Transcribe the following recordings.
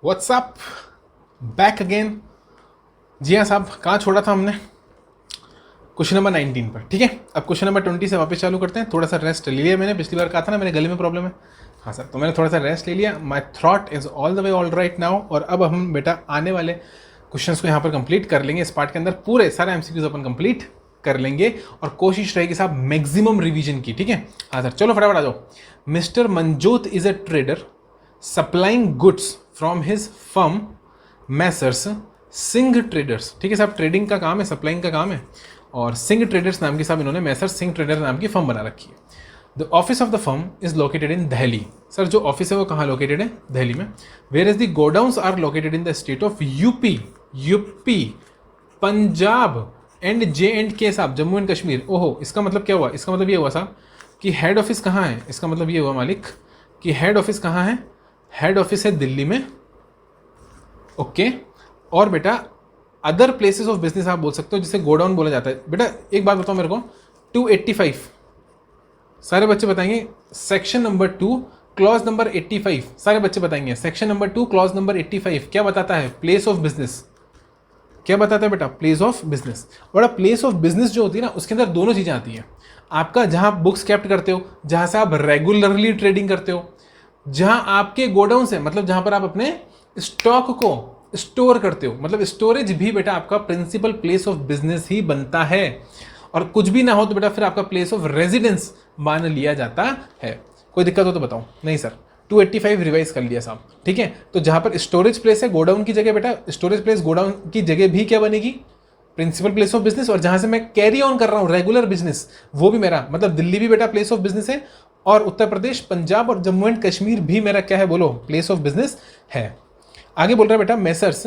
WhatsApp back again. जी हाँ साहब, कहाँ छोड़ा था हमने? क्वेश्चन नंबर 19 पर। ठीक है, अब क्वेश्चन नंबर 20 से वापस चालू करते हैं। थोड़ा सा रेस्ट ले लिया मैंने, पिछली बार कहा था ना मेरे गले में प्रॉब्लम है। हाँ सर, तो मैंने थोड़ा सा रेस्ट ले लिया। My throat is all the way all right now. और अब हम बेटा आने वाले क्वेश्चंस को यहाँ पर कंप्लीट कर लेंगे। इस पार्ट के अंदर पूरे सारे एमसीक्यूज अपन कंप्लीट कर लेंगे और कोशिश रहेगी साहब मैक्सिमम रिवीजन की। ठीक है, हाँ सर, चलो फटाफट आ जाओ। Mister Manjot is a trader supplying goods from his firm Messrs Singh traders. ठीक है साहब, ट्रेडिंग का काम है, सप्लाइंग का काम है। और सिंह ट्रेडर्स नाम की साहब इन्होंने मैसर्स सिंह ट्रेडर नाम की फर्म बना रखी है। The office of the firm is located in Delhi. Sir जो ऑफिस है वो कहाँ लोकेटेड है? दिल्ली में। Where is the godowns are located in the state of UP, Punjab and JNK साहब, जम्मू एंड कश्मीर। ओहो, इसका मतलब क्या हुआ? इसका मतलब ये हुआ साहब कि हेड ऑफिस कहाँ है? इसका मतलब ये हुआ मालिक कि हेड ऑफिस कहाँ है? हेड ऑफिस है दिल्ली में। ओके, और बेटा अदर प्लेसेस ऑफ बिजनेस आप बोल सकते हो जिसे गोडाउन बोला जाता है। बेटा एक बात बताओ मेरे को, 285 सारे बच्चे बताएंगे। सेक्शन नंबर 2 क्लॉज नंबर 85 सारे बच्चे बताएंगे। सेक्शन नंबर 2 क्लॉज नंबर 85 क्या बताता है? Place of business. क्या बताता है बेटा? Place of business. बड़ा प्लेस ऑफ बिजनेस जो होती है ना, उसके अंदर दोनों चीज़ें आती हैं। आपका जहाँ आप बुक्स कैप्ट करते हो, जहाँ से आप रेगुलरली ट्रेडिंग करते हो, जहाँ आपके गोडाउन से मतलब जहाँ पर आप अपने स्टॉक को स्टोर करते हो, मतलब स्टोरेज भी बेटा आपका प्रिंसिपल प्लेस ऑफ बिजनेस ही बनता है। और कुछ भी ना हो तो बेटा फिर आपका प्लेस ऑफ रेजिडेंस मान लिया जाता है। कोई दिक्कत हो तो बताओ। नहीं सर, 285 रिवाइज कर लिया साहब। ठीक है, तो जहां पर स्टोरेज प्लेस है गोडाउन की जगह बेटा, स्टोरेज प्लेस गोडाउन की जगह भी क्या बनेगी? Principal place of business. और जहां से मैं कैरी ऑन कर रहा हूं रेगुलर बिजनेस, वो भी मेरा मतलब दिल्ली भी बेटा प्लेस ऑफ बिजनेस है, और उत्तर प्रदेश, पंजाब और जम्मू एंड कश्मीर भी मेरा क्या है? बोलो, प्लेस ऑफ बिजनेस है। आगे बोल रहा है बेटा Messrs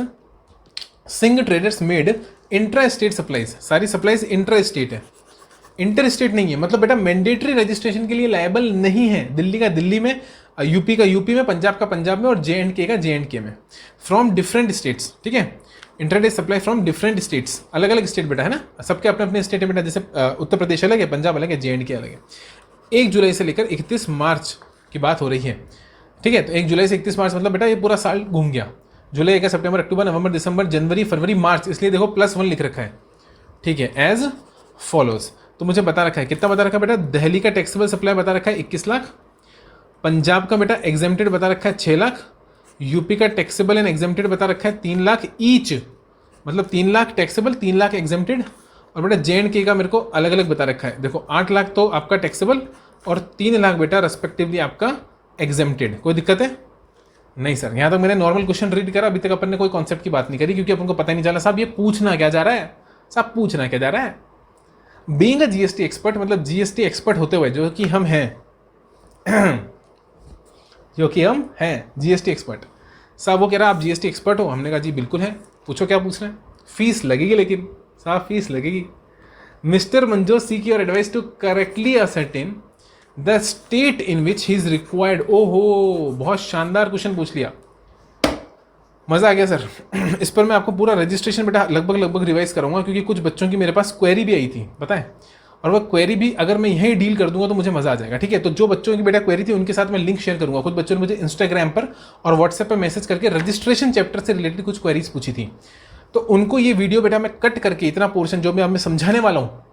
Singh traders made intra state supplies. सारी सप्लाईज इंट्रा स्टेट है, इंटर स्टेट नहीं है। मतलब बेटा मैंडेटरी रजिस्ट्रेशन के लिए लायबल नहीं है। दिल्ली का दिल्ली में, यूपी का यूपी में, पंजाब का पंजाब में और JNK का JNK में। From different states. ठीक है, intraday supply from different states. अलग अलग स्टेट बेटा है ना, सबके अपने अपने स्टेट है बेटा। जैसे उत्तर प्रदेश अलग है, पंजाब अलग है, JNK अलग है। 1 जुलाई से लेकर 31 मार्च की बात हो रही है। ठीक है, तो 1 जुलाई से 31 मार्च मतलब बेटा ये पूरा साल घूम गया। जुलाई, अगस्त, सितंबर, अक्टूबर, नवंबर, दिसंबर, जनवरी, फरवरी, मार्च, इसलिए देखो +1 लिख रखा है। ठीक है, एज फॉलोज। तो मुझे बता रखा है, कितना बता रखा है बेटा? दिल्ली का टैक्सेबल सप्लाई बता रखा है 21 लाख, पंजाब का बेटा एग्जेम्प्टेड बता रखा है 6 लाख, यूपी का टैक्सेबल एंड एग्जेम्प्टेड बता रखा है 3 लाख ईच, मतलब 3 लाख टैक्सेबल, 3 लाख एग्जेम्प्टेड। और बेटा JNK का मेरे को अलग अलग बता रखा है। देखो 8 लाख तो आपका टैक्सेबल और 3 लाख बेटा रेस्पेक्टिवली आपका एग्जेम्प्टेड। कोई दिक्कत है? नहीं सर, यहाँ तक मैंने नॉर्मल क्वेश्चन रीड करा, अभी तक अपन ने कोई कॉन्सेप्ट की बात नहीं करी, क्योंकि अपन को पता नहीं चला साहब ये पूछना क्या जा रहा है। साहब पूछना क्या जा रहा है? बीइंग अ GST एक्सपर्ट, मतलब GST एक्सपर्ट होते हुए जो कि हम हैं GST एक्सपर्ट। साहब वो कह रहा है आप GST एक्सपर्ट हो? हमने कहा जी बिल्कुल है, पूछो क्या पूछ रहे हैं। फीस लगेगी, लेकिन साहब फीस लगेगी। Mister Manjo seek your advice to correctly ascertain the state in which he is required. ओहो, बहुत शानदार क्वेश्चन पूछ लिया, मज़ा आ गया सर। इस पर मैं आपको पूरा रजिस्ट्रेशन बेटा लगभग रिवाइज करूंगा, क्योंकि कुछ बच्चों की मेरे पास क्वेरी भी आई थी, पता है। और वह क्वेरी भी अगर मैं यहीं डील कर दूंगा तो मुझे मज़ा आ जाएगा। ठीक है, तो जो बच्चों की बेटा क्वेरी थी उनके साथ मैं लिंक शेयर करूंगा। कुछ बच्चों ने मुझे इंस्टाग्राम पर और व्हाट्सएप पर मैसेज करके रजिस्ट्रेशन चैप्टर से रिलेटेड कुछ क्वेरीज पूछी थी, तो उनको ये वीडियो बेटा मैं कट करके इतना पोर्शन जो मैं अब मैं समझाने वाला हूँ,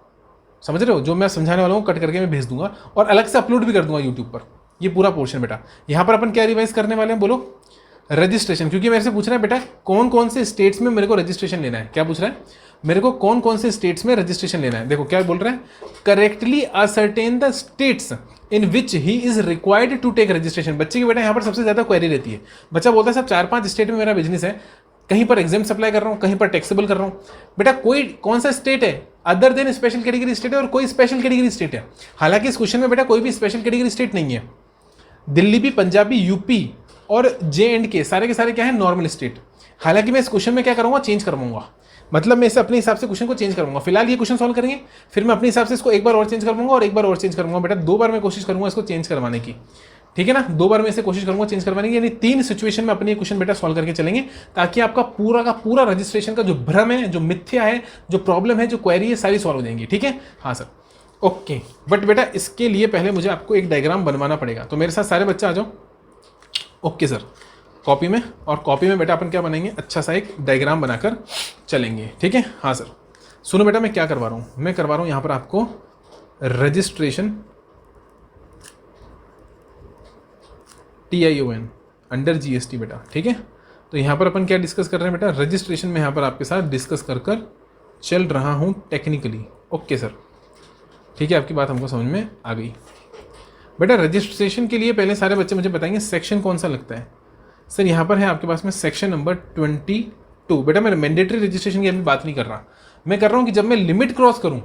समझ रहे हो, जो मैं समझाने वाला हूँ कट करके मैं भेज दूंगा और अलग से अपलोड भी कर दूंगा यूट्यूब पर। ये पूरा पोर्शन बेटा यहाँ पर अपन क्या रिवाइज करने वाले हैं? बोलो, रजिस्ट्रेशन। क्योंकि मेरे से पूछ रहा है बेटा कौन कौन से स्टेट्स में मेरे को रजिस्ट्रेशन लेना है। क्या पूछ रहा है? मेरे को कौन कौन से स्टेट्स में रजिस्ट्रेशन लेना है। देखो क्या बोल रहा है, correctly ascertain the states in which he is required to take registration. बच्चे की बेटा यहाँ पर सबसे ज्यादा क्वेरी रहती है। बच्चा बोलता है सब 4-5 स्टेट में मेरा बिजनेस है, कहीं पर एग्जाम सप्लाई कर रहा हूँ, कहीं पर टैक्सेबल कर रहा हूँ। बेटा कोई कौन सा स्टेट है other than special category state है, और कोई स्पेशल कैटेगरी स्टेट है? हालांकि इस क्वेश्चन में बेटा कोई भी स्पेशल कैटेगरी स्टेट नहीं है। दिल्ली भी, पंजाबी, यूपी और JNK सारे के सारे क्या है? Normal state. हालांकि मैं इस क्वेश्चन में क्या करूंगा? चेंज करवाऊंगा, मतलब मैं इसे अपने हिसाब से क्वेश्चन को चेंज करूंगा। फिलहाल ये क्वेश्चन सॉल्व करेंगे, फिर मैं अपने हिसाब से इसको एक बार और चेंज करवाऊंगा और एक बार और चेंज करूंगा। बेटा 2 बार मैं कोशिश करूंगा इसको चेंज करवाने की। ठीक है ना, 2 बार मैं इसे कोशिश करूंगा चेंज करवाने की, यानी 3 सिचुएशन में अपने ये क्वेश्चन बेटा सॉल्व करके चलेंगे, ताकि आपका पूरा का पूरा रजिस्ट्रेशन का जो भ्रम है, जो मिथ्या है, जो प्रॉब्लम है, जो क्वेरी है, सारी सॉल्व हो जाएंगी। ठीक है, हाँ सर, ओके। बट बेटा इसके लिए पहले मुझे आपको एक डायग्राम बनवाना पड़ेगा, तो मेरे साथ सारे बच्चे आ जाओ। ओके सर, कॉपी में, और कॉपी में बेटा अपन क्या बनाएंगे, अच्छा सा एक डायग्राम बनाकर चलेंगे, ठीक है। हाँ सर, सुनो बेटा मैं क्या करवा रहा हूँ, मैं करवा रहा हूँ यहाँ पर आपको रजिस्ट्रेशन TION अंडर GST बेटा, ठीक है। तो यहाँ पर अपन क्या डिस्कस कर रहे हैं बेटा, रजिस्ट्रेशन में यहाँ पर आपके साथ डिस्कस कर चल रहा हूँ टेक्निकली। ओके सर, ठीक है, आपकी बात हमको समझ में आ गई। बेटा रजिस्ट्रेशन के लिए पहले सारे बच्चे मुझे बताएंगे सेक्शन कौन सा लगता है। सर यहाँ पर है आपके पास में सेक्शन नंबर 22। बेटा मैं मैंडेटरी रजिस्ट्रेशन की अभी बात नहीं कर रहा, मैं कर रहा हूँ कि जब मैं लिमिट क्रॉस करूँ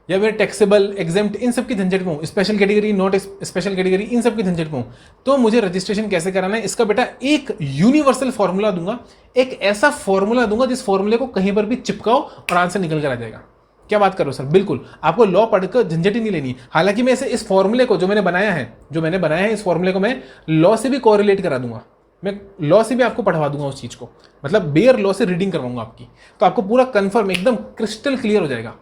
या मैं टैक्सेबल एग्जेम्प्ट इन सब की झंझट में हूँ, special category not special category इन सब की झंझट में हूँ, तो मुझे रजिस्ट्रेशन कैसे कराना है इसका बेटा एक यूनिवर्सल फॉर्मूला दूंगा, एक ऐसा फॉर्मूला दूंगा जिस फॉर्मूले को कहीं पर भी चिपकाओ और आंसर निकल कर आ जाएगा। क्या बात करो सर, बिल्कुल आपको लॉ पढ़कर झंझट ही नहीं लेनी। हालांकि मैं इस फॉर्मूले को जो मैंने बनाया है इस फॉर्मूले को मैं लॉ से भी कोरिलेट करा दूंगा, मैं लॉ से भी आपको पढ़वा दूंगा उस चीज को, मतलब बेयर लॉ से रीडिंग करवाऊंगा आपकी, तो आपको पूरा कंफर्म एकदम क्रिस्टल क्लियर हो जाएगा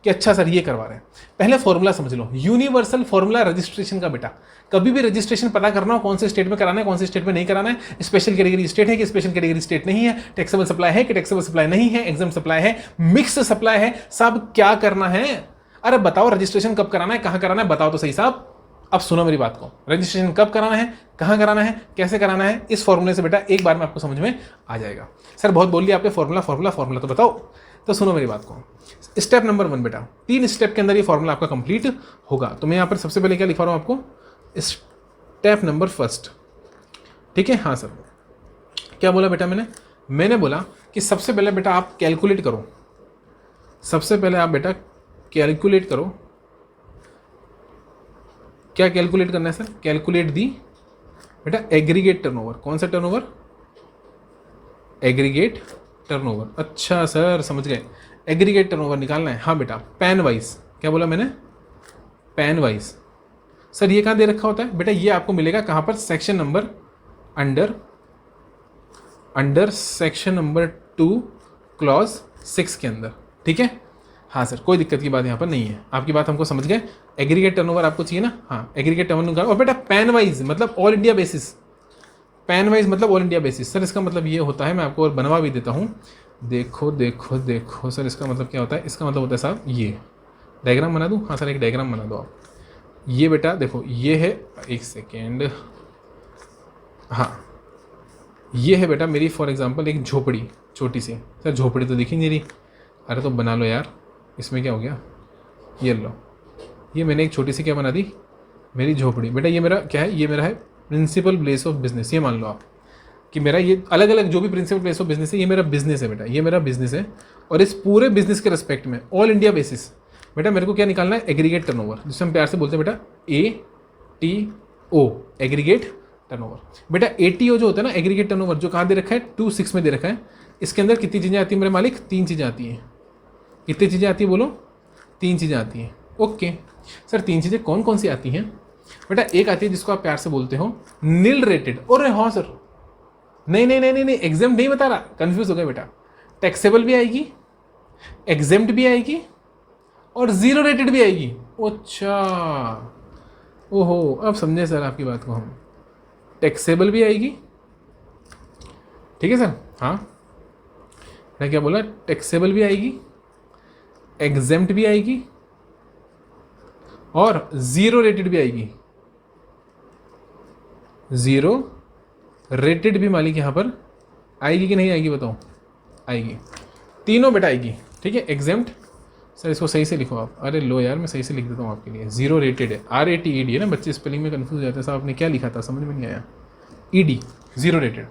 कि अच्छा सर ये करवा रहे हैं। पहले फॉर्मूला समझ लो, यूनिवर्सल फॉर्मूला रजिस्ट्रेशन का बेटा। कभी भी रजिस्ट्रेशन पता करना हो कौन से स्टेट में कराना है, कौन से स्टेट में नहीं कराना है, स्पेशल कैटेगरी स्टेट है कि स्पेशल कैटेगरी स्टेट नहीं है, टैक्सेबल सप्लाई है कि टैक्सेबल सप्लाई नहीं है, एग्जाम्प्ट सप्लाई है, मिक्स सप्लाई है, सब क्या करना है। अरे बताओ रजिस्ट्रेशन कब कराना है, कहां कराना है, बताओ तो सही साहब। अब सुनो मेरी बात को, रजिस्ट्रेशन कब कराना है, कहां कराना है, कैसे कराना है, इस फॉर्मूले से बेटा एक बार में आपको समझ में आ जाएगा। सर बहुत बोल लिया आपने फॉर्मूला तो बताओ, तो सुनो मेरी बात को। स्टेप नंबर 1 बेटा, 3 स्टेप के अंदर ये फॉर्मूला आपका कंप्लीट होगा। तो मैं यहाँ पर सबसे पहले क्या लिखा रहा हूँ आपको, स्टेप नंबर 1, ठीक है। हाँ सर, क्या बोला बेटा मैंने बोला कि सबसे पहले बेटा आप कैलकुलेट करो, सबसे पहले आप बेटा कैलकुलेट करो। क्या कैलकुलेट करना है सर, कैलकुलेट दी बेटा एग्रीगेट टर्नओवर। कौन सा टर्नओवर, एग्रीगेट टर्नओवर। अच्छा सर समझ गए, एग्रीगेट टर्नओवर निकालना है। हाँ बेटा पैन वाइज, क्या बोला मैंने, पैन वाइज। सर ये कहाँ दे रखा होता है बेटा, ये आपको मिलेगा कहाँ पर, section number under section number 2 clause 6 के अंदर, ठीक है। हाँ सर कोई दिक्कत की बात यहाँ पर नहीं है, आपकी बात हमको समझ गए। एग्रीगेट टर्नओवर आपको चाहिए ना, हाँ एग्रीगेट टर्नओवर निकालो। और बेटा पैन वाइज मतलब all India basis, pan wise मतलब ऑल इंडिया बेसिस। सर इसका मतलब ये होता है, मैं आपको और बनवा भी देता हूँ, देखो सर इसका मतलब क्या होता है, इसका मतलब होता है साहब ये डायग्राम बना दूँ। हाँ सर एक डायग्राम बना दो आप। ये बेटा देखो ये है, एक सेकेंड, हाँ ये है बेटा मेरी फॉर एग्जांपल एक झोपड़ी छोटी सी। सर झोपड़ी तो दिखी नहीं रही, अरे तो बना लो यार, इसमें क्या हो गया, ये लो, ये मैंने एक छोटी सी क्या बना दी, मेरी झोपड़ी। बेटा ये मेरा क्या है, ये मेरा है प्रिंसिपल प्लेस ऑफ बिजनेस। ये मान लो आप कि मेरा ये अलग अलग जो भी प्रिंसिपल प्लेस ऑफ बिजनेस है, ये मेरा बिजनेस है बेटा, ये मेरा बिजनेस है। और इस पूरे बिजनेस के रेस्पेक्ट में ऑल इंडिया बेसिस बेटा मेरे को क्या निकालना है, एग्रीगेट टर्नओवर, जिसे हम प्यार से बोलते हैं बेटा ATO, एग्रीगेट टर्नओवर। बेटा ATO जो होता है ना, एग्रीगेट टर्नओवर, जो कहाँ दे रखा है 2.6 में दे रखा है। इसके अंदर कितनी चीज़ें आती हैं मेरे मालिक, 3 चीज़ें आती हैं। कितनी चीज़ें आती हैं बोलो, 3 चीज़ें आती हैं। ओके सर 3 चीज़ें कौन कौन सी आती हैं बेटा, एक आती है जिसको आप प्यार से बोलते हो नील रेटेड। और हाँ सर नहीं, एग्जाम नहीं बता रहा, कंफ्यूज हो गया बेटा। टैक्सेबल भी आएगी, एग्जेम्प्ट भी आएगी और 0 रेटेड भी आएगी। अच्छा ओहो अब समझे सर आपकी बात को हम, टैक्सेबल भी आएगी, ठीक है सर। हाँ मैं क्या बोला, टैक्सेबल भी आएगी, एग्जेम्प्ट भी आएगी और 0 रेटेड भी आएगी। 0 रेटेड भी मालिक यहाँ पर आएगी कि नहीं आएगी बताओ, आएगी, तीनों बेटा आएगी, ठीक है। एग्जेम्प्ट सर इसको सही से लिखो आप, अरे लो यार मैं सही से लिख देता हूँ आपके लिए। 0 रेटेड है, RATED है ना, बच्चे स्पेलिंग में कंफ्यूज हो जाते हैं, साहब आपने क्या लिखा था समझ में नहीं आया, ED 0 रेटेड।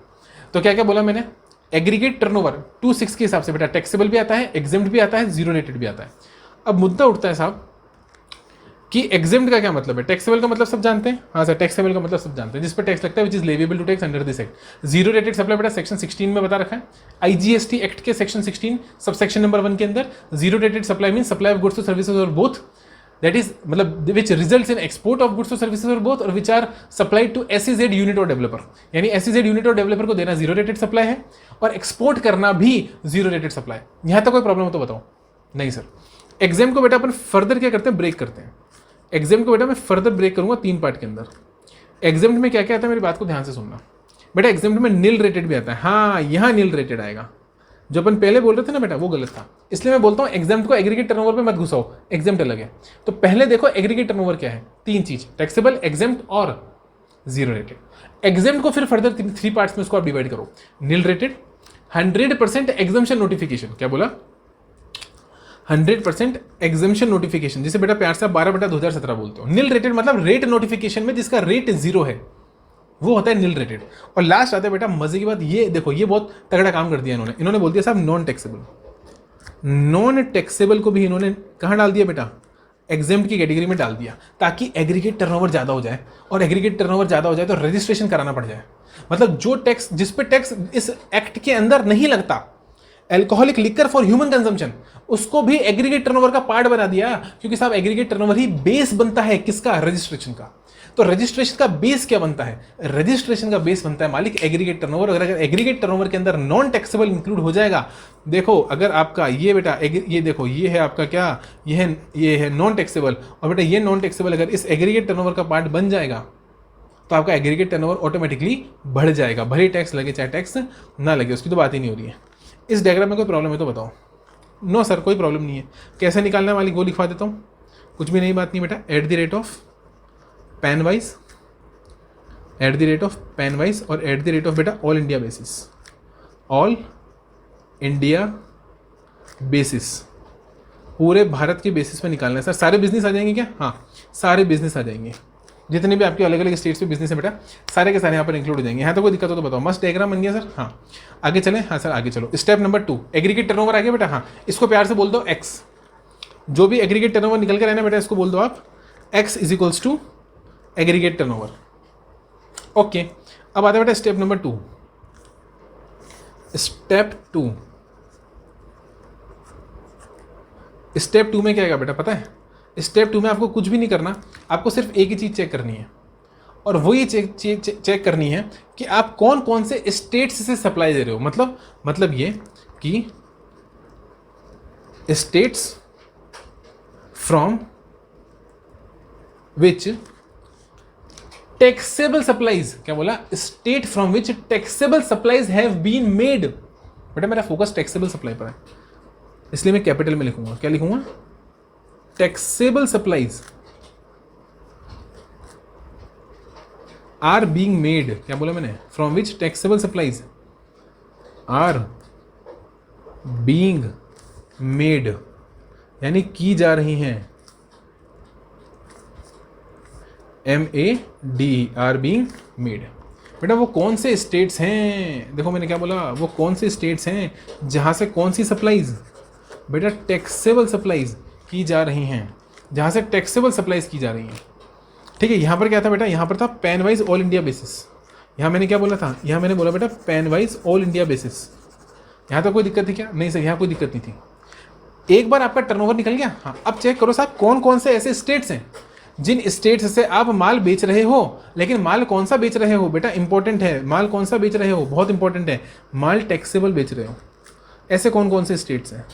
तो क्या क्या बोला मैंने, एग्रीगेट टर्नओवर 2.6 के हिसाब से बेटा टैक्सेबल भी आता है, एग्जेम्प्ट भी आता है, 0 रेटेड भी आता है। अब मुद्दा उठता है साहब कि एग्जेम्प्ट का क्या मतलब है, टैक्सेबल का मतलब सब जानते हैं। हाँ सर टैक्सेबल का मतलब सब जानते हैं, जिस पर टैक्स लगता है which is leviable to tax under this act. 0 rated supply बेटा सेक्शन 16 में बता रखा है, IGST एक्ट के सेक्शन 16 सब सेक्शन नंबर 1 के अंदर। 0 rated supply mean supply of goods और सर्विसेज और बोथ, दैट इज मतलब which results in export of goods और सर्विसेज और बोथ, और which are supplied to SEZ unit और डेवलपर। यानी SEZ यूनिट और डेवलपर को देना 0 रेटेड सप्लाई है और एक्सपोर्ट करना भी 0 रेटेड सप्लाई। यहां तक कोई प्रॉब्लम हो तो बताओ। नहीं सर, एग्जाम को बेटा अपन फर्दर क्या करते हैं, ब्रेक करते हैं। एग्जाम को बेटा मैं फर्दर ब्रेक करूंगा 3 पार्ट के अंदर। एग्जाम में क्या क्या आता है मेरी बात को ध्यान से सुनना। बेटा एग्जाम्प्ट में नील रेटेड भी आता है, हाँ यहाँ नील रेटेड आएगा, जो अपन पहले बोल रहे थे ना बेटा वो गलत था, इसलिए मैं बोलता हूँ एग्जाम्प्ट को एग्रीगेट टर्नओवर पे मत घुसाओ, एग्जाम्प्ट अलग है। तो पहले देखो एग्रीगेट टर्नओवर क्या है, तीन चीज, टैक्सेबल, एग्जाम्प्ट और जीरो रेटेड। एग्जाम्प्ट को फिर फर्दर थ्री पार्ट्स में उसको आप डिवाइड करो, नील रेटेड, 100% एग्जम्पशन नोटिफिकेशन, क्या बोला 100% एग्जम्पशन नोटिफिकेशन, जिसे बेटा प्यार से 12/2017 बोलते हो। नील रेटेड मतलब रेट नोटिफिकेशन में जिसका रेट जीरो है वो होता है नील रेटेड। और लास्ट आता है बेटा मजे की बात, ये देखो ये बहुत तगड़ा काम कर दिया इन्होंने बोल दिया साहब नॉन टैक्सेबल। नॉन टैक्सेबल को भी इन्होंने कहाँ डाल दिया बेटा, एग्जेम्प्ट की कैटेगरी में डाल दिया, ताकि एग्रीगेट टर्नओवर ज़्यादा हो जाए, और एग्रीगेट टर्नओवर ज़्यादा हो जाए तो रजिस्ट्रेशन कराना पड़ जाए। मतलब जो टैक्स, जिस पे टैक्स इस एक्ट के अंदर नहीं लगता, alcoholic liquor for human consumption, उसको भी एग्रीगेट टर्नओवर का पार्ट बना दिया, क्योंकि साहब एग्रीगेट टर्नओवर ही बेस बनता है किसका, रजिस्ट्रेशन का। तो रजिस्ट्रेशन का बेस क्या बनता है, रजिस्ट्रेशन का बेस बनता है मालिक एग्रीगेट टर्नओवर। अगर एग्रीगेट टर्नओवर के अंदर नॉन टैक्सेबल इंक्लूड हो जाएगा, देखो अगर आपका ये बेटा ये देखो ये है आपका क्या, ये है नॉन टैक्सेबल, और बेटा ये नॉन टैक्सेबल अगर इस एग्रीगेट टर्नओवर का पार्ट बन जाएगा तो आपका एग्रीगेट टर्नओवर ऑटोमेटिकली बढ़ जाएगा, भले टैक्स लगे चाहे टैक्स ना लगे, उसकी तो बात ही नहीं हो रही है। इस डायग्राम में कोई प्रॉब्लम है तो बताओ। नो सर कोई प्रॉब्लम नहीं है। कैसे निकालना है मालिक वो लिखवा देता हूँ, कुछ भी नई बात नहीं बेटा। At the rate of pan wise, at the rate of pan wise, और एट द रेट ऑफ बेटा all India basis, all India basis, पूरे भारत के बेसिस पे निकालना है सर। सारे बिजनेस आ जाएंगे क्या, हाँ सारे बिजनेस आ जाएंगे, जितने भी आपके अलग अलग स्टेट्स पे बिजनेस है बेटा सारे के सारे यहाँ पर इंक्लूड हो जाएंगे। यहाँ तो कोई दिक्कत हो तो बताओ। मस्त डायग्राम बन गया सर, हाँ आगे चलें। हाँ सर आगे चलो। स्टेप नंबर 2 एग्रीगेट टर्नओवर आ गया बेटा, हाँ इसको प्यार से बोल दो एक्स, जो भी एग्रीगेट टर्नओवर निकल के रहना बेटा इसको बोल दो आप X is equals to aggregate turnover. Okay, अब आता है बेटा स्टेप नंबर 2। स्टेप 2 में क्या आएगा बेटा पता है, स्टेप 2 में आपको कुछ भी नहीं करना, आपको सिर्फ एक ही चीज़ चेक करनी है, और वो ये चेक करनी है कि आप कौन कौन से स्टेट्स से सप्लाई दे रहे हो। मतलब ये कि states from which taxable supplies, क्या बोला, state from which taxable supplies have been made. बेटा मेरा फोकस टैक्सेबल सप्लाई पर है, इसलिए मैं कैपिटल में लिखूंगा, क्या लिखूंगा, taxable supplies are being made, क्या बोला मैंने, from which taxable supplies are being made, यानी की जा रही हैं, MADE आर बीइंग मेड। बेटा वो कौन से स्टेट्स हैं, देखो मैंने क्या बोला, वो कौन से स्टेट्स हैं जहां से कौन सी सप्लाईज, बेटा टैक्सेबल सप्लाईज की जा रही हैं, जहां से टैक्सेबल सप्लाईज की जा रही हैं। ठीक है, यहाँ पर क्या था बेटा, यहाँ पर था pan wise all India basis. यहाँ मैंने क्या बोला था, यहाँ मैंने बोला बेटा pan wise all India basis. यहाँ तो कोई दिक्कत थी क्या, नहीं सर यहाँ कोई दिक्कत नहीं थी। एक बार आपका टर्नओवर निकल गया, हाँ अब चेक करो साहब कौन कौन से ऐसे स्टेट्स हैं जिन स्टेट्स से आप माल बेच रहे हो, लेकिन माल कौन सा बेच रहे हो बेटा इंपॉर्टेंट है, माल कौन सा बेच रहे हो बहुत इंपॉर्टेंट है, माल टैक्सेबल बेच रहे हो। ऐसे कौन कौन से स्टेट्स हैं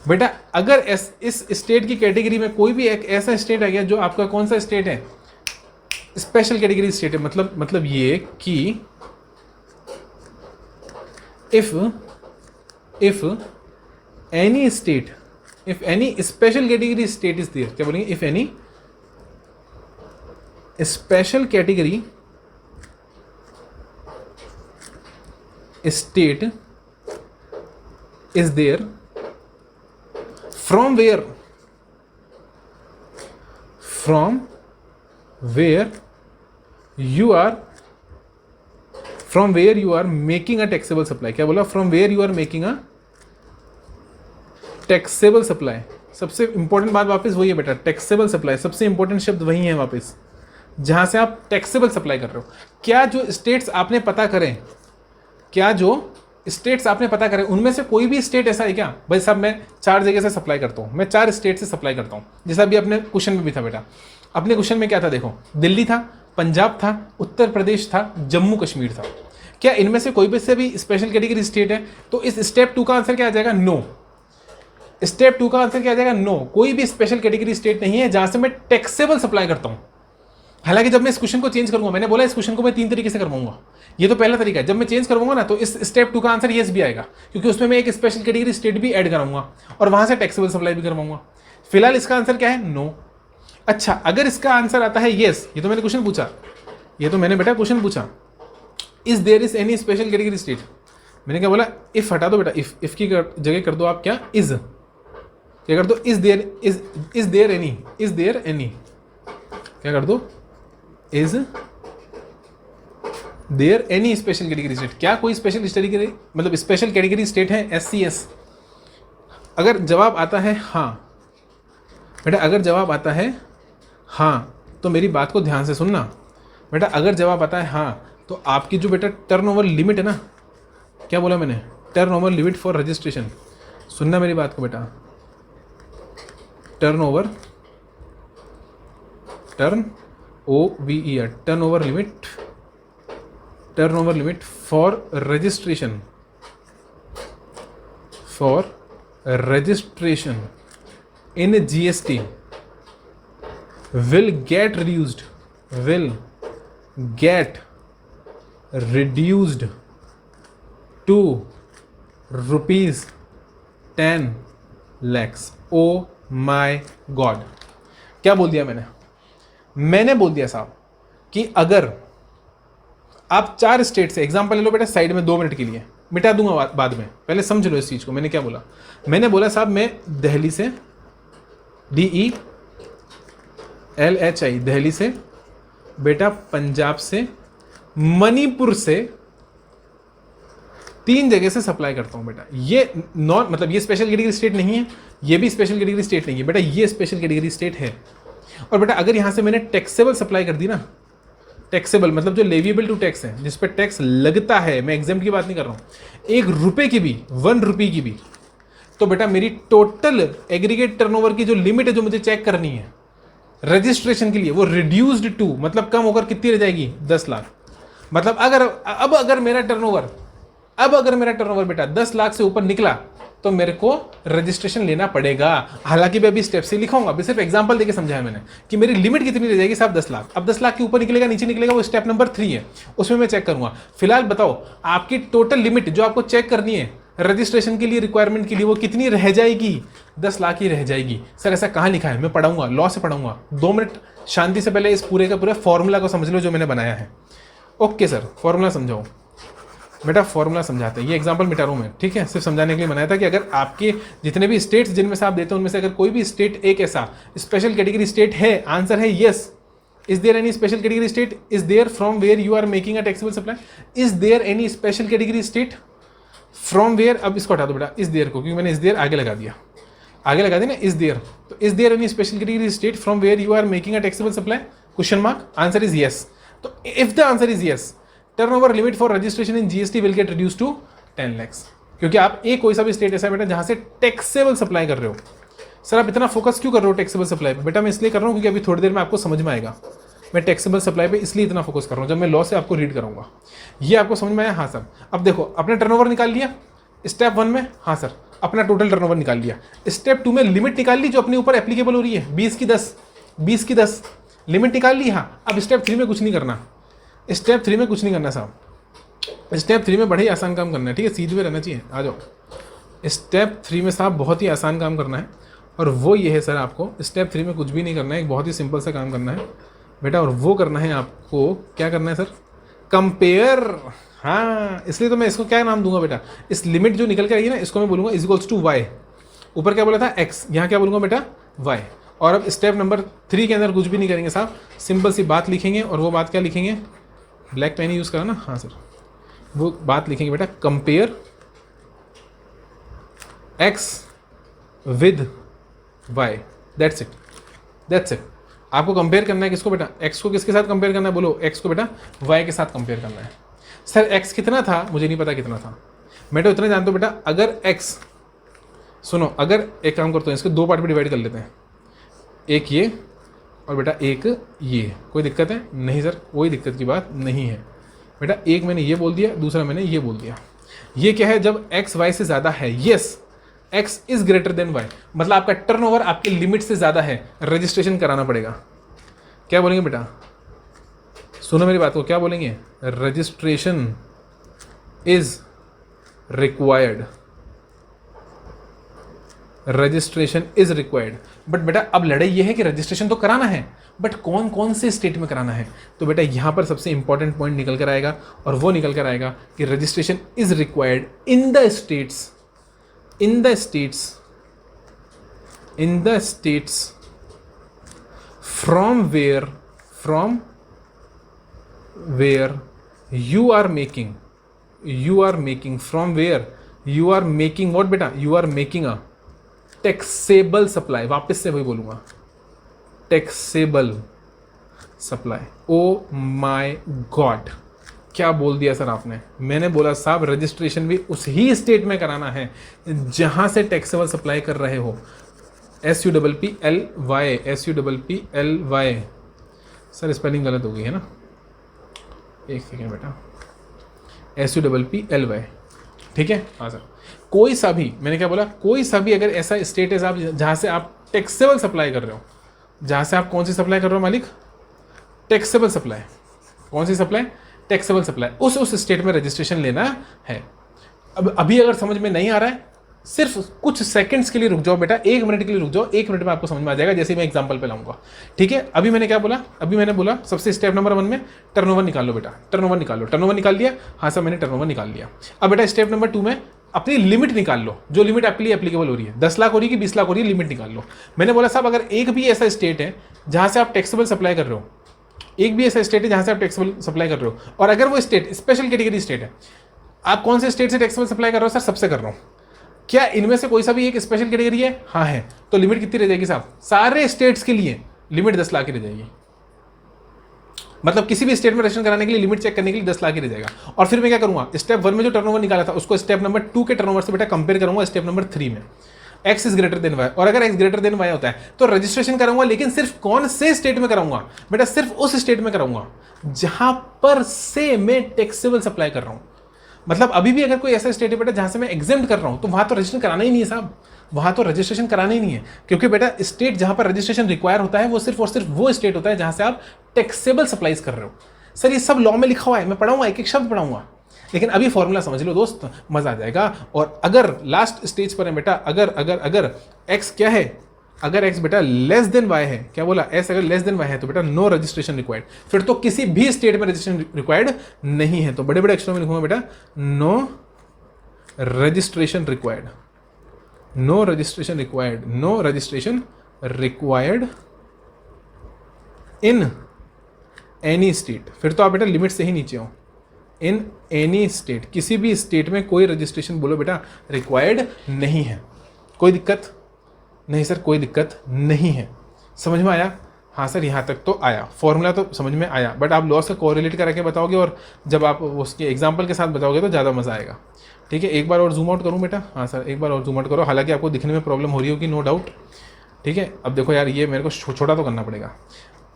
बेटा, अगर इस स्टेट की कैटेगरी में कोई भी एक ऐसा स्टेट आ गया जो आपका कौन सा स्टेट है, स्पेशल कैटेगरी स्टेट है, मतलब ये कि if any state, if any special category state is there, क्या बोलेंगे, if any special category state is there from where you are making a taxable supply, क्या बोला, from where you are making a taxable supply। सबसे important बात वापस वही है बेटा, टैक्सेबल सप्लाई, सबसे इंपॉर्टेंट शब्द वही है वापस, जहां से आप टैक्सेबल सप्लाई कर रहे हो। क्या जो स्टेट्स आपने पता करें, उनमें से कोई भी स्टेट ऐसा है क्या, भाई साहब मैं 4 जगह से सप्लाई करता हूँ, मैं 4 स्टेट से सप्लाई करता हूँ, जैसा अभी अपने क्वेश्चन में भी था बेटा। अपने क्वेश्चन में क्या था देखो, दिल्ली था, पंजाब था, उत्तर प्रदेश था, जम्मू कश्मीर था। क्या इनमें से कोई भी से भी स्पेशल कैटेगरी स्टेट है, तो इस स्टेप 2 का आंसर क्या आ जाएगा, नो। स्टेप 2 का आंसर क्या आ जाएगा, नो। कोई भी स्पेशल कैटेगरी स्टेट नहीं है जहां से मैं टैक्सेबल सप्लाई करता हूँ। हालांकि जब मैं इस क्वेश्चन को चेंज करूंगा, मैंने बोला इस क्वेश्चन को मैं 3 तरीके से करवाऊंगा, ये तो पहला तरीका है। जब मैं चेंज करवाऊंगा ना तो इस स्टेप 2 का आंसर येस भी आएगा, क्योंकि उसमें मैं एक स्पेशल कैटेगरी स्टेट भी ऐड कराऊंगा और वहां से टैक्सेबल सप्लाई भी करवाऊंगा। फिलहाल इसका आंसर क्या है? नो। अच्छा, अगर इसका आंसर आता है येस, ये तो मैंने क्वेश्चन पूछा, ये तो मैंने बेटा क्वेश्चन पूछा, is there is any special category state, मैंने क्या बोला? इफ हटा दो बेटा, इफ की जगह कर दो आप क्या? इज, क्या कर दो? इज देयर एनी, क्या कर दो? Is there any special category state, क्या कोई स्पेशल कैटेगरी मतलब स्पेशल कैटेगरी स्टेट है SCS? अगर जवाब आता है हाँ बेटा, अगर जवाब आता है हाँ तो मेरी बात को ध्यान से सुनना बेटा। अगर जवाब आता है हाँ तो आपकी जो बेटा टर्नओवर लिमिट है ना, क्या बोला मैंने? टर्नओवर लिमिट फॉर रजिस्ट्रेशन, सुनना मेरी बात को बेटा। Turnover, turnover limit for registration in GST will get reduced to rupees 10 lakhs। Oh my god, क्या बोल दिया मैंने बोल दिया साहब कि अगर आप 4 स्टेट से एग्जांपल ले लो बेटा साइड में 2 मिनट के लिए, मिटा दूंगा बाद में, पहले समझ लो इस चीज को। मैंने क्या बोला? मैंने बोला साहब मैं दिल्ली से, DELHI, दिल्ली से बेटा, पंजाब से, मणिपुर से, 3 जगह से सप्लाई करता हूं बेटा। ये नॉन मतलब ये स्पेशल कैटेगरी स्टेट नहीं है, ये भी स्पेशल कैटेगरी स्टेट नहीं है बेटा, ये स्पेशल कैटेगरी स्टेट है। और बेटा अगर यहां से मैंने टैक्सेबल सप्लाई कर दी ना, टैक्सेबल मतलब जो लेविएबल टू टैक्स है, जिस पर टैक्स लगता है, मैं एग्जाम्प्ट की बात नहीं कर रहा हूं, 1 रुपए की भी, 1 रुपये की भी, तो बेटा मेरी टोटल एग्रीगेट टर्नओवर की जो लिमिट है जो मुझे चेक करनी है रजिस्ट्रेशन के लिए, वो रिड्यूस्ड टू मतलब कम होकर कितनी रह जाएगी? 10 लाख। मतलब अगर मेरा टर्नओवर बेटा 10 लाख से ऊपर निकला तो मेरे को रजिस्ट्रेशन लेना पड़ेगा। हालांकि मैं अभी स्टेप से लिखाऊंगा, अभी सिर्फ एग्जांपल देके समझाया मैंने कि मेरी लिमिट कितनी रह जाएगी साहब? 10 लाख। अब 10 लाख के ऊपर निकलेगा नीचे निकलेगा, वो स्टेप नंबर 3 है, उसमें मैं चेक करूंगा। फिलहाल बताओ आपकी टोटल लिमिट जो आपको चेक करनी है रजिस्ट्रेशन के लिए, रिक्वायरमेंट के लिए, वो कितनी रह जाएगी? 10 लाख ही रह जाएगी। सर ऐसा कहाँ लिखा है? मैं पढ़ाऊंगा, लॉ से पढ़ाऊंगा। 2 मिनट शांति से पहले इस पूरे का पूरा फॉर्मूला को समझ लो जो मैंने बनाया है। ओके सर, फॉर्मूला समझाओ बेटा, फॉर्मूला समझाते हैं। ये एग्जांपल मिटा रहा हूं मैं, ठीक है, सिर्फ समझाने के लिए बनाया था कि अगर आपके जितने भी स्टेट्स जिनमें से आप देते हैं उनमें से अगर कोई भी स्टेट एक ऐसा स्पेशल कैटेगरी स्टेट है, आंसर है yes. Is there any special category state is there from where you are making a taxable supply? Is there any special category state from where, अब इसको हटा दो बेटा इज देयर को, क्योंकि मैंने इज देयर आगे लगा दिया ना, इज देयर। तो is there any special category state from where you are making a taxable supply? Question mark, answer is yes. तो if the answer is yes, turnover limit for registration in GST will get reduce to 10 lakhs, क्योंकि आप एक कोई सा भी state ऐसा बेटा जहां से टैक्सेबल सप्लाई कर रहे हो। सर आप इतना फोकस क्यों कर रहे हो टैक्सेबल सप्लाई पे? बेटा मैं इसलिए कर रहा हूं क्योंकि अभी थोड़ी देर में आपको समझ में आएगा। मैं टैक्सेबल सप्लाई पे इसलिए इतना फोकस कर रहा हूं, जब मैं लॉ से आपको रीड करूंगा ये आपको समझ में आया? हाँ सर। अब देखो अपने टर्नओवर निकाल लिया स्टेप 1 में, हाँ सर अपना टोटल टर्नओवर निकाल लिया। स्टेप 2 में लिमिट निकाल ली जो अपने ऊपर एप्लीकेबल हो रही है, 20 की 10 लिमिट निकाल ली। हाँ अब स्टेप 3 में कुछ नहीं करना, स्टेप 3 में कुछ नहीं करना साहब। स्टेप 3 में बड़ा ही आसान काम करना है, ठीक है, सीधे में रहना चाहिए। आ जाओ स्टेप 3 में साहब बहुत ही आसान काम करना है, और वो ये है सर आपको स्टेप 3 में कुछ भी नहीं करना है, एक बहुत ही सिंपल सा काम करना है बेटा, और वो करना है आपको, क्या करना है सर? कंपेयर। हाँ इसलिए तो मैं इसको क्या नाम दूंगा बेटा, इस लिमिट जो निकल के आई है ना इसको मैं बोलूँगा इज इक्वल्स टू वाई। ऊपर क्या बोला था? एक्स, यहाँ क्या बोलूँगा बेटा? वाई। और अब स्टेप नंबर 3 के अंदर कुछ भी नहीं करेंगे साहब, सिंपल सी बात लिखेंगे, और वो बात क्या लिखेंगे? ब्लैक पेन यूज़ करा ना? हाँ सर, वो बात लिखेंगे बेटा compare X with Y. That's it. आपको कंपेयर करना है किसको बेटा? एक्स को किसके साथ कंपेयर करना है? बोलो एक्स को बेटा वाई के साथ कंपेयर करना है। सर एक्स कितना था? मुझे नहीं पता कितना था, मैं तो इतना जानता हूँ बेटा, अगर एक्स, सुनो, अगर एक काम करते हैं इसके 2 पार्ट में डिवाइड कर लेते हैं, एक ये और बेटा एक ये। कोई दिक्कत है? नहीं सर कोई दिक्कत की बात नहीं है बेटा। एक मैंने ये बोल दिया, दूसरा मैंने ये बोल दिया। ये क्या है? जब एक्स वाई से ज़्यादा है, yes X is greater than Y, मतलब आपका टर्नओवर आपके लिमिट से ज़्यादा है, रजिस्ट्रेशन कराना पड़ेगा। क्या बोलेंगे बेटा? सुनो मेरी बात को, क्या बोलेंगे, registration is required, registration is required. But बेटा अब लड़ाई ये है कि रजिस्ट्रेशन तो कराना है, बट कौन कौन से स्टेट में कराना है। तो बेटा यहां पर सबसे इंपॉर्टेंट पॉइंट निकल कर आएगा, और वो निकल कर आएगा कि registration is required in the states, in the states, in the states from where you are making, from where you are making what बेटा, you are making a taxable supply. वापस से वही बोलूंगा, taxable supply. Oh my god, क्या बोल दिया sir आपने। मैंने बोला साहब रजिस्ट्रेशन भी उस ही स्टेट में कराना है जहां से टैक्सेबल सप्लाई कर रहे हो। SUPPLY, SUPPLY। सर स्पेलिंग गलत हो गई है ना, एक सेकेंड बेटा, SUPPLY, ठीक है। हाँ सर, कोई सा भी, मैंने क्या बोला, कोई सा भी अगर ऐसा स्टेट है साहब जहाँ से आप टैक्सेबल सप्लाई कर रहे हो, जहाँ से आप कौन सी सप्लाई कर रहे हो मालिक, टैक्सेबल सप्लाई। कौन सी सप्लाई, टैक्सेबल सप्लाई। उस स्टेट में रजिस्ट्रेशन लेना है। अब अभी अगर समझ में नहीं आ रहा है, सिर्फ कुछ सेकंड्स के लिए रुक जाओ बेटा, 1 मिनट के लिए रुक जाओ, 1 मिनट में आपको समझ में आ जाएगा, जैसे मैं एग्जांपल पे लाऊंगा, ठीक है। अभी मैंने क्या बोला, अभी मैंने बोला सबसे स्टेप नंबर 1 में टर्नओवर निकाल लो बेटा, टर्नओवर निकाल लो। टर्नओवर निकाल लिया, हाँ सर मैंने टर्नओवर निकाल लिया। अब बेटा स्टेप नंबर 2 में अपनी लिमिट निकाल लो, जो लिमिट आपके लिए एप्लीकेबल हो रही है, 10 लाख हो रही है कि 20 लाख हो रही है, लिमिट निकाल लो। मैंने बोला साहब अगर एक भी ऐसा स्टेट है जहां से आप टैक्सेबल सप्लाई कर रहे हो, एक भी ऐसा स्टेट है जहां से आप टैक्सेबल सप्लाई कर रहे हो, और अगर वो स्टेट स्पेशल कैटेगरी स्टेट है, आप कौन से स्टेट से टैक्सेबल सप्लाई कर रहे हो, सर सबसे कर रहा हूं, क्या इनमें से कोई सा भी एक स्पेशल कैटेगरी है, हाँ है, तो लिमिट कितनी रह जाएगी साहब, सारे स्टेट्स के लिए लिमिट 10 लाख की रह जाएगी। मतलब किसी भी स्टेट में रजिस्ट्रेशन कराने के लिए लिमिट चेक करने के लिए 10 लाख ही रह जाएगा। और फिर मैं क्या करूंगा, स्टेप 1 में जो टर्नओवर निकाला था उसको स्टेप नंबर 2 के टर्नओवर से बेटा कंपेयर करूंगा स्टेप नंबर 3 में, x is greater then y, और अगर x ग्रेटर देन y होता है तो रजिस्ट्रेशन कराऊंगा, लेकिन सिर्फ कौन से स्टेट में कराऊंगा बेटा, सिर्फ उस स्टेट में कराऊंगा जहां पर से मैं टैक्सेबल सप्लाई कर रहा हूं। मतलब अभी भी अगर कोई ऐसा स्टेट है बेटा जहां से मैं एग्जेम्प्ट कर रहा हूं, तो वहां तो रजिस्ट्रेशन कराना ही नहीं है साहब, वहां तो रजिस्ट्रेशन कराना ही नहीं है, क्योंकि बेटा स्टेट जहां पर रजिस्ट्रेशन रिक्वायर होता है वो सिर्फ और सिर्फ वो स्टेट होता है जहां से आप टैक्सेबल सप्लाईज कर रहे हो। सर ये सब लॉ में लिखा हुआ है, मैं पढ़ाऊंगा, एक एक शब्द पढ़ाऊंगा, लेकिन अभी फॉर्मूला समझ लो दोस्त, मजा आ जाएगा। और अगर लास्ट स्टेज पर है बेटा, अगर x क्या है, अगर x बेटा लेस देन y है, क्या बोला, s अगर लेस देन y है तो बेटा नो रजिस्ट्रेशन रिक्वायर्ड, फिर तो किसी भी स्टेट में रजिस्ट्रेशन रिक्वायर्ड नहीं है। तो बड़े बड़े अक्षरों में लिखूंगा बेटा no registration required, no registration required, no registration required in any state. फिर तो आप बेटा लिमिट से ही नीचे हो, इन एनी स्टेट, किसी भी स्टेट में कोई रजिस्ट्रेशन बोलो बेटा रिक्वायर्ड नहीं है। कोई दिक्कत नहीं सर, कोई दिक्कत नहीं है, समझ में आया। हाँ सर यहाँ तक तो आया, फॉर्मूला तो समझ में आया, बट आप लॉस का कोरिलेट करके बताओगे और जब आप उसके एग्जाम्पल के साथ बताओगे तो ज़्यादा मज़ा आएगा, ठीक है। एक बार और जूम आउट करूँ बेटा, हाँ सर एक बार और जूम आउट करो, हालांकि आपको दिखने में प्रॉब्लम हो रही होगी नो डाउट, ठीक है। अब देखो यार ये मेरे को छोटा तो करना पड़ेगा,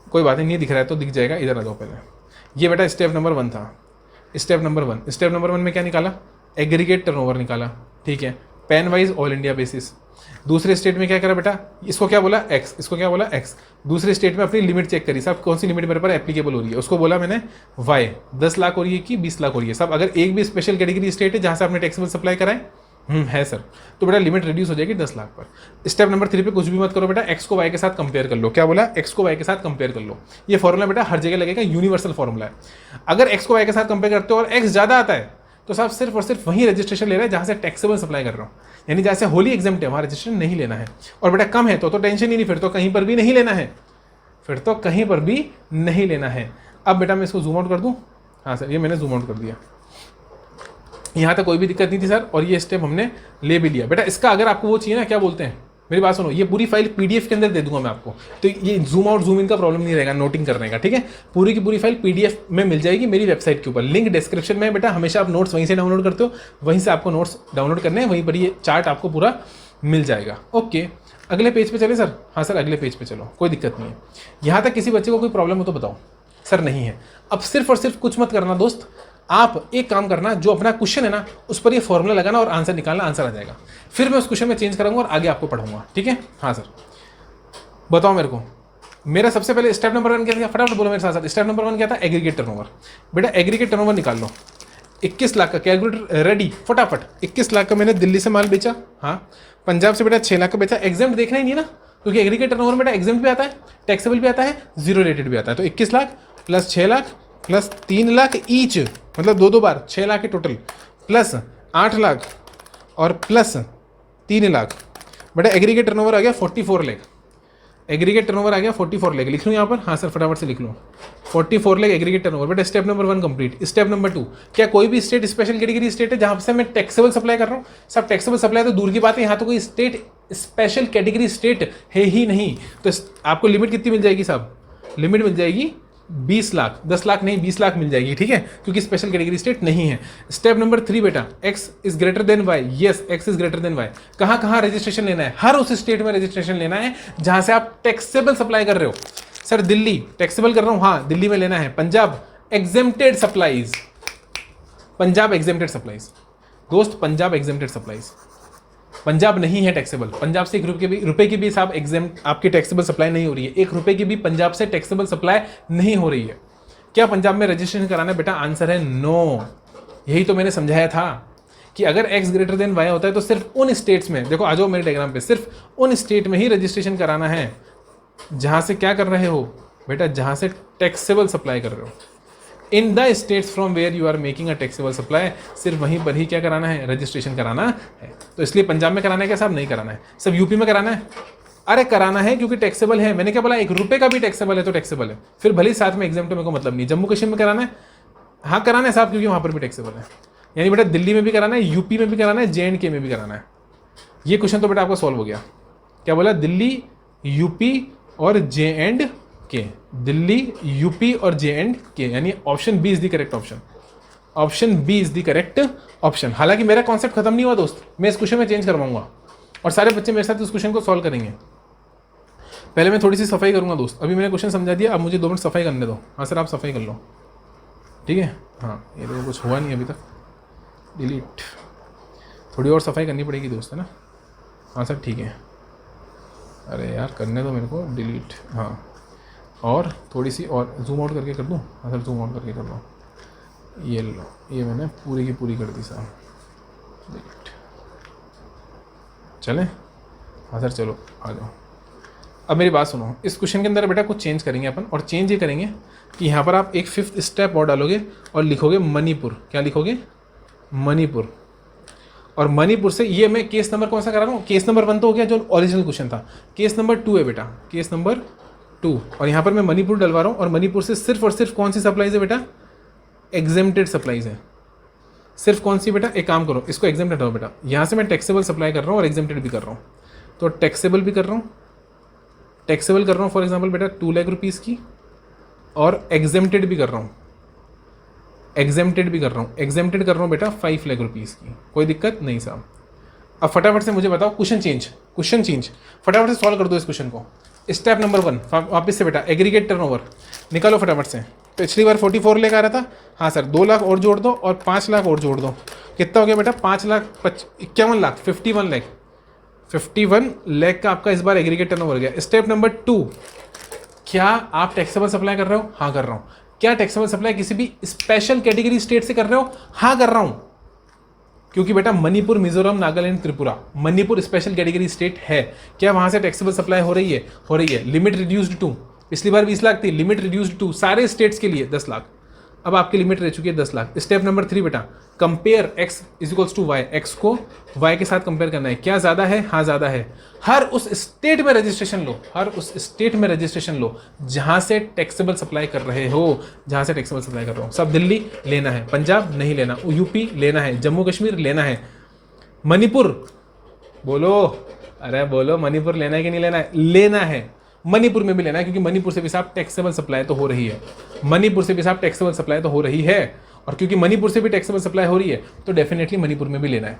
कोई बात नहीं दिख रहा है तो दिख जाएगा, इधर आ जाओ पहले। ये बेटा स्टेप नंबर 1 था, स्टेप नंबर 1, स्टेप नंबर 1 में क्या निकाला, एग्रीगेट टर्नओवर निकाला, ठीक है, pan wise all India basis. दूसरे स्टेट में क्या करा बेटा, इसको क्या बोला x, इसको क्या बोला x। दूसरे स्टेट में अपनी लिमिट चेक करी साहब, कौन सी लिमिट मेरे पर एप्लीकेबल हो रही है, उसको बोला मैंने y, 10 लाख हो रही है कि 20 लाख हो रही है साहब। अगर एक भी स्पेशल कैटेगरी स्टेट है जहां से आपने टैक्सेबल सप्लाई कराए है सर, तो बेटा लिमिट रिड्यूस हो जाएगी 10 लाख पर। स्टेप नंबर 3 पे कुछ भी मत करो बेटा, x को y के साथ कंपेयर कर लो। क्या बोला, x को y के साथ कंपेयर कर लो। ये फॉर्मूला बेटा हर जगह लगेगा, यूनिवर्सल फॉर्मूला है। अगर x को y के साथ कंपेयर करते हो और x ज्यादा आता है तो साहब सिर्फ और सिर्फ वही रजिस्ट्रेशन ले रहा है जहां से टैक्सेबल सप्लाई कर रहा हूँ, यानी जहां से होली एग्जाम्प्ट है वहां रजिस्ट्रेशन नहीं लेना है। और बेटा कम है तो टेंशन ही नहीं, फिर तो कहीं पर भी नहीं लेना है, फिर तो कहीं पर भी नहीं लेना है। अब बेटा मैं इसको जूम आउट कर दूं, हाँ सर ये मैंने जूम आउट कर दिया, यहाँ तक कोई भी दिक्कत नहीं थी सर, और ये स्टेप हमने ले भी लिया। बेटा इसका अगर आपको वो चाहिए ना, क्या बोलते हैं, मेरी बात सुनो, ये पूरी फाइल पीडीएफ के अंदर दे दूंगा मैं आपको, तो ये जूम आउट जूम इन का प्रॉब्लम नहीं रहेगा नोटिंग करने का, ठीक है। पूरी की पूरी फाइल पीडीएफ में मिल जाएगी मेरी वेबसाइट के ऊपर, लिंक डिस्क्रिप्शन में। बेटा हमेशा आप नोट्स वहीं से डाउनलोड करते हो, वहीं से आपको नोट्स डाउनलोड करने हैं, वहीं पर ये चार्ट आपको पूरा मिल जाएगा। ओके अगले पेज पे चले सर, हाँ सर अगले पेज पे चलो, कोई दिक्कत नहीं है। यहाँ तक किसी बच्चे को कोई प्रॉब्लम हो तो बताओ, सर नहीं है। अब सिर्फ और सिर्फ कुछ मत करना दोस्त, आप एक काम करना, जो अपना क्वेश्चन है ना उस पर ये फॉर्मूला लगाना और आंसर निकालना, आंसर आ जाएगा। फिर मैं उस क्वेश्चन में चेंज करूंगा और आगे आपको पढ़ाऊंगा, ठीक है। हाँ सर बताओ मेरे को, मेरा सबसे पहले स्टेप नंबर 1 क्या था, फटाफट बोलो मेरे साथ साथ। स्टेप नंबर 1 क्या था, एग्रीगेट टर्नओवर। बेटा एग्रीगेट टर्नओवर निकाल लो। 21 लाख का कैलकुलेटर रेडी, फटाफट। 21 लाख का मैंने दिल्ली से माल बेचा, हाँ। पंजाब से बेटा 6 लाख का बेचा। एग्जाम्प्ट देखना ही नहीं ना, क्योंकि एग्रीगेट टर्नओवर बेटा एग्जाम्प्ट भी आता है, टैक्सेबल भी आता है, जीरो रेटेड भी आता है। तो 21 lakh plus 6 lakh plus 3 lakh each, मतलब दो बार 6 लाख के टोटल, प्लस 8 लाख और प्लस 3 लाख। बेटा एग्रीगेट टर्नओवर आ गया 44 लाख। एग्रीगेट टर्नओवर आ गया 44 लाख। लिख लूँ यहाँ पर, हाँ सर फटाफट से लिख लूँ। 44 लाख एग्रीगेट टर्नओवर। बेटा step number 1 complete. Step number 2, क्या कोई भी स्टेट स्पेशल कैटेगरी स्टेट है जहाँ से मैं टैक्सेबल सप्लाई कर रहा हूँ? सब टैक्सेबल सप्लाई तो दूर की बात है, यहाँ तो कोई स्टेट स्पेशल कैटेगरी स्टेट है ही नहीं। तो आपको लिमिट कितनी मिल जाएगी साहब? लिमिट मिल जाएगी 20 लाख, 10 लाख नहीं 20 लाख मिल जाएगी, ठीक है, क्योंकि स्पेशल कैटेगरी स्टेट नहीं है। स्टेप नंबर 3 बेटा, X is greater than Y. Yes, X is greater than Y. कहाँ कहाँ रजिस्ट्रेशन लेना है? हर उस स्टेट में रजिस्ट्रेशन लेना है जहां से आप टैक्सेबल सप्लाई कर रहे हो। सर दिल्ली टैक्सेबल कर रहा हूं, हाँ दिल्ली में लेना है। Punjab exempted supplies, Punjab exempted supplies दोस्त, पंजाब एग्जेम्प्टेड सप्लाईज। पंजाब नहीं है टैक्सेबल, पंजाब से ₹1 की भी साहब एग्जाम आपकी टैक्सेबल सप्लाई नहीं हो रही है। ₹1 की भी पंजाब से टैक्सेबल सप्लाई नहीं हो रही है। क्या पंजाब में रजिस्ट्रेशन कराना है? बेटा आंसर है नो। यही तो मैंने समझाया था कि अगर एक्स ग्रेटर देन वाई होता है तो सिर्फ उन स्टेट्स में, देखो आ जाओ मेरे डायग्राम पे, सिर्फ उन स्टेट में ही रजिस्ट्रेशन कराना है जहां से क्या कर रहे हो बेटा, जहां से टैक्सेबल सप्लाई कर रहे हो। In the states from where you are making a taxable supply, सिर्फ वहीं पर ही क्या कराना है? रजिस्ट्रेशन कराना है। तो इसलिए पंजाब में कराना है क्या साहब? नहीं कराना है। सब यूपी में कराना है? अरे कराना है क्योंकि टैक्सेबल है। मैंने क्या बोला, ₹1 का भी टैक्सेबल है तो टैक्सेबल है, फिर भले ही साथ में एग्जाम तो मेरे को मतलब नहीं। जम्मू कश्मीर में कराना है? हाँ कराना है साहब, क्योंकि वहाँ पर भी टैक्सेबल है। यानी बेटा दिल्ली में भी कराना है, यूपी में भी कराना है, JNK में भी कराना है। ये क्वेश्चन तो बेटा आपका सॉल्व हो गया। क्या बोला? दिल्ली, यूपी और JNK। दिल्ली, यूपी और JNK, यानी option B is the correct option. Option B is the correct option. हालांकि मेरा कॉन्सेप्ट खत्म नहीं हुआ दोस्त, मैं इस क्वेश्चन में चेंज करवाऊंगा और सारे बच्चे मेरे साथ इस क्वेश्चन को सॉल्व करेंगे। पहले मैं थोड़ी सी सफाई करूंगा दोस्त। अभी मैंने क्वेश्चन समझा दिया, अब मुझे 2 मिनट सफाई करने दो। हाँ सर आप सफाई कर लो, ठीक है। हाँ ये तो कुछ हुआ नहीं अभी तक, डिलीट। थोड़ी और सफाई करनी पड़ेगी दोस्त, है ना? हाँ सर ठीक है। अरे यार करने दो मेरे को, डिलीट। हाँ और थोड़ी सी और जूम आउट करके कर दूँ? हाँ सर जूम आउट करके कर लो। ये लो, ये मैंने पूरी की पूरी कर दी साहब, डिलीट। चलें? हाँ सर चलो आ जाओ। अब मेरी बात सुनो, इस क्वेश्चन के अंदर बेटा कुछ चेंज करेंगे अपन, और चेंज ये करेंगे कि यहाँ पर आप एक 5th स्टेप और डालोगे और लिखोगे मणिपुर। क्या लिखोगे? मणिपुर। और मणिपुर से ये मैं केस नंबर कौन सा करा रहा हूँ? केस नंबर 1 तो हो गया जो ओरिजिनल क्वेश्चन था, केस नंबर 2 है बेटा, केस नंबर 2। और यहाँ पर मैं मणिपुर डलवा रहा हूँ, और मणिपुर से सिर्फ और सिर्फ कौन सी सप्लाईज है बेटा? एग्जेम्प्टेड सप्लाईज है। सिर्फ कौन सी बेटा? एक काम करो, इसको एग्जेम्प्ट हटाओ बेटा। यहाँ से मैं टैक्सेबल सप्लाई कर रहा हूँ और एग्जेम्प्टेड भी कर रहा हूँ, तो टैक्सेबल भी कर रहा हूँ, टैक्सेबल कर रहा हूँ फॉर एग्जाम्पल बेटा 2 लाख रुपीज़ की, और एग्जेम्प्टेड भी कर रहा हूँ, एग्जेम्प्टेड भी कर रहा हूँ, एग्जेम्प्टेड कर रहा हूँ बेटा 5 लाख रुपीज़ की। कोई दिक्कत नहीं साहब। अब फटाफट से मुझे बताओ, क्वेश्चन चेंज फटाफट से सॉल्व कर दो इस क्वेश्चन को। स्टेप नंबर 1 वापस से बेटा, एग्रीगेट टर्नओवर निकालो फटाफट से। पिछली बार 44 लाख आ रहा था, हाँ सर 2 लाख और जोड़ दो और 5 लाख और जोड़ दो। कितना हो गया बेटा? 51 लाख, 51 लाख का आपका इस बार एग्रीगेट टर्नओवर गया। स्टेप नंबर 2, क्या आप टैक्सेबल सप्लाई कर रहे हो? हाँ कर रहा हूँ। क्या टैक्सेबल सप्लाई किसी भी स्पेशल कैटेगरी स्टेट से कर रहे हो? हाँ कर रहा हूँ, क्योंकि बेटा Manipur, Mizoram, Nagaland, Tripura, Manipur special category state है। क्या वहां से टैक्सेबल सप्लाई हो रही है? हो रही है। लिमिट रिड्यूस्ड टू, पिछली बार 20 लाख थी, लिमिट रिड्यूस्ड टू सारे स्टेट्स के लिए 10 लाख। अब आपकी लिमिट रह चुकी है 10 लाख। स्टेप नंबर 3 बेटा, compare x is equals to Y. X को y के साथ कंपेयर करना है। क्या ज़्यादा है? हाँ ज़्यादा है। हर उस स्टेट में रजिस्ट्रेशन लो, हर उस स्टेट में रजिस्ट्रेशन लो जहाँ से टैक्सेबल सप्लाई कर रहे हो, जहाँ से टैक्सेबल सप्लाई कर रहे हो। सब दिल्ली लेना है, पंजाब नहीं लेना, यूपी लेना है, जम्मू कश्मीर लेना है, मणिपुर बोलो, अरे बोलो मणिपुर लेना है कि नहीं लेना है? लेना है। मणिपुर में भी लेना है, क्योंकि मणिपुर से भी साहब टैक्सेबल सप्लाई तो हो रही है, मणिपुर से भी साहब टैक्सेबल सप्लाई तो हो रही है, और क्योंकि मणिपुर से भी टैक्सेबल सप्लाई हो रही है तो डेफिनेटली मणिपुर में भी लेना है।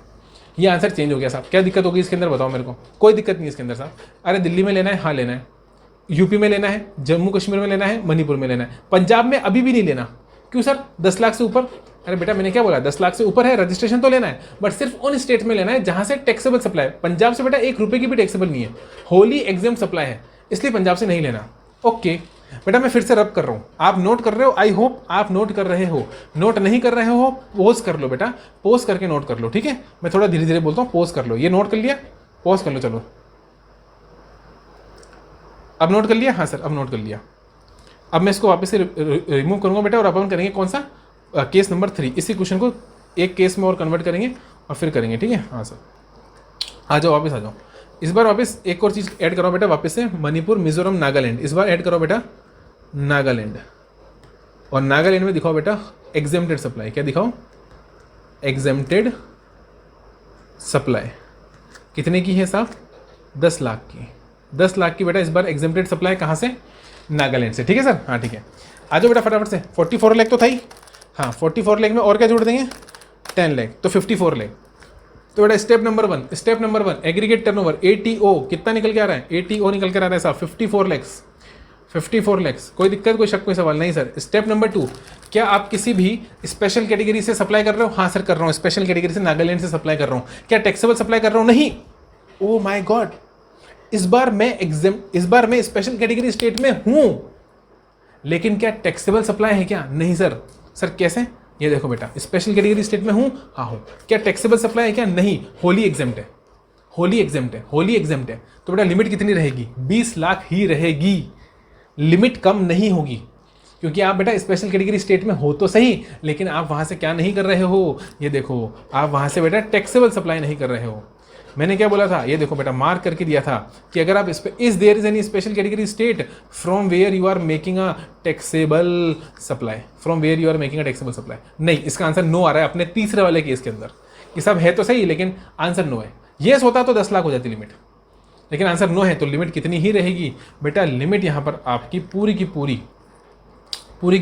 ये आंसर चेंज हो गया साहब। क्या दिक्कत होगी इसके अंदर बताओ मेरे को? कोई दिक्कत नहीं इसके अंदर साहब। अरे दिल्ली में लेना है, हाँ लेना है, यूपी में लेना है, जम्मू कश्मीर में लेना है, मणिपुर में लेना है, पंजाब में अभी भी नहीं लेना। क्यों सर? 10 लाख से ऊपर? अरे बेटा मैंने क्या बोला, 10 लाख से ऊपर है रजिस्ट्रेशन तो लेना है, बट सिर्फ उन स्टेट में लेना है जहां से टैक्सेबल सप्लाई। पंजाब से बेटा ₹1 की भी टैक्सेबल नहीं है, होली एग्जाम सप्लाई है, इसलिए पंजाब से नहीं लेना। ओके बेटा मैं फिर से रब कर रहा हूँ, आप नोट कर रहे हो, आई होप आप नोट कर रहे हो। नोट नहीं कर रहे हो पोज कर लो बेटा, पोज करके नोट कर लो, ठीक है। मैं थोड़ा धीरे धीरे बोलता हूँ, पोज कर लो। ये नोट कर लिया, पोज कर लो, चलो अब नोट कर लिया, हाँ सर अब नोट कर लिया। अब मैं इसको वापस से रिमूव करूंगा बेटा, और अपन करेंगे कौन सा, केस नंबर 3। इसी क्वेश्चन को एक केस में और कन्वर्ट करेंगे और फिर करेंगे, ठीक है। हाँ सर आ जाओ, वापस आ जाओ। इस बार वापस एक और चीज़ ऐड करो बेटा, वापस से मणिपुर, मिजोरम, नागालैंड। इस बार ऐड करो बेटा नागालैंड, और नागालैंड में दिखाओ बेटा एग्जेम्प्टेड सप्लाई। क्या दिखाओ, एग्जेम्प्टेड सप्लाई। कितने की है साहब, 10 लाख की। 10 लाख की बेटा इस बार एग्जेम्प्टेड सप्लाई कहाँ से, नागालैंड से, ठीक है सर। हाँ ठीक है, आ जाओ बेटा फटाफट से। 44 लाख तो था ही, हाँ 44 लाख में और क्या जोड़ देंगे, 10 लाख, तो 54 लाख। तो बेटा step number 1, step number 1 aggregate turnover ATO कितना निकल के आ रहा है, ATO निकल के आ रहा है साहब 54 लाख। 54 लाख, कोई दिक्कत, कोई शक, कोई सवाल नहीं सर। स्टेप नंबर 2, क्या आप किसी भी स्पेशल कैटेगरी से सप्लाई कर रहे हो, हाँ सर कर रहा हूँ, स्पेशल कैटेगरी से नागालैंड से सप्लाई कर रहा हूँ। क्या टैक्सेबल सप्लाई कर रहा हूँ, नहीं, ओ माय गॉड, इस बार मैं स्पेशल कैटेगरी स्टेट में हूं, लेकिन क्या टैक्सेबल सप्लाई है क्या, नहीं सर। सर कैसे, ये देखो बेटा स्पेशल कैटेगरी स्टेट में हूं, हाँ हूं। क्या टैक्सेबल सप्लाई है क्या, नहीं, होली एग्जेम्प्ट है, होली एग्जेम्प्ट है, होली एग्जेम्प्ट है। तो बेटा लिमिट कितनी रहेगी, 20 लाख ही रहेगी, लिमिट कम नहीं होगी, क्योंकि आप बेटा स्पेशल कैटेगरी स्टेट में हो तो सही, लेकिन आप वहां से क्या नहीं कर रहे हो, ये देखो आप वहां से बेटा टैक्सेबल सप्लाई नहीं कर रहे हो। मैंने क्या बोला था, ये देखो बेटा मार्क करके दिया था कि अगर आप इस there is any special category state from where you are making a taxable supply, from where you are making a taxable supply. नहीं, इसका आंसर नो आ रहा है अपने तीसरे वाले केस के अंदर, कि सब है तो सही लेकिन आंसर नो है। येस होता तो 10 लाख हो जाती लिमिट, लेकिन आंसर नो है, तो लिमिट कितनी ही रहेगी बेटा, लिमिट यहाँ पर आपकी पूरी की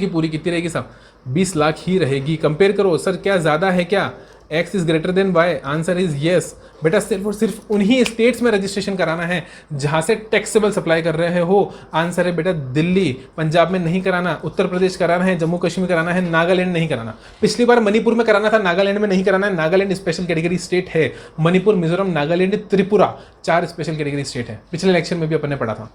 पूरी कितनी रहेगी साहब, 20 लाख ही रहेगी। कंपेयर करो सर, क्या ज़्यादा है क्या, X is greater then Y, answer is yes बेटा। सिर्फ और सिर्फ उन्हीं स्टेट्स में रजिस्ट्रेशन कराना है जहां से टैक्सेबल सप्लाई कर रहे हो। आंसर है बेटा दिल्ली, पंजाब में नहीं कराना, उत्तर प्रदेश कराना है, जम्मू कश्मीर कराना है, नागालैंड नहीं कराना। पिछली बार मणिपुर में कराना था, नागालैंड में नहीं कराना है। नागालैंड स्पेशल कैटेगरी स्टेट है, Manipur, Mizoram, Nagaland, Tripura 4 special category state है। पिछले इलेक्शन में भी अपन ने पढ़ा था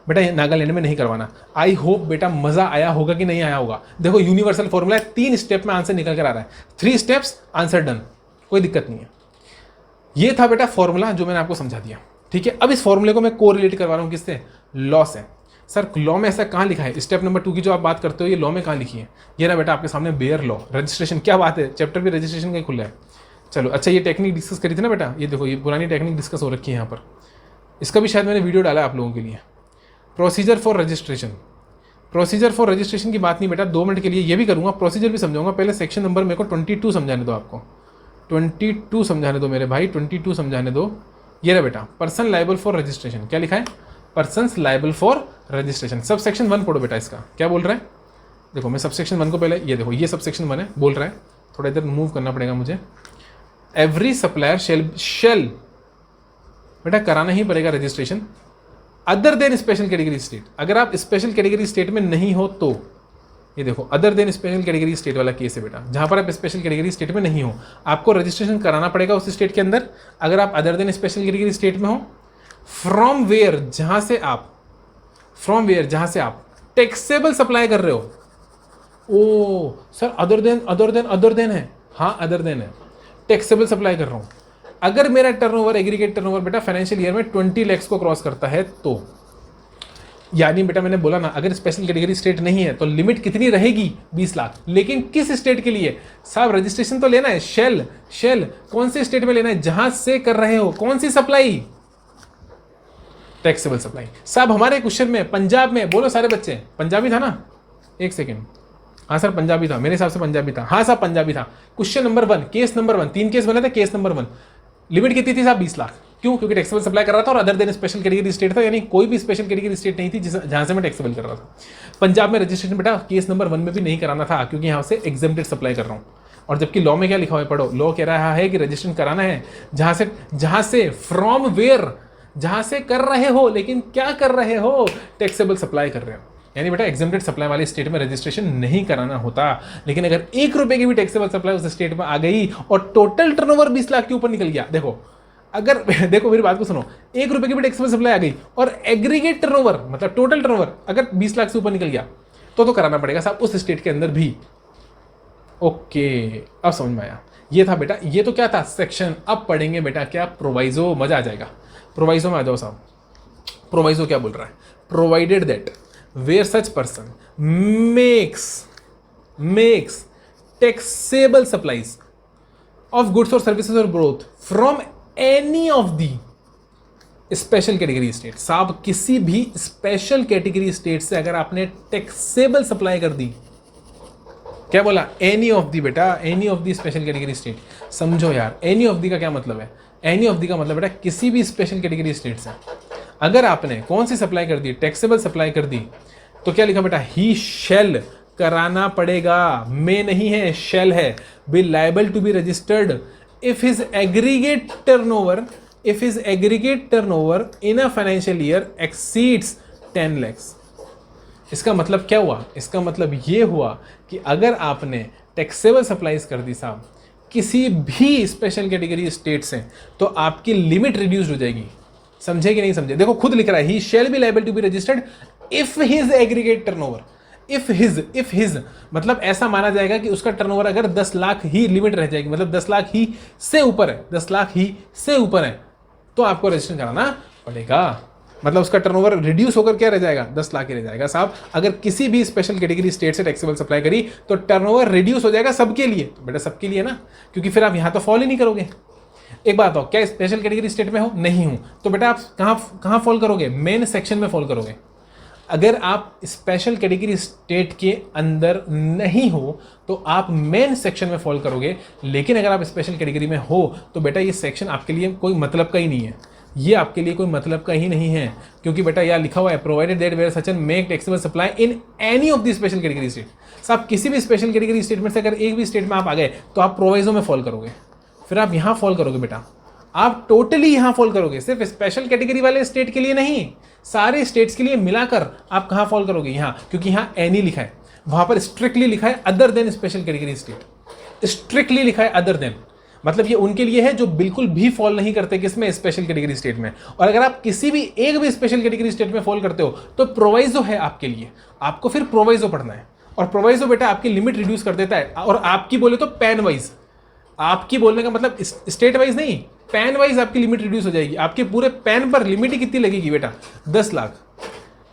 बेटा, नागालैंड में नहीं करवाना। आई होप बेटा मजा आया होगा कि नहीं आया होगा। देखो यूनिवर्सल फॉर्मूला है, 3 स्टेप में आंसर निकल कर आ रहा है, 3 स्टेप्स आंसर डन, कोई दिक्कत नहीं है। ये था बेटा फॉर्मूला जो मैंने आपको समझा दिया, ठीक है। अब इस फॉर्मूले को मैं कोरिलेट करवा रहा हूं किससे, लॉ से। सर लॉ में ऐसा कहाँ लिखा है, स्टेप नंबर 2 की जो आप बात करते हो ये लॉ में कहाँ लिखी है, ये ना बेटा आपके सामने बेयर लॉ रजिस्ट्रेशन। क्या बात है, चैप्टर भी रजिस्ट्रेशन का ही खुला है। चलो अच्छा, ये टेक्निक डिस्कस करी थी ना बेटा, ये देखो ये पुरानी टेक्निक डिस्कस हो रखी है यहाँ पर, इसका भी शायद मैंने वीडियो डाला है आप लोगों के लिए। Procedure for registration, procedure for registration की बात नहीं बेटा, 2 मिनट के लिए ये भी करूँगा, प्रोसीजर भी समझाऊंगा। पहले सेक्शन नंबर मेरे को 22 समझाने दो, आपको 22 समझाने दो मेरे भाई, 22 समझाने दो। ये रहा बेटा पर्सन लायबल फॉर रजिस्ट्रेशन, क्या लिखा है, persons liable for registration. Sub section 1 पढ़ो बेटा, इसका क्या बोल रहा है, देखो मैं सब सेक्शन 1 को पहले, ये देखो ये सब सेक्शन 1 है, बोल रहा है, थोड़ा इधर मूव करना पड़ेगा मुझे। एवरी सप्लायर शेल बेटा कराना ही पड़ेगा registration other than special category state. अगर आप स्पेशल कैटेगरी स्टेट में नहीं हो तो, ये देखो other than special category state वाला केस है बेटा, जहां पर आप स्पेशल कैटेगरी स्टेट में नहीं हो आपको रजिस्ट्रेशन कराना पड़ेगा उस स्टेट के अंदर। अगर आप other than special category state में हो, फ्रॉम वेयर जहां से आप टैक्सेबल सप्लाई कर रहे हो। ओ सर अदर देन है, हाँ अदर देन है, टैक्सेबल सप्लाई कर रहा हूं। अगर मेरा टर्नओवर एग्रीगेट टर्नओवर बेटा फाइनेंशियल ईयर में 20 लाख को क्रॉस करता है तो, यानी बेटा मैंने बोला ना अगर स्पेशल कैटेगरी स्टेट नहीं है तो लिमिट कितनी रहेगी, 20 लाख। लेकिन किस स्टेट के लिए साहब, रजिस्ट्रेशन तो लेना है, शेल कौन से स्टेट में लेना है, जहां से कर रहे हो, कौन सी सप्लाई, टैक्सेबल सप्लाई। साहब हमारे क्वेश्चन में पंजाब में, बोलो सारे बच्चे, पंजाबी था ना, एक सेकेंड, हाँ सर पंजाबी था, मेरे हिसाब से पंजाबी था, हाँ साहब पंजाबी था। Question number 1 case number 1, 3 case बने थे, केस नंबर 1 लिमिट कितनी थी साहब, 20 लाख। क्यों, क्योंकि टैक्सेबल सप्लाई कर रहा था और other than special category state था, यानी कोई भी स्पेशल कैटेगरी स्टेट नहीं थी जहां से मैं टैक्सेबल कर रहा था। पंजाब में रजिस्ट्रेशन बेटा केस नंबर 1 में भी नहीं कराना था, क्योंकि यहां से एग्जेम्प्टेड सप्लाई कर रहा हूं। और जबकि लॉ में क्या लिखा हुआ है, पढ़ो, लॉ कह रहा है कि रजिस्ट्रेशन कराना है जहां से फ्रॉम वेयर, जहां से कर रहे हो, लेकिन क्या कर रहे हो, टैक्सेबल सप्लाई कर रहे हो। यानी बेटा एग्जेम्प्टेड सप्लाई वाले स्टेट में रजिस्ट्रेशन नहीं कराना होता। लेकिन अगर 1 रुपए की भी टैक्सेबल सप्लाई उस स्टेट में आ गई और टोटल टर्नओवर 20 लाख के ऊपर निकल गया, देखो अगर देखो मेरी बात को सुनो, 1 रुपए की भी टैक्सेबल सप्लाई आ गई और एग्रीगेट टर्नओवर मतलब टोटल टर्नओवर अगर 20 लाख से ऊपर निकल गया तो कराना पड़ेगा साहब उस स्टेट के अंदर भी। ओके, अब समझ में आया। ये था बेटा, ये तो क्या था सेक्शन। अब पढ़ेंगे बेटा क्या, प्रोवाइजो। मजा आ जाएगा। प्रोवाइजो में आ जाओ साहब। प्रोवाइजो क्या बोल रहा है, provided that where such person makes taxable supplies of goods और services or growth from any of the special category state. साहब किसी भी स्पेशल कैटेगरी स्टेट से अगर आपने टैक्सेबल सप्लाई कर दी, क्या बोला, एनी ऑफ दी बेटा, any of the special category state. समझो यार, एनी ऑफ दी का क्या मतलब है, एनी ऑफ दी का मतलब बेटा किसी भी स्पेशल कैटेगरी स्टेट से अगर आपने कौन सी सप्लाई कर दी, टैक्सेबल सप्लाई कर दी, तो क्या लिखा बेटा, ही शैल कराना पड़ेगा। मे नहीं है, शैल है। Be liable to be registered if his aggregate turnover in a financial year exceeds 10 lakhs। इसका मतलब क्या हुआ, इसका मतलब ये हुआ कि अगर आपने टैक्सेबल सप्लाईज कर दी साहब किसी भी स्पेशल कैटेगरी स्टेट से, तो आपकी लिमिट रिड्यूस हो जाएगी। समझे कि नहीं समझे? देखो खुद लिख रहा है, he shall be liable to be registered if his aggregate turnover. If his मतलब ऐसा माना जाएगा कि उसका टर्नओवर अगर 10 लाख ही लिमिट रह जाएगी, मतलब 10 लाख ही से ऊपर है, 10 लाख ही से ऊपर है, तो आपको रजिस्ट्रेशन कराना पड़ेगा। मतलब उसका टर्नओवर रिड्यूस होकर क्या रह जाएगा, 10 लाख ही रह जाएगा साहब। अगर किसी भी स्पेशल कैटेगरी स्टेट से टैक्सेबल सप्लाई करी तो टर्नओवर रिड्यूस हो जाएगा सबके लिए। तो बेटा सबके लिए ना, क्योंकि फिर आप यहां तो फॉल ही नहीं करोगे। एक बात हो, क्या स्पेशल कैटेगरी स्टेट में हो? नहीं हूं, तो बेटा आप कहां फॉल करोगे, मेन सेक्शन में फॉल करोगे। अगर आप स्पेशल कैटेगरी स्टेट के अंदर नहीं हो तो आप मेन सेक्शन में फॉल करोगे। लेकिन अगर आप स्पेशल कैटेगरी में हो तो बेटा ये सेक्शन आपके लिए कोई मतलब का ही नहीं है, ये आपके लिए कोई मतलब का ही नहीं है, क्योंकि बेटा यहाँ लिखा हुआ है provided that where such an make taxable supply in any of the special category state. साहब किसी भी स्पेशल कैटेगरी स्टेट में से अगर एक भी स्टेट में आप आ गए तो आप प्रोवाइजो में फॉल करोगे, फिर आप यहाँ फॉल करोगे बेटा, आप टोटली यहाँ फॉल करोगे। सिर्फ स्पेशल कैटेगरी वाले स्टेट के लिए नहीं, सारे स्टेट्स के लिए मिलाकर आप कहाँ फॉल करोगे, यहाँ, क्योंकि यहाँ एनी लिखा है, वहां पर स्ट्रिक्टली लिखा है other than special category state. Strictly लिखा है अदर देन, मतलब ये उनके लिए है जो बिल्कुल भी फॉल नहीं करते किसमें, स्पेशल कैटेगरी स्टेट में। और अगर आप किसी भी एक भी स्पेशल कैटेगरी स्टेट में फॉल करते हो तो प्रोवाइजो है आपके लिए, आपको फिर प्रोवाइजो पढ़ना है। और प्रोवाइजो बेटा आपकी लिमिट रिड्यूस कर देता है। और आपकी बोले तो पैन वाइज, आपकी बोलने का मतलब स्टेट वाइज नहीं, पैन वाइज आपकी लिमिट रिड्यूस हो जाएगी। आपके पूरे पैन पर लिमिट ही कितनी लगेगी बेटा, 10 लाख।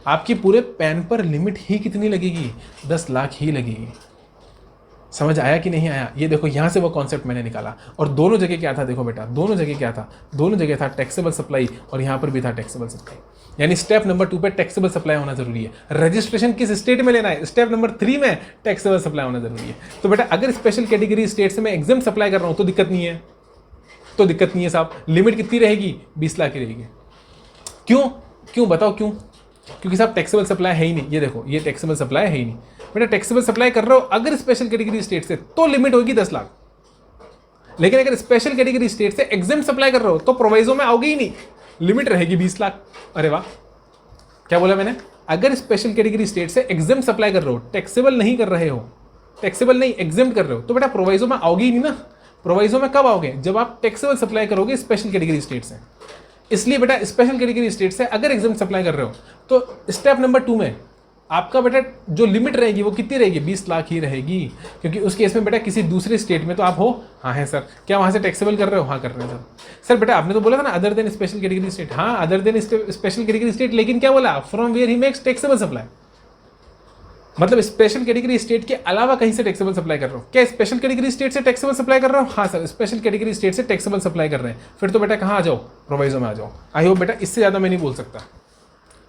आपकी पूरे पैन पर लिमिट ही कितनी लगेगी, 10 लाख ही लगेगी। समझ आया कि नहीं आया? ये देखो यहाँ से वो कॉन्सेप्ट मैंने निकाला। और दोनों जगह क्या था, देखो बेटा दोनों जगह क्या था, दोनों जगह था टैक्सेबल सप्लाई और यहाँ पर भी था टैक्सेबल सप्लाई। यानी स्टेप नंबर 2 पे टैक्सेबल सप्लाई होना जरूरी है। रजिस्ट्रेशन किस स्टेट में लेना है, स्टेप नंबर 3 में टैक्सेबल सप्लाई होना जरूरी है। तो बेटा अगर स्पेशल कैटेगरी स्टेट से मैं एग्जाम सप्लाई कर रहा हूँ तो दिक्कत नहीं है, तो दिक्कत नहीं है साहब। लिमिट कितनी रहेगी, 20 लाख की रहेगी। क्यों बताओ क्यों? क्योंकि साहब टैक्सेबल सप्लाई है ही नहीं। ये देखो ये टैक्सेबल सप्लाई है ही नहीं बेटा। टैक्सेबल सप्लाई कर रहे हो अगर स्पेशल कैटेगरी स्टेट से तो लिमिट होगी 10 लाख। लेकिन अगर स्पेशल कैटेगरी स्टेट से एग्जाम सप्लाई कर रहे हो तो प्रोवाइजो में आओगे ही नहीं, लिमिट रहेगी 20 लाख। अरे वाह, क्या बोला मैंने? अगर स्पेशल कैटेगरी स्टेट से एग्जाम सप्लाई कर रहे हो, टैक्सेबल नहीं कर रहे हो, टैक्सेबल नहीं एग्जाम कर रहे हो, तो बेटा प्रोवाइजो में आओगे ही नहीं ना। प्रोवाइजो में कब आओगे, जब आप टैक्सेबल सप्लाई करोगे स्पेशल कैटेगरी स्टेट से। इसलिए बेटा स्पेशल कैटेगरी स्टेट से अगर एग्जाम सप्लाई कर रहे हो तो स्टेप नंबर 2 में आपका बेटा जो लिमिट रहेगी वो कितनी रहेगी, 20 लाख ही रहेगी। क्योंकि उस केस में बेटा किसी दूसरे स्टेट में तो आप हो, हाँ है सर, क्या वहाँ से टैक्सेबल कर रहे हो, हाँ कर रहे हैं सर बेटा आपने तो बोला था ना other than special category state, हाँ other than special category state, लेकिन क्या बोला, from where he makes taxable supply. मतलब स्पेशल कैटेगरी स्टेट के अलावा कहीं से टैक्सेबल सप्लाई कर रहे हो। क्या स्पेशल कैटेगरी स्टेट से टैक्सेबल सप्लाई कर रहे हो, हाँ सर स्पेशल कैटेगरी स्टेट से टैक्सेबल सप्लाई कर रहे हैं, फिर तो बेटा कहाँ आ जाओ, प्रोवाइजो में आ जाओ। आई होप बेटा इससे ज़्यादा मैं नहीं बोल सकता।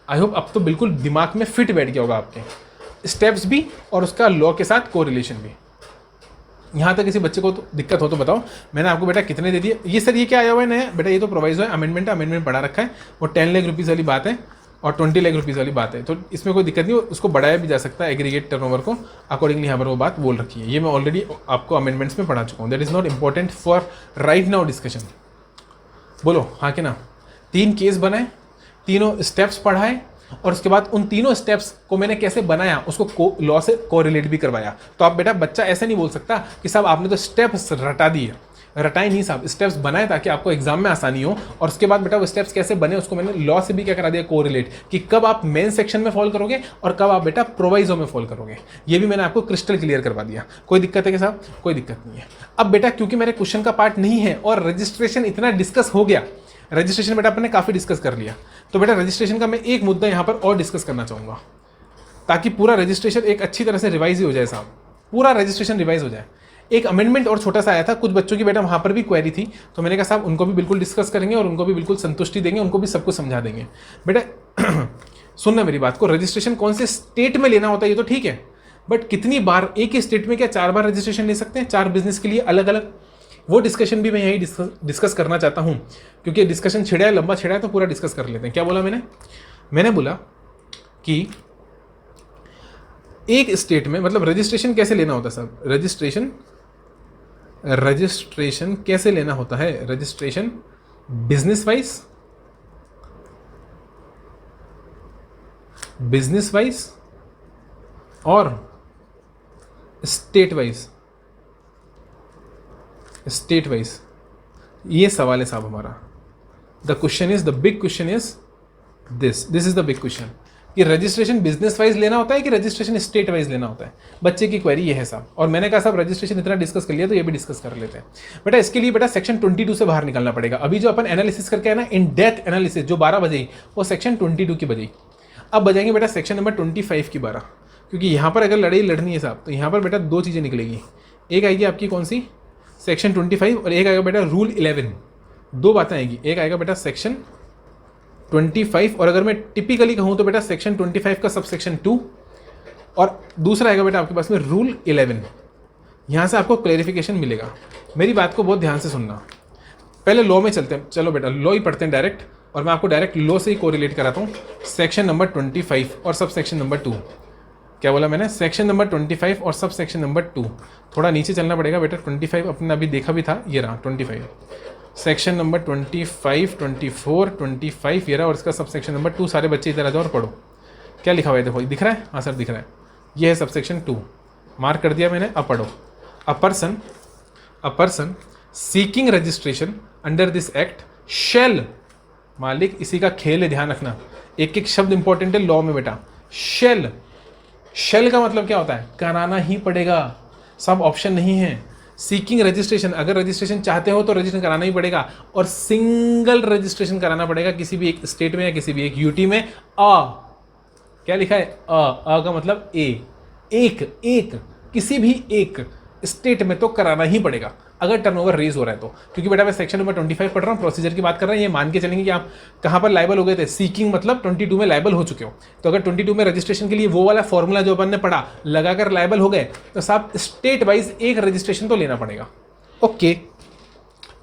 आई होप अब तो बिल्कुल दिमाग में फिट बैठ गया होगा आपके, स्टेप्स भी और उसका लॉ के साथ कोरिलेशन भी। यहाँ तक किसी बच्चे को तो दिक्कत हो तो बताओ। मैंने आपको बेटा कितने दे दिए, ये सर ये क्या आया हुआ है नया, बेटा ये तो प्रोवाइजो है, अमेंडमेंट बढ़ा रखा है, वो 10 लाख रुपीज़ वाली बात है और 20 लाख रुपीज़ वाली बात है, तो इसमें कोई दिक्कत नहीं, उसको बढ़ाया भी जा सकता है एग्रीगेट टर्नओवर को, अकॉर्डिंगली यहाँ पर वो बात बोल रखी है। ये मैं ऑलरेडी आपको अमेंडमेंट्स में पढ़ा चुका हूँ, that is not important for right now discussion. बोलो हाँ कि ना? 3 केस बनाए, तीनों स्टेप्स पढ़ाए और उसके बाद उन तीनों स्टेप्स को मैंने कैसे बनाया उसको लॉ से कोरिलेट भी करवाया। तो आप बेटा बच्चा ऐसे नहीं बोल सकता कि साहब आपने तो स्टेप्स रटा दिए, रटाए नहीं साहब, स्टेप्स बनाए ताकि आपको एग्जाम में आसानी हो। और उसके बाद बेटा वो स्टेप्स कैसे बने उसको मैंने लॉ से भी क्या करा दिया, कोरिलेट, कि कब आप मेन सेक्शन में फॉल करोगे और कब आप बेटा प्रोवाइजो में फॉल करोगे। ये भी मैंने आपको क्रिस्टल क्लियर करवा दिया। कोई दिक्कत है कि साहब? कोई दिक्कत नहीं है। अब बेटा क्योंकि मेरे क्वेश्चन का पार्ट नहीं है और रजिस्ट्रेशन इतना डिस्कस हो गया, रजिस्ट्रेशन बेटा अपने काफी डिस्कस कर लिया, तो बेटा रजिस्ट्रेशन का मैं एक मुद्दा यहाँ पर और डिस्कस करना चाहूंगा ताकि पूरा रजिस्ट्रेशन एक अच्छी तरह से रिवाइज ही हो जाए साहब, पूरा रजिस्ट्रेशन रिवाइज हो जाए। एक अमेंडमेंट और छोटा सा आया था, कुछ बच्चों की बेटा वहाँ पर भी क्वेरी थी, तो मैंने कहा साहब उनको भी बिल्कुल डिस्कस करेंगे और उनको भी बिल्कुल संतुष्टि देंगे, उनको भी सब कुछ समझा देंगे। बेटा सुनना मेरी बात को, रजिस्ट्रेशन कौन से स्टेट में लेना होता है ये तो ठीक है, बट कितनी बार एक ही स्टेट में क्या 4 बार रजिस्ट्रेशन ले सकते हैं 4 बिजनेस के लिए अलग अलग? वो डिस्कशन भी मैं यही डिस्कस करना चाहता हूँ, क्योंकि डिस्कशन छिड़ा है, लंबा छिड़ा है, तो पूरा डिस्कस कर लेते हैं। क्या बोला मैंने बोला कि एक स्टेट में मतलब रजिस्ट्रेशन कैसे लेना होता है साहब, रजिस्ट्रेशन कैसे लेना होता है? रजिस्ट्रेशन बिजनेस वाइज और स्टेट वाइज। ये सवाल है साहब हमारा। The big question is this is the big question कि रजिस्ट्रेशन बिजनेस वाइज लेना होता है कि रजिस्ट्रेशन स्टेट वाइज लेना होता है। बच्चे की क्वेरी ये है साहब, और मैंने कहा साहब रजिस्ट्रेशन इतना डिस्कस कर लिया तो ये भी डिस्कस कर लेते हैं। बेटा इसके लिए बेटा सेक्शन 22 से बाहर निकलना पड़ेगा। अभी जो अपन एनालिसिस करके है ना, इन डेप्थ एनालिसिस जो 12 बजे, वो सेक्शन 22 की बजेगी। अब बजाएंगे बेटा सेक्शन नंबर 25 की 12, क्योंकि यहाँ पर अगर लड़ाई लड़नी है साहब तो यहाँ पर बेटा 2 चीज़ें निकलेगी। एक आएगी आपकी कौन सी, सेक्शन 25, और एक आएगा बेटा रूल 11। 2 बातें आएगी, एक आएगा बेटा सेक्शन 25, और अगर मैं टिपिकली कहूँ तो बेटा सेक्शन 25 का सब सेक्शन 2, और दूसरा आएगा बेटा आपके पास में रूल 11। यहाँ से आपको क्लैरिफिकेशन मिलेगा। मेरी बात को बहुत ध्यान से सुनना। पहले लॉ में चलते हैं, चलो बेटा लॉ ही पढ़ते हैं डायरेक्ट, और मैं आपको डायरेक्ट लॉ से ही कोरिलेट कराता हूँ। सेक्शन नंबर 25 और सब सेक्शन नंबर 2। क्या बोला मैंने? सेक्शन नंबर 25 और सब सेक्शन नंबर 2। थोड़ा नीचे चलना पड़ेगा बेटा, 25 अपने अभी देखा भी था, ये रहा 25। सेक्शन नंबर 25, 24, 25 ये रहा, और इसका सब सेक्शन नंबर 2। सारे बच्चे इधर आ जाओ और पढ़ो क्या लिखा हुआ है, देखो दिख रहा है? हाँ सर दिख रहा है, ये है सब सेक्शन 2, मार्क कर दिया मैंने। अब पढ़ो। A person seeking registration under this act shall, मालिक इसी का खेल है, ध्यान रखना, एक एक शब्द इंपॉर्टेंट है लॉ में बेटा। शैल का मतलब क्या होता है? कराना ही पड़ेगा, सब ऑप्शन नहीं है। सीकिंग रजिस्ट्रेशन, अगर रजिस्ट्रेशन चाहते हो तो रजिस्ट्रेशन कराना ही पड़ेगा, और सिंगल रजिस्ट्रेशन कराना पड़ेगा किसी भी एक स्टेट में या किसी भी एक यूटी में। क्या लिखा है? अ का मतलब एक किसी भी एक स्टेट में तो कराना ही पड़ेगा अगर टर्नओवर रेज हो रहा है तो। क्योंकि बेटा मैं सेक्शन नंबर 25 पढ़ रहा हूँ, प्रोसीजर की बात कर रहा हूँ, ये मान के चलेंगे कि आप कहाँ पर लाइबल हो गए थे। सीकिंग मतलब 22 में लाइबल हो चुके हो, तो अगर 22 में रजिस्ट्रेशन के लिए वो वाला फॉर्मूला जो अपन ने पढ़ा लगाकर लाइबल हो गए, तो साहब स्टेट वाइज एक रजिस्ट्रेशन तो लेना पड़ेगा। ओके,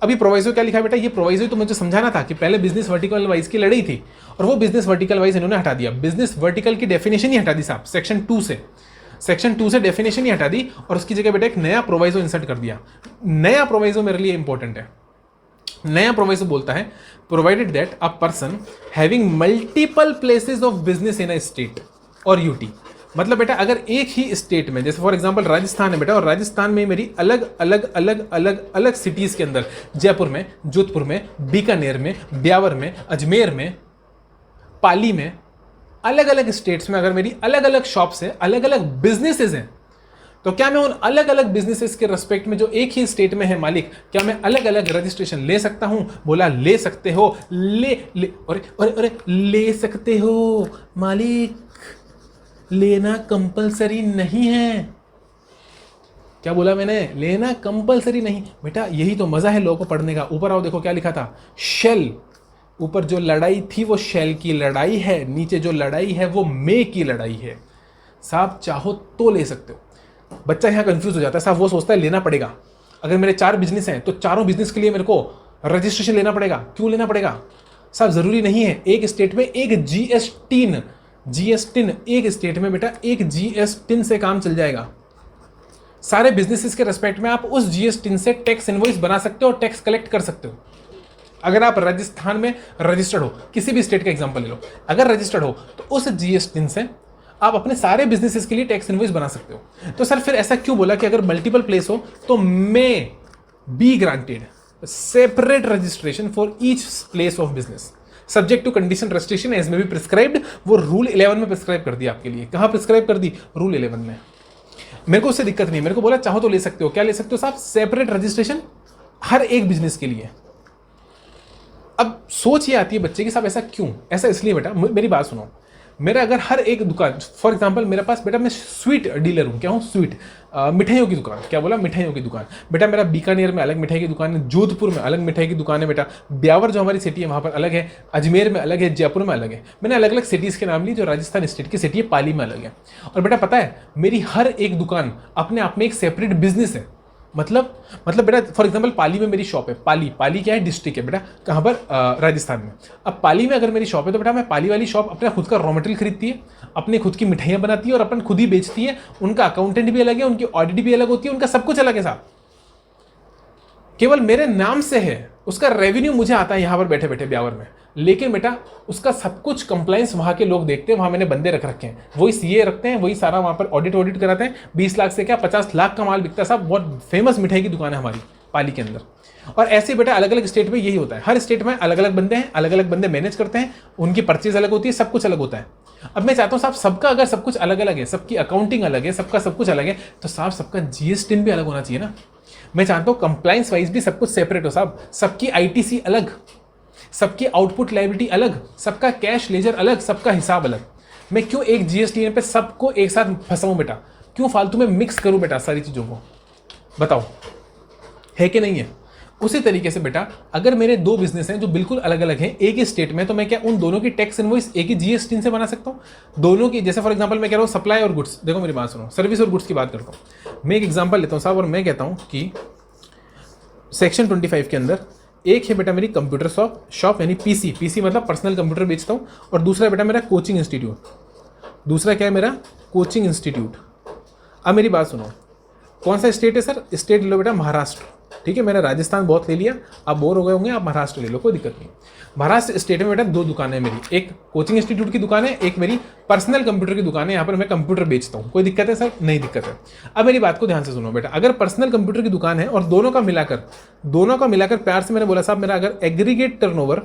अभी प्रोवाइजो क्या लिखा है बेटा? ये प्रोवाइजो तो मुझे समझाना था कि पहले बिजनेस वर्टिकल वाइज की लड़ाई थी, और वो बिजनेस वर्टिकल वाइज इन्होंने हटा दिया। बिजनेस वर्टिकल की डेफिनेशन ही हटा दी साहब सेक्शन 2 से डेफिनेशन ही हटा दी, और उसकी जगह बेटा एक नया प्रोवाइजो इंसर्ट कर दिया। नया प्रोवाइजो मेरे लिए इंपॉर्टेंट है। नया प्रोवाइजो बोलता है provided that a person having multiple places of business in a state और यूटी। मतलब बेटा अगर एक ही स्टेट में, जैसे फॉर एग्जांपल राजस्थान है बेटा, और राजस्थान में मेरी अलग सिटीज के अंदर, जयपुर में, जोधपुर में, बीकानेर में, ब्यावर में, अजमेर में, पाली में, अलग अलग स्टेट्स में अगर मेरी अलग अलग शॉप्स हैं, अलग अलग बिजनेसेस हैं, तो क्या मैं उन अलग अलग बिजनेसेस के रेस्पेक्ट में जो एक ही स्टेट में है मालिक, क्या मैं अलग अलग रजिस्ट्रेशन ले सकता हूं? बोला ले सकते हो। अरे ले सकते हो मालिक, लेना कंपलसरी नहीं है। क्या बोला मैंने? लेना कंपलसरी नहीं बेटा, यही तो मजा है लॉ को पढ़ने का। ऊपर आओ, देखो क्या लिखा था, शेल। ऊपर जो लड़ाई थी वो शेल की लड़ाई है, नीचे जो लड़ाई है वो मे की लड़ाई है। साहब चाहो तो ले सकते हो। बच्चा यहाँ कंफ्यूज हो जाता है साहब, वो सोचता है लेना पड़ेगा। अगर मेरे 4 बिजनेस हैं तो चारों बिजनेस के लिए मेरे को रजिस्ट्रेशन लेना पड़ेगा। क्यों लेना पड़ेगा साहब? जरूरी नहीं है। एक स्टेट में एक जीएसटीन एक स्टेट में बेटा एक जीएसटीन से काम चल जाएगा। सारे बिजनेसेस के रेस्पेक्ट में आप उस जीएसटीन से टैक्स इनवॉइस बना सकते हो और टैक्स कलेक्ट कर सकते हो। अगर आप राजस्थान में रजिस्टर्ड हो, किसी भी स्टेट का एग्जांपल ले लो, अगर रजिस्टर्ड हो तो उस जीएसटी से आप अपने सारे बिजनेसेस के लिए टैक्स इनवॉइस बना सकते हो। तो सर फिर ऐसा क्यों बोला कि अगर मल्टीपल प्लेस हो तो be granted separate registration for each place of business subject to condition restriction as may be prescribed. वो रूल 11 में प्रिस्क्राइब कर दिया आपके लिए। कहाँ प्रिस्क्राइब कर दी? रूल 11 में। मेरे को उससे दिक्कत नहीं, मेरे को बोला चाहो तो ले सकते हो। क्या ले सकते हो साहब? सेपरेट रजिस्ट्रेशन हर एक बिजनेस के लिए। अब सोच ये आती है बच्चे की, साहब ऐसा क्यों? ऐसा इसलिए बेटा, मेरी बात सुनो, मेरा अगर हर एक दुकान, फॉर एग्जांपल मेरे पास बेटा, मैं स्वीट डीलर हूँ। क्या हूँ? स्वीट, मिठाइयों की दुकान। क्या बोला? मिठाइयों की दुकान। बेटा मेरा बीकानेर में अलग मिठाई की दुकान है, जोधपुर में अलग मिठाई की दुकान है बेटा, ब्यावर जो हमारी सिटी है वहाँ पर अलग है, अजमेर में अलग है, जयपुर में अलग है। मैंने अलग अलग सिटीज़ के नाम लिए। जो राजस्थान स्टेट की सिटी है पाली में अलग है। और बेटा पता है, मेरी हर एक दुकान अपने आप में एक सेपरेट बिजनेस है। मतलब बेटा फॉर एग्जांपल पाली में मेरी शॉप है। पाली क्या है? डिस्ट्रिक्ट है बेटा। कहाँ पर? राजस्थान में। अब पाली में अगर मेरी शॉप है तो बेटा मैं पाली वाली शॉप अपना खुद का रॉ मटेरियल खरीदती है, अपनी खुद की मिठाइयाँ बनाती है और अपन खुद ही बेचती है। उनका अकाउंटेंट भी अलग है, उनकी ऑडिट भी अलग होती है, उनका सब कुछ अलग है साहब। केवल मेरे नाम से है, उसका रेवेन्यू मुझे आता है यहाँ पर बैठे बैठे ब्यावर में। लेकिन बेटा उसका सब कुछ कंप्लाइंस वहाँ के लोग देखते हैं। वहाँ मैंने बंदे रख रखे हैं, वही सीए रखते हैं, वही सारा वहाँ पर ऑडिट कराते हैं। 20 लाख से क्या 50 लाख का माल बिकता है साहब। बहुत फेमस मिठाई की दुकान है हमारी पाली के अंदर। और ऐसे बेटा अलग अलग स्टेट में यही होता है। हर स्टेट में अलग अलग बंदे हैं, अलग अलग बंदे मैनेज करते हैं, उनकी परचेज अलग होती है, सब कुछ अलग होता है। अब मैं चाहता हूँ साहब सबका अगर सब कुछ अलग अलग है, सबकी अकाउंटिंग अलग है, सबका सब कुछ अलग है, तो साहब सबका जीएसटी भी अलग होना चाहिए ना। मैं चाहता हूँ कंप्लाइंस वाइज भी सब कुछ सेपरेट हो साहब। सबकी आईटीसी अलग, सबकी आउटपुट लायबिलिटी अलग, सबका कैश लेजर अलग, सबका हिसाब अलग। मैं क्यों एक जीएसटी पे सबको एक साथ फंसाऊं बेटा? क्यों फालतू में मिक्स करूं बेटा सारी चीज़ों को? बताओ, है कि नहीं है? उसी तरीके से बेटा अगर मेरे दो बिजनेस हैं जो बिल्कुल अलग अलग हैं एक ही स्टेट में, तो मैं क्या उन दोनों की टैक्स इनवॉइस एक ही जीएसटी से बना सकता हूँ? दोनों की, जैसे फॉर एग्जांपल मैं कह रहा हूँ सप्लाई और गुड्स। देखो मेरी बात सुनो, सर्विस और गुड्स की बात करता हूँ। मैं एक एग्जांपल लेता हूँ साहब और मैं कहता हूँ कि सेक्शन 25 के अंदर एक है बेटा मेरी कंप्यूटर शॉप यानी पीसी मतलब पर्सनल कंप्यूटर बेचता हूँ, और दूसरा बेटा मेरा कोचिंग इंस्टीट्यूट। दूसरा क्या है मेरा? Coaching institute. अब मेरी बात सुनो, कौन सा स्टेट है सर? स्टेट ले लो बेटा महाराष्ट्र। ठीक है, मैंने राजस्थान बहुत ले लिया, आप बोर हो गए होंगे, आप महाराष्ट्र ले लो, कोई दिक्कत नहीं। महाराष्ट्र स्टेट में बेटा दो दुकानें मेरी, एक कोचिंग इंस्टीट्यूट की दुकान है, एक मेरी पर्सनल कंप्यूटर की दुकान है। यहाँ पर मैं कंप्यूटर बेचता हूँ। कोई दिक्कत है सर? नहीं दिक्कत है। अब मेरी बात को ध्यान से सुनो बेटा, अगर पर्सनल कंप्यूटर की दुकान है और दोनों का मिलाकर प्यार से मैंने बोला साहब मेरा अगर एग्रीगेट टर्नओवर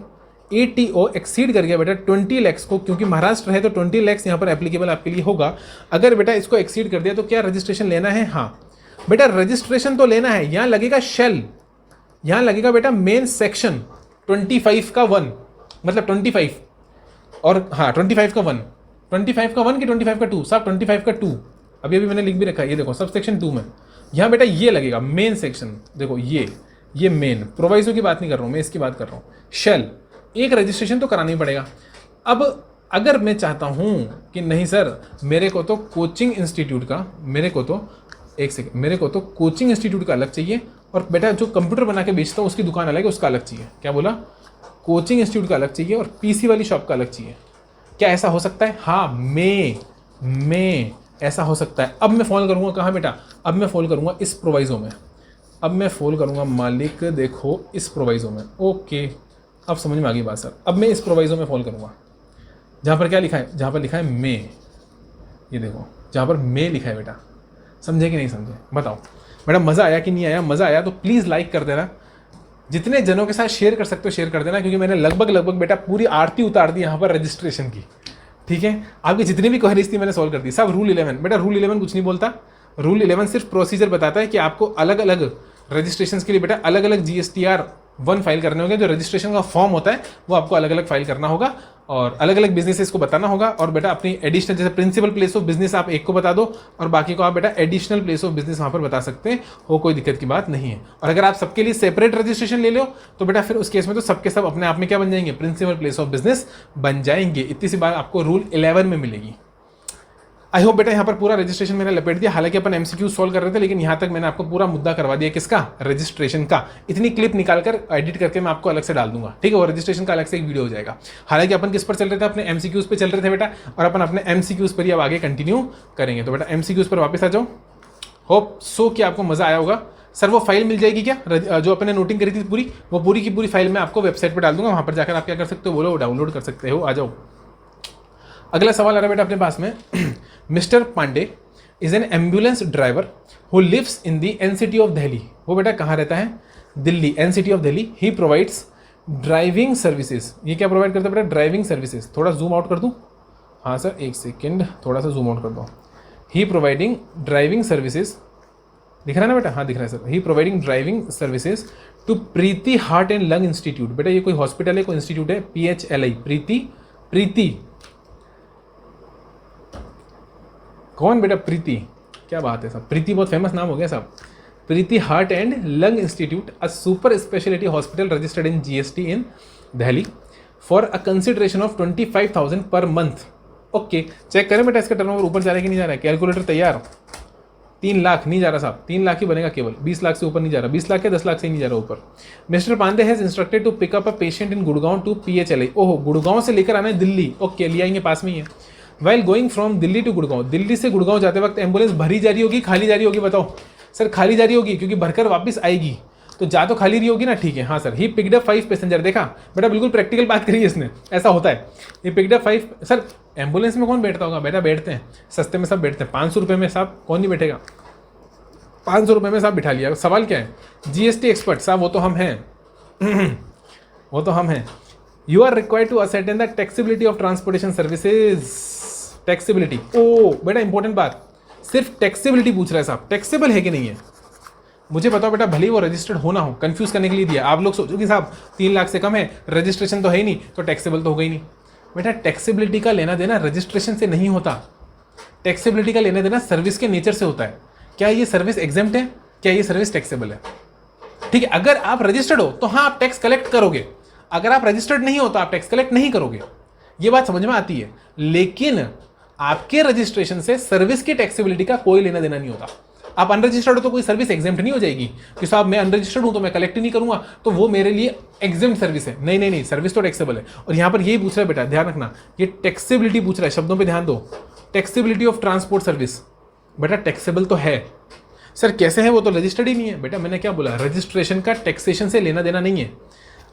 ATO एक्सीड कर गया बेटा 20 लैक्स को, क्योंकि महाराष्ट्र है तो 20 लैक्स यहाँ पर एप्लीकेबल आपके लिए होगा। अगर बेटा इसको एक्सीड कर दिया तो क्या रजिस्ट्रेशन लेना है? हाँ बेटा रजिस्ट्रेशन तो लेना है। यहां लगेगा शेल, यहां लगेगा बेटा मेन सेक्शन 25 का 1, मतलब 25 और हाँ 25 का 1, 25 का 1 कि 25 का 2? साहब 25 का 2 अभी मैंने लिख भी रखा है, ये देखो सब सेक्शन 2 में। यहाँ बेटा ये लगेगा मेन सेक्शन, देखो ये मेन। प्रोवाइजो की बात नहीं कर रहा हूँ मैं, इसकी बात कर रहा हूँ। शेल एक रजिस्ट्रेशन तो कराना ही पड़ेगा। अब अगर मैं चाहता हूँ कि नहीं सर मेरे को तो कोचिंग इंस्टीट्यूट का, मेरे को तो कोचिंग इंस्टीट्यूट का अलग चाहिए, और बेटा जो कंप्यूटर बना के बेचता हूँ उसकी दुकान अलग है, उसका अलग चाहिए। क्या बोला? कोचिंग इंस्टीट्यूट का अलग चाहिए और पीसी वाली शॉप का अलग चाहिए। क्या ऐसा हो सकता है? हाँ मैं ऐसा हो सकता है। अब मैं फॉलो करूँगा कहाँ बेटा? अब मैं फॉलो करूँगा इस प्रोवाइजो में। अब मैं फॉलो करूँगा मालिक देखो इस प्रोवाइजो में। ओके अब समझ में आ गई बात सर। अब मैं इस प्रोवाइजो में फॉलो करूँगा जहाँ पर क्या लिखा है? जहाँ पर लिखा है मे, ये देखो जहाँ पर मे लिखा है बेटा। समझे कि नहीं समझे? बताओ बेटा मज़ा आया कि नहीं आया? मज़ा आया तो प्लीज़ लाइक कर देना, जितने जनों के साथ शेयर कर सकते हो शेयर कर देना, क्योंकि मैंने लगभग बेटा पूरी आरती उतार दी यहाँ पर रजिस्ट्रेशन की। ठीक है, आपकी जितनी भी क्वेरीज थी मैंने सॉल्व कर दी। सब रूल 11 बेटा, रूल 11 कुछ नहीं बोलता। रूल 11 सिर्फ प्रोसीजर बताता है कि आपको अलग अलग रजिस्ट्रेशन के लिए बेटा अलग अलग GSTR 1 फाइल करने होंगे। जो रजिस्ट्रेशन का फॉर्म होता है वो आपको अलग अलग फाइल करना होगा और अलग अलग बिजनेसेस को बताना होगा। और बेटा अपनी एडिशनल जैसे प्रिंसिपल प्लेस ऑफ बिजनेस आप एक को बता दो और बाकी को आप बेटा एडिशनल प्लेस ऑफ बिजनेस वहाँ पर बता सकते हो, कोई दिक्कत की बात नहीं है। और अगर आप सबके लिए सेपरेट रजिस्ट्रेशन ले लो तो बेटा फिर उस केस में तो सबके सब अपने आप में क्या बन जाएंगे? प्रिंसिपल प्लेस ऑफ बिजनेस बन जाएंगे। इतनी सी बात आपको रूल 11 में मिलेगी। आई होप बेटा यहाँ पर पूरा रजिस्ट्रेशन मैंने लपेट दिया। हालांकि अपन MCQ सॉल्व कर रहे थे, लेकिन यहाँ तक मैंने आपको पूरा मुद्दा करवा दिया। किसका? रजिस्ट्रेशन का। इतनी क्लिप निकालकर एडिट करके मैं आपको अलग से डाल दूंगा। ठीक है, वो रजिस्ट्रेशन का अलग से एक वीडियो हो जाएगा। हालांकि अपन किस पर चल रहे थे? अपने MCQs पे चल रहे थे बेटा, और अपन अपने MCQs पर ही अब आगे कंटिन्यू करेंगे। तो बेटा MCQs पर वापस आ जाओ। होप सो कि आपको मजा आया होगा। सर वो फाइल मिल जाएगी क्या जो अपने नोटिंग करी थी पूरी? वो पूरी की पूरी फाइल मैं आपको वेबसाइट पर डाल दूंगा, वहाँ पर जाकर आप क्या कर सकते हो बोलो, डाउनलोड कर सकते हो। आ जाओ। अगला सवाल आ रहा है बेटा अपने पास में mister Pandey, is an ambulance driver who lives in the NCT of Delhi. वो बेटा कहाँ रहता है? Delhi, NCT of Delhi. He provides driving services. ये क्या प्रोवाइड करता है बेटा? Driving services. थोड़ा जूम आउट कर दूँ? हाँ सर, एक सेकेंड, थोड़ा सा जूम आउट कर दो। ही प्रोवाइडिंग ड्राइविंग सर्विसेज, दिख रहा है ना बेटा? हाँ दिख रहा है sir. He providing driving services to Preeti heart and lung institute. बेटा ये कोई हॉस्पिटल है, कोई इंस्टीट्यूट है? PHLI, प्रीति। कौन बेटा? प्रीति। क्या बात है साहब, प्रीति बहुत फेमस नाम हो गया साहब। Preeti heart and lung institute, a super speciality hospital registered in GST in Delhi for a consideration of 25,000 per month. Okay, check करें बेटा इसका टर्नओवर ऊपर जा रहा है कि नहीं जा रहा है? कैलकुलेटर तैयार? 3 लाख नहीं जा रहा साहब, 3 लाख ही बनेगा केवल, 20 लाख से ऊपर नहीं जा रहा। 20 लाख या 10 लाख से ही नहीं जा रहा ऊपर। Mister Pandey has instructed to pick up a patient in Gurgaon to PHLI। ओहो, गुड़गांव से लेकर आना है दिल्ली। ओके, ले आएंगे, पास में ही है। While going from Delhi to Gurgaon, Delhi से गुड़गांव जाते वक्त एम्बुलेंस भरी जा रही होगी, खाली जा रही होगी? बताओ सर। खाली जा रही होगी क्योंकि भरकर वापस आएगी, तो जा तो खाली रही होगी ना। ठीक है, हाँ sir. He picked up 5 passenger. देखा बेटा, बिल्कुल प्रैक्टिकल बात करी है इसने, ऐसा होता है। He picked up 5। Sir ambulance में कौन बैठता होगा? बेटा बैठते हैं, सस्ते में सब बैठते हैं। 500 रुपये में साहब कौन नहीं बैठेगा? 500 रुपये में साहब बिठा लिया। सवाल क्या है? GST एक्सपर्ट साहब, वो तो हम हैं वो तो हम हैं। You are required to ascertain the taxability of transportation services. Taxability, ओ बेटा इंपॉर्टेंट बात, सिर्फ टैक्सेबिलिटी पूछ रहा है साहब, टैक्सेबल है कि नहीं है मुझे बताओ बेटा। भले वो रजिस्टर्ड होना हो, कंफ्यूज करने के लिए दिया। आप लोग सोचो कि साहब 3 लाख से कम है, रजिस्ट्रेशन तो है ही नहीं, तो टैक्सेबल तो हो गई नहीं। बेटा टैक्सेबिलिटी का लेना देना रजिस्ट्रेशन से नहीं होता, टैक्सेबिलिटी का लेना देना सर्विस के नेचर से होता है। क्या ये सर्विस एग्जेम्प्ट है? क्या ये सर्विस टैक्सेबल है? ठीक है, अगर आप रजिस्टर्ड हो तो हाँ आप टैक्स कलेक्ट करोगे, अगर आप रजिस्टर्ड नहीं हो तो आप टैक्स कलेक्ट नहीं करोगे। ये बात समझ में आती है। लेकिन आपके रजिस्ट्रेशन से सर्विस की टैक्सेबिलिटी का कोई लेना देना नहीं होता। आप अनरजिस्टर्ड हो तो कोई सर्विस एग्जेम्प्ट नहीं हो जाएगी कि साहब मैं अनरजिस्टर्ड हूं तो मैं कलेक्ट नहीं करूंगा, तो वो मेरे लिए एग्जेम्प्ट सर्विस है। नहीं नहीं नहीं, सर्विस तो टैक्सेबल है। और यहां पर यही पूछ रहा है बेटा, ध्यान रखना, ये टैक्सेबिलिटी पूछ रहा है, शब्दों पे ध्यान दो। टैक्सेबिलिटी ऑफ ट्रांसपोर्ट सर्विस, बेटा टैक्सेबल तो है। सर कैसे है? वो तो रजिस्टर्ड ही नहीं है। बेटा मैंने क्या बोला, रजिस्ट्रेशन का टैक्सेशन से लेना देना नहीं है।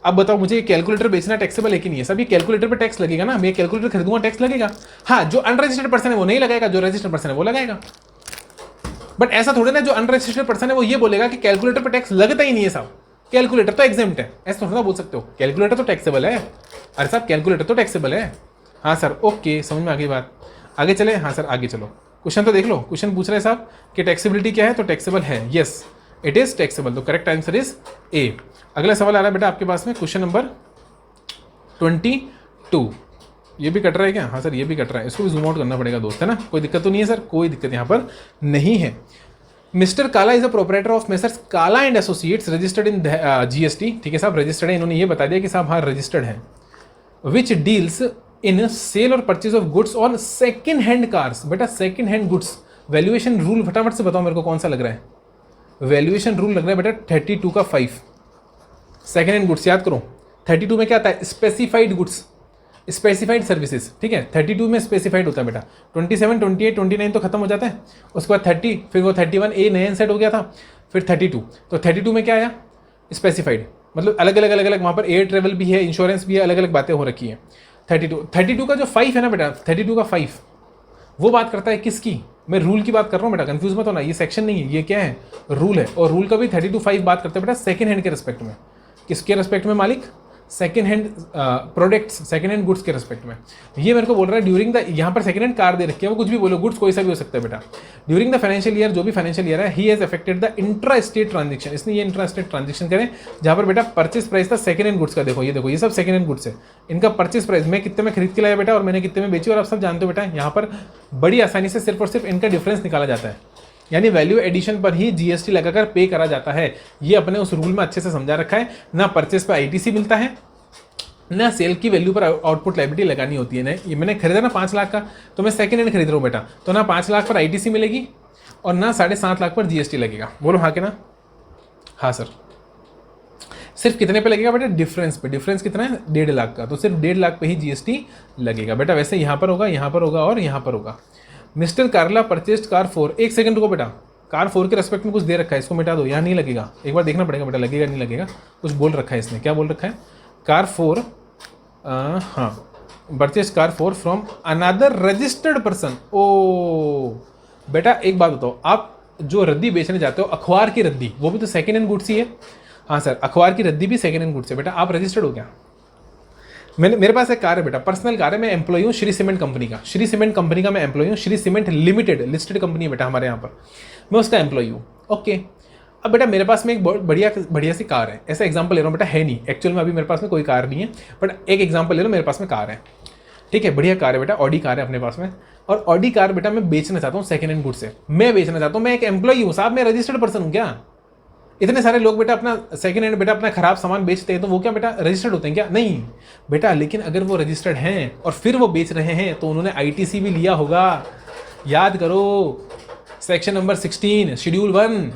अब बताओ मुझे, कैलकुलेटर बेचना टैक्सेबल है कि नहीं है? सब ये कैलकुलेटर पे टैक्स लगेगा ना, मैं कैलकुलेटर खरीदूंगा टैक्स लगेगा। हाँ, जो अनरजिस्टर्ड पर्सन है वो नहीं लगाएगा, जो रजिस्टर्ड पर्सन है वो लगाएगा। बट ऐसा थोड़ी ना जो अनरजिस्टर्ड पर्सन है वो ये बोलेगा कि कैलकुलेटर पे टैक्स लगता ही नहीं है साहब, कैलकुलेटर तो एग्जेम्प्ट है, ऐसा थोड़ा बोल सकते हो। कैलकुलेटर तो टैक्सेबल है। अरे साहब कैलकुलेटर तो टैक्सेबल है। हाँ सर, ओके, समझ में आ गई बात। आगे चले? हाँ सर आगे चलो। क्वेश्चन तो देख लो, क्वेश्चन पूछ रहे हैं साहब कि टैक्सेबिलिटी क्या है, तो टैक्सेबल है, यस इट इज टैक्सेबल, तो करेक्ट आंसर इज ए। अगला सवाल आ रहा है बेटा आपके पास में, क्वेश्चन नंबर 22। ये भी कट रहा है क्या? हाँ सर ये भी कट रहा है, इसको भी जूम आउट करना पड़ेगा दोस्त, है ना? कोई दिक्कत तो नहीं है सर? कोई दिक्कत यहाँ पर नहीं है। Mister Kala is a proprietor of messrs Kala and associates registered in GST। ठीक है साहब, रजिस्टर्ड है, इन्होंने ये बता दिया कि साहब हाँ रजिस्टर्ड है। विच डील्स इन सेल और purchase of goods on second hand cars. बेटा second hand goods, valuation rule फटाफट से बताओ मेरे को कौन सा लग रहा है? वैल्यूएशन रूल लग रहा है बेटा 32 का 5। सेकेंड हैंड गुड्स याद करो, 32 में क्या आता है? Specified goods, specified services. ठीक है, 32 में स्पेसिफाइड होता है बेटा। 27, 28, 29 तो खत्म हो जाता है, उसके बाद 30, फिर वो 31 ए नया सेट हो गया था, फिर 32। तो 32 में क्या आया? स्पेसिफाइड, मतलब अलग अलग वहाँ पर एयर ट्रेवल भी है, इंश्योरेंस भी है, अलग अलग बातें हो रखी हैं। 32 का जो 5 है ना बेटा, 32 का 5 वो बात करता है किसकी? मैं रूल की बात कर रहा हूँ बेटा, कंफ्यूज मत होना, ये सेक्शन नहीं है, ये क्या है? रूल है। और रूल का भी 32(5) बात करते हैं बेटा सेकेंड हैंड के रिस्पेक्ट में। किसके रिस्पेक्ट में मालिक? Second hand products, second hand goods के रिस्पेक्ट में। ये मेरे को बोल रहा है ड्यूरिंग द, यहाँ पर सेकेंड हैंड कार दे रखी है, वो कुछ भी बोलो, गुड्स कोई सा भी हो सकता है बेटा। ड्यूरिंग द फाइनेंशियल ईयर, जो भी फाइनेंशियल ईयर है, he has affected the intra state transaction. इसने ये इंट्रा स्टेट ट्रांजेक्शन करें जहाँ पर बेटा परचेस प्राइस था सेकेंड हैंड गुड्स का। देखो ये सब सेकेंड हैंड गुड्स है, इनका परचेस प्राइस मैं कितने में खरीद के लाया बेटा और मैंने कितने में बेची, और आप सब जानते हो बेटा यहाँ पर बड़ी आसानी से सिर्फ और सिर्फ इनका डिफरेंस निकाला जाता है, यानी वैल्यू एडिशन पर ही GST लगाकर पे करा जाता है। ये अपने उस रूल में अच्छे से समझा रखा है। ना परचेस पर ITC मिलता है, ना सेल की वैल्यू पर आउटपुट लायबिलिटी लगानी होती है। ना ये मैंने खरीदा ना 5 लाख का, तो मैं सेकंड हैंड खरीद रहा हूँ बेटा, तो ना 5 लाख पर ITC मिलेगी और ना 7.5 लाख पर GST लगेगा। बोलो हाँ के ना? हाँ सर। सिर्फ कितने पे लगेगा बेटा? डिफरेंस पे। डिफरेंस कितना है? 1.5 लाख का, तो सिर्फ 1.5 लाख पे ही GST लगेगा बेटा। वैसे यहाँ पर होगा, यहाँ पर होगा और यहाँ पर होगा। मिस्टर कार्ला परचेस्ड कार 4। एक सेकंड रुको बेटा, कार 4 के रेस्पेक्ट में कुछ दे रखा है, इसको मिटा दो, यहाँ नहीं लगेगा। एक बार देखना पड़ेगा बेटा, लगेगा नहीं लगेगा। कुछ बोल रखा है इसने, क्या बोल रखा है? कार 4, हाँ purchase car 4 from another registered person. ओ बेटा एक बात बताओ, आप जो रद्दी बेचने जाते हो, अखबार की रद्दी, वो भी तो सेकेंड हैंड गुड्स ही है। हाँ सर, अखबार की रद्दी भी सेकेंड हैंड गुड्स है। बेटा आप रजिस्टर्ड हो क्या? मेरे पास एक कार है बेटा, पर्सनल कार है, मैं एम्प्लॉई हूँ श्री सीमेंट कंपनी का। श्री सीमेंट कंपनी का मैं एम्प्लॉई हूँ। Shri cement limited listed company है बेटा हमारे यहाँ पर, मैं उसका एम्प्लॉई हूँ। ओके, अब बेटा मेरे पास में एक बहुत बढ़िया बढ़िया सी कार है। ऐसा एग्जांपल ले रहा हूँ बेटा, है नहीं एक्चुअल में, अभी मेरे पास में कोई कार नहीं है, बट एक एग्जांपल ले लो, मेरे पास में कार है। ठीक है, बढ़िया कार है बेटा, ऑडी कार है अपने पास में। और ऑडी कार बेटा मैं बेचना चाहता हूँ सेकंड हैंड गुड्स से, मैं बेचना चाहता हूँ। मैं एक एम्प्लॉई हूँ साहब, मैं रजिस्टर्ड पर्सन हूँ क्या? इतने सारे लोग बेटा अपना सेकंड हैंड बेटा अपना खराब सामान बेचते हैं, तो वो क्या बेटा रजिस्टर्ड होते हैं क्या? नहीं बेटा, लेकिन अगर वो रजिस्टर्ड हैं और फिर वो बेच रहे हैं तो उन्होंने आईटीसी भी लिया होगा। याद करो, सेक्शन नंबर 16 शेड्यूल 1,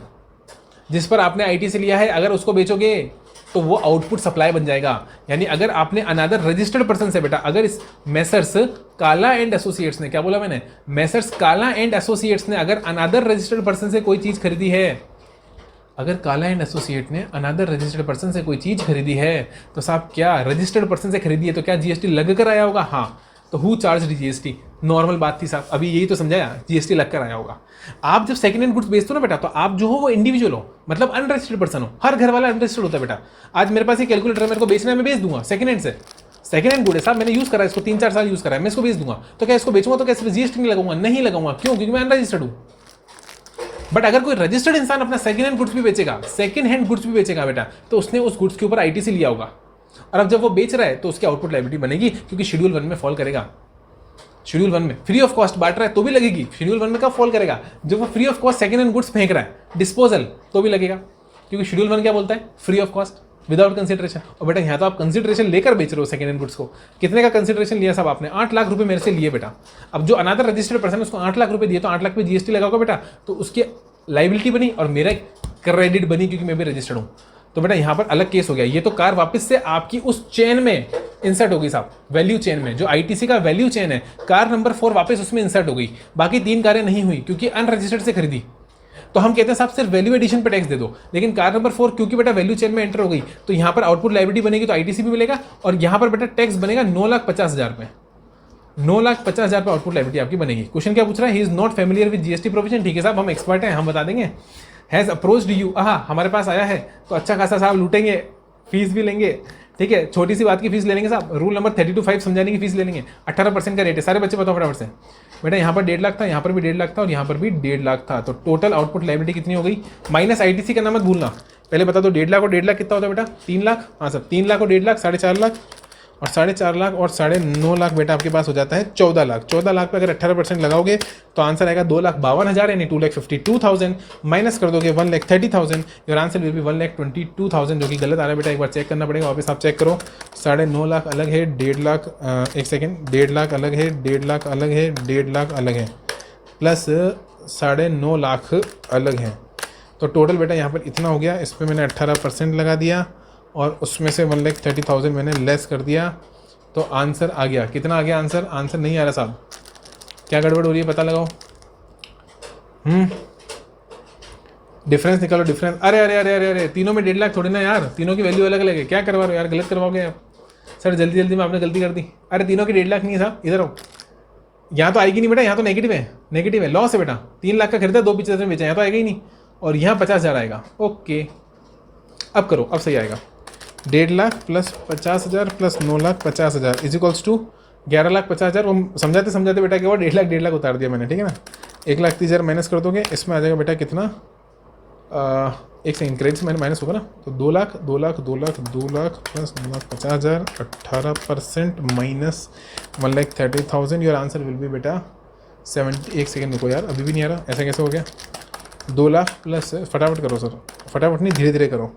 जिस पर आपने आईटीसी लिया है, अगर उसको बेचोगे तो वो आउटपुट सप्लाई बन जाएगा। यानी अगर आपने अनदर रजिस्टर्ड पर्सन से बेटा, अगर इस मेसर्स काला एंड एसोसिएट्स ने, क्या बोला मैंने, मेसर्स काला एंड एसोसिएट्स ने अगर अनदर रजिस्टर्ड पर्सन से कोई चीज़ खरीदी है, अगर काला एंड एसोसिएट ने अनदर रजिस्टर्ड पर्सन से कोई चीज़ खरीदी है, तो साहब क्या रजिस्टर्ड पर्सन से खरीदी है तो क्या जीएसटी लग कर आया होगा? हाँ, तो हु चार्ज जीएसटी, नॉर्मल बात थी साहब, अभी यही तो समझाया, जीएसटी लग कर आया होगा। आप जब सेकंड हैंड गुड्स बेचते हो ना बेटा, तो आप जो हो वो इंडिविजुअल हो, मतलब अनरजिस्टर्ड पर्सन हो। हर घर वाला अनरजिस्टर्ड होता है बेटा। आज मेरे पास ये कैलकुलेटर मेरे को बेचना है, मैं बेच दूंगा सेकंड हैंड से। सेकंड हैंड गुड है साहब, मैंने यूज़ करा है इसको, 3-4 साल यूज़ करा है, मैं इसको बेच दूंगा। तो क्या इसको बेचूंगा तो क्या इसमें जीएसटी नहीं लगाऊंगा? नहीं लगाऊंगा। क्यों? क्योंकि मैं अनरजिस्टर्ड हूँ। बट अगर कोई रजिस्टर्ड इंसान अपना सेकंड हैंड गुड्स भी बेचेगा, सेकंड हैंड गुड्स भी बेचेगा बेटा, तो उसने उस गुड्स के ऊपर आईटीसी लिया होगा। और अब जब वो बेच रहा है तो उसकी आउटपुट लायबिलिटी बनेगी, क्योंकि शेड्यूल 1 में फॉल करेगा। शेड्यूल 1 में फ्री ऑफ कॉस्ट बांट रहा है तो भी लगेगी। शेड्यूल 1 में कब फॉल करेगा? जब वो free of cost second hand goods फेंक रहा है, डिस्पोजल, तो भी लगेगा, क्योंकि शेड्यूल 1 क्या बोलता है? Free of cost, without consideration. और बेटा यहाँ तो आप कंसिडरेशन लेकर बेच रहे हो सेकंड हैंड गुड्स को। कितने का कंसिडरेशन लिया साहब आपने? 8 लाख रुपए मेरे से लिए बेटा। अब जो अनदर रजिस्टर्ड पर्सन है उसको 8 लाख रुपए दिए, तो 8 लाख पे जीएसटी लगाओगे बेटा, तो उसकी लाइबिलिटी बनी और मेरा क्रेडिट बनी, क्योंकि मैं भी रजिस्टर्ड हूँ। तो बेटा यहाँ पर अलग केस हो गया। ये तो कार वापस से आपकी उस चेन में इंसर्ट हो गई साहब, वैल्यू चेन में, जो आईटीसी का वैल्यू चेन है, कार नंबर 4 वापस उसमें इंसर्ट हो गई। बाकी 3 कारें नहीं हुई क्योंकि अनरजिस्टर्ड से खरीदी। तो हम कहते हैं साहब सिर्फ वैल्यू एडिशन पे टैक्स दे दो, लेकिन कार नंबर 4 क्योंकि बेटा वैल्यू चेन में एंटर हो गई, तो यहाँ पर आउटपुट लायबिलिटी बनेगी, तो आईटीसी भी मिलेगा। और यहाँ पर बेटा टैक्स बनेगा 9,50,000 रुपये, 9,50,000 रुपये आउटपुट लायबिलिटी आपकी बनेगी। क्वेश्चन क्या पूछ रहा है? He is not familiar with GST provision. ठीक है साहब, हम एक्सपर्ट हैं, हम बता देंगे। हैज़ अप्रोच्ड यू, हमारे पास आया है तो अच्छा खासा साहब लूटेंगे, फीस भी लेंगे। ठीक है, छोटी सी बात की फीस ले लेंगे साहब, रूल नंबर 32(5) समझाने की फीस ले लेंगे। 18% का रेट है। सारे बच्चे बताओ फटाफट से। बेटा यहाँ पर 1.5 लाख था, यहाँ पर भी 1.5 लाख था, और यहाँ पर भी 1.5 लाख था। तो टोटल आउटपुट लायबिलिटी कितनी हो गई? माइनस आईटीसी का नाम मत भूलना, पहले बता दो 1.5 लाख और 1.5 लाख कितना होता है बेटा? 3 लाख। हाँ सर, 3 लाख और 1.5 लाख 4.5 लाख, और 4.5 लाख और 9.5 लाख बेटा आपके पास हो जाता है 14 लाख। 14 लाख पे अगर 18% लगाओगे तो आंसर आएगा 2,52,000 यानी 2,52,000। माइनस कर दोगे 1,30,000, योर आंसर विल बी 1,22,000, जो कि गलत आ रहा है बेटा, एक बार चेक करना पड़ेगा। वापस आप चेक करो, 9.5 लाख अलग है, 1.5 लाख, एक सेकेंड, 1.5 लाख अलग है, 1.5 लाख अलग है, 1.5 लाख अलग है, प्लस 9.5 लाख अलग है। तो टोटल बेटा यहाँ पर इतना हो गया। इस पर मैंने 18% लगा दिया और उसमें से 1,30,000 मैंने लेस कर दिया, तो आंसर आ गया। कितना आ गया आंसर? आंसर नहीं आ रहा साहब, क्या गड़बड़ हो रही है पता लगाओ। डिफरेंस निकालो, डिफरेंस। अरे अरे अरे अरे अरे, तीनों में 1.5 लाख थोड़ी ना यार, तीनों की वैल्यू अलग अलग है। क्या करवा रहे हो यार, गलत करवाओगे आप। सर जल्दी जल्दी में आपने गलती कर दी। अरे तीनों की 1.5 लाख नहीं है साहब, इधर आओ। यहाँ तो आएगी नहीं बेटा, यहाँ तो नेगेटिव है, नेगेटिव है, लॉस है बेटा। 3 लाख का खरीदा, 2,75,000 में बेचा, यहाँ तो आएगा ही नहीं। और यहाँ 50,000 आएगा। ओके, अब करो, अब सही आएगा। 1.5 lakh plus 50,000 plus 9,50,000 is equals to 11,50,000। वो समझाते समझाते बेटा क्या हुआ, 1.5 लाख उतार दिया मैंने, ठीक है ना। 1,30,000 माइनस कर दोगे, इसमें आ जाएगा बेटा कितना, एक सेकंड, क्रेडिट मैंने माइनस होगा ना, तो 2 lakh 2 lakh 2 lakh 2 lakh plus 9,50,000, 18% minus 1,30,000, your answer will be बेटा 70। एक सेकेंड रुको यार, अभी भी नहीं आ रहा, ऐसा कैसे हो गया? 2 लाख प्लस, फटाफट करो सर, फटाफट नहीं, धीरे धीरे करो।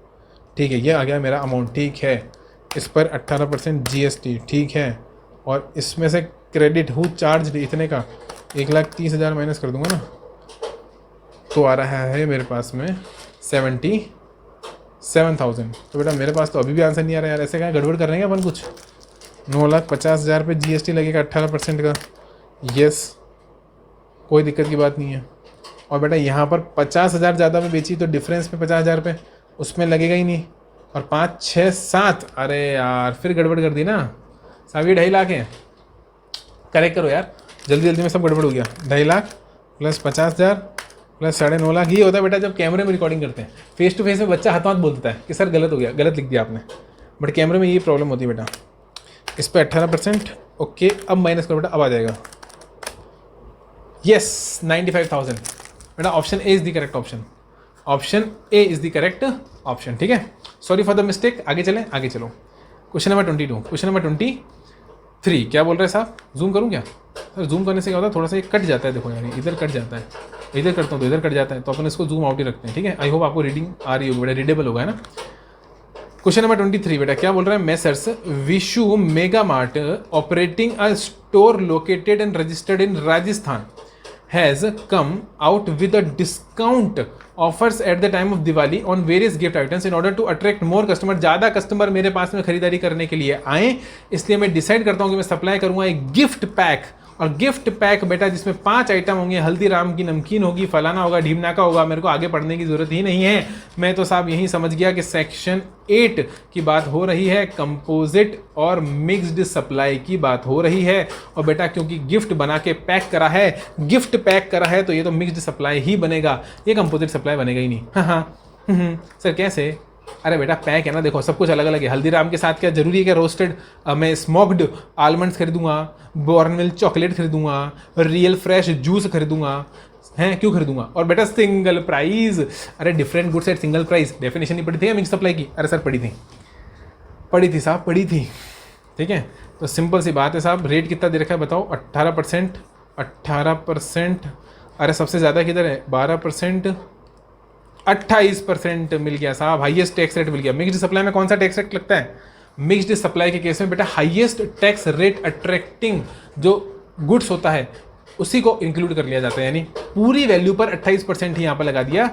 ठीक है, ये आ गया मेरा अमाउंट, ठीक है। इस पर 18% जीएसटी, ठीक है। और इसमें से क्रेडिट हु चार्ज इतने का 1,30,000 माइनस कर दूंगा ना, तो आ रहा है मेरे पास में 77,000। तो बेटा मेरे पास तो अभी भी आंसर नहीं आ रहा यार, ऐसे क्या गड़बड़ कर रहे हैं अपन कुछ। 9,50,000 पे जीएसटी लगेगा 18% का, यस, कोई दिक्कत की बात नहीं है। और बेटा यहाँ पर 50,000 ज़्यादा में बेची तो डिफरेंस में 50,000 पे उसमें लगेगा ही नहीं। और 5, 6, 7, अरे यार फिर गड़बड़ कर दी ना साहब, ये 2.5 लाख है। करेक्ट करो यार, जल्दी जल्दी में सब गड़बड़ हो गया। 2.5 लाख प्लस 50,000 प्लस 9.5 लाख। ये होता है बेटा जब कैमरे में रिकॉर्डिंग करते हैं। फेस टू फेस में बच्चा हाथ बोलता है कि सर गलत हो गया, गलत लिख दिया आपने, बट कैमरे में ये प्रॉब्लम होती है बेटा। इस पर 18%। ओके, अब माइनस करो बेटा, अब आ जाएगा यस 95,000। बेटा option A is the correct option, option A is the correct option. ठीक है, सॉरी फॉर द मिस्टेक। आगे चलें, आगे चलो। Question number 22, question number 23। क्या बोल रहे हैं साहब? जूम करूँ क्या? सर जूम करने से क्या होता है, थोड़ा सा ये कट जाता है। देखो यार, इधर कट जाता है, इधर करता हूँ तो इधर कट जाता है, तो अपन इसको जूम आउट ही रखते हैं। ठीक है, आई होप आपको रीडिंग आ रही होगी बेटा, रीडेबल होगा, है ना। क्वेश्चन नंबर 23 बेटा क्या बोल रहा है? Messrs Vishu mega mart operating a store located and registered in Rajasthan has come out with a discount offers at the time of Diwali on various gift items in order to attract more customer. ज़्यादा customer मेरे पास में खरीदारी करने के लिए आए, इसलिए मैं डिसाइड करता हूँ कि मैं सप्लाई करूँगा एक गिफ्ट पैक। और गिफ्ट पैक बेटा जिसमें 5 आइटम होंगे, हल्दीराम की नमकीन होगी, फलाना होगा, ढीमना का होगा। मेरे को आगे पढ़ने की जरूरत ही नहीं है, मैं तो साहब यही समझ गया कि सेक्शन 8 की बात हो रही है, कंपोजिट और मिक्स्ड सप्लाई की बात हो रही है। और बेटा क्योंकि गिफ्ट बना के पैक करा है, गिफ्ट पैक करा है, तो ये तो मिक्स्ड सप्लाई ही बनेगा, ये कंपोजिट सप्लाई बनेगा ही नहीं। हाँ सर कैसे? अरे बेटा पैक है ना, देखो सब कुछ अलग अलग है। हल्दीराम के साथ क्या जरूरी है कि रोस्टेड मैं स्मोक्ड आलमंड्स खरीदूंगा, बॉर्नविल चॉकलेट खरीदूंगा, रियल फ्रेश जूस खरीदूंगा, हैं क्यों खरीदूंगा? और बेटा सिंगल प्राइस। अरे different goods at single price, definition नहीं पढ़ी थी मिक्स सप्लाई की? अरे सर पढ़ी थी साहब, पढ़ी थी। ठीक है, तो सिंपल सी बात है साहब। रेट कितना दे रखा है बताओ? 18%, 18%। अरे सबसे ज़्यादा किधर है? 12%, 28% मिल गया साहब, हाईएस्ट टैक्स रेट मिल गया। मिक्स्ड सप्लाई में कौन सा टैक्स रेट लगता है? मिक्स्ड सप्लाई के केस में बेटा हाईएस्ट टैक्स रेट अट्रैक्टिंग जो गुड्स होता है उसी को इंक्लूड कर लिया जाता है, यानी पूरी वैल्यू पर 28% ही यहाँ पर लगा दिया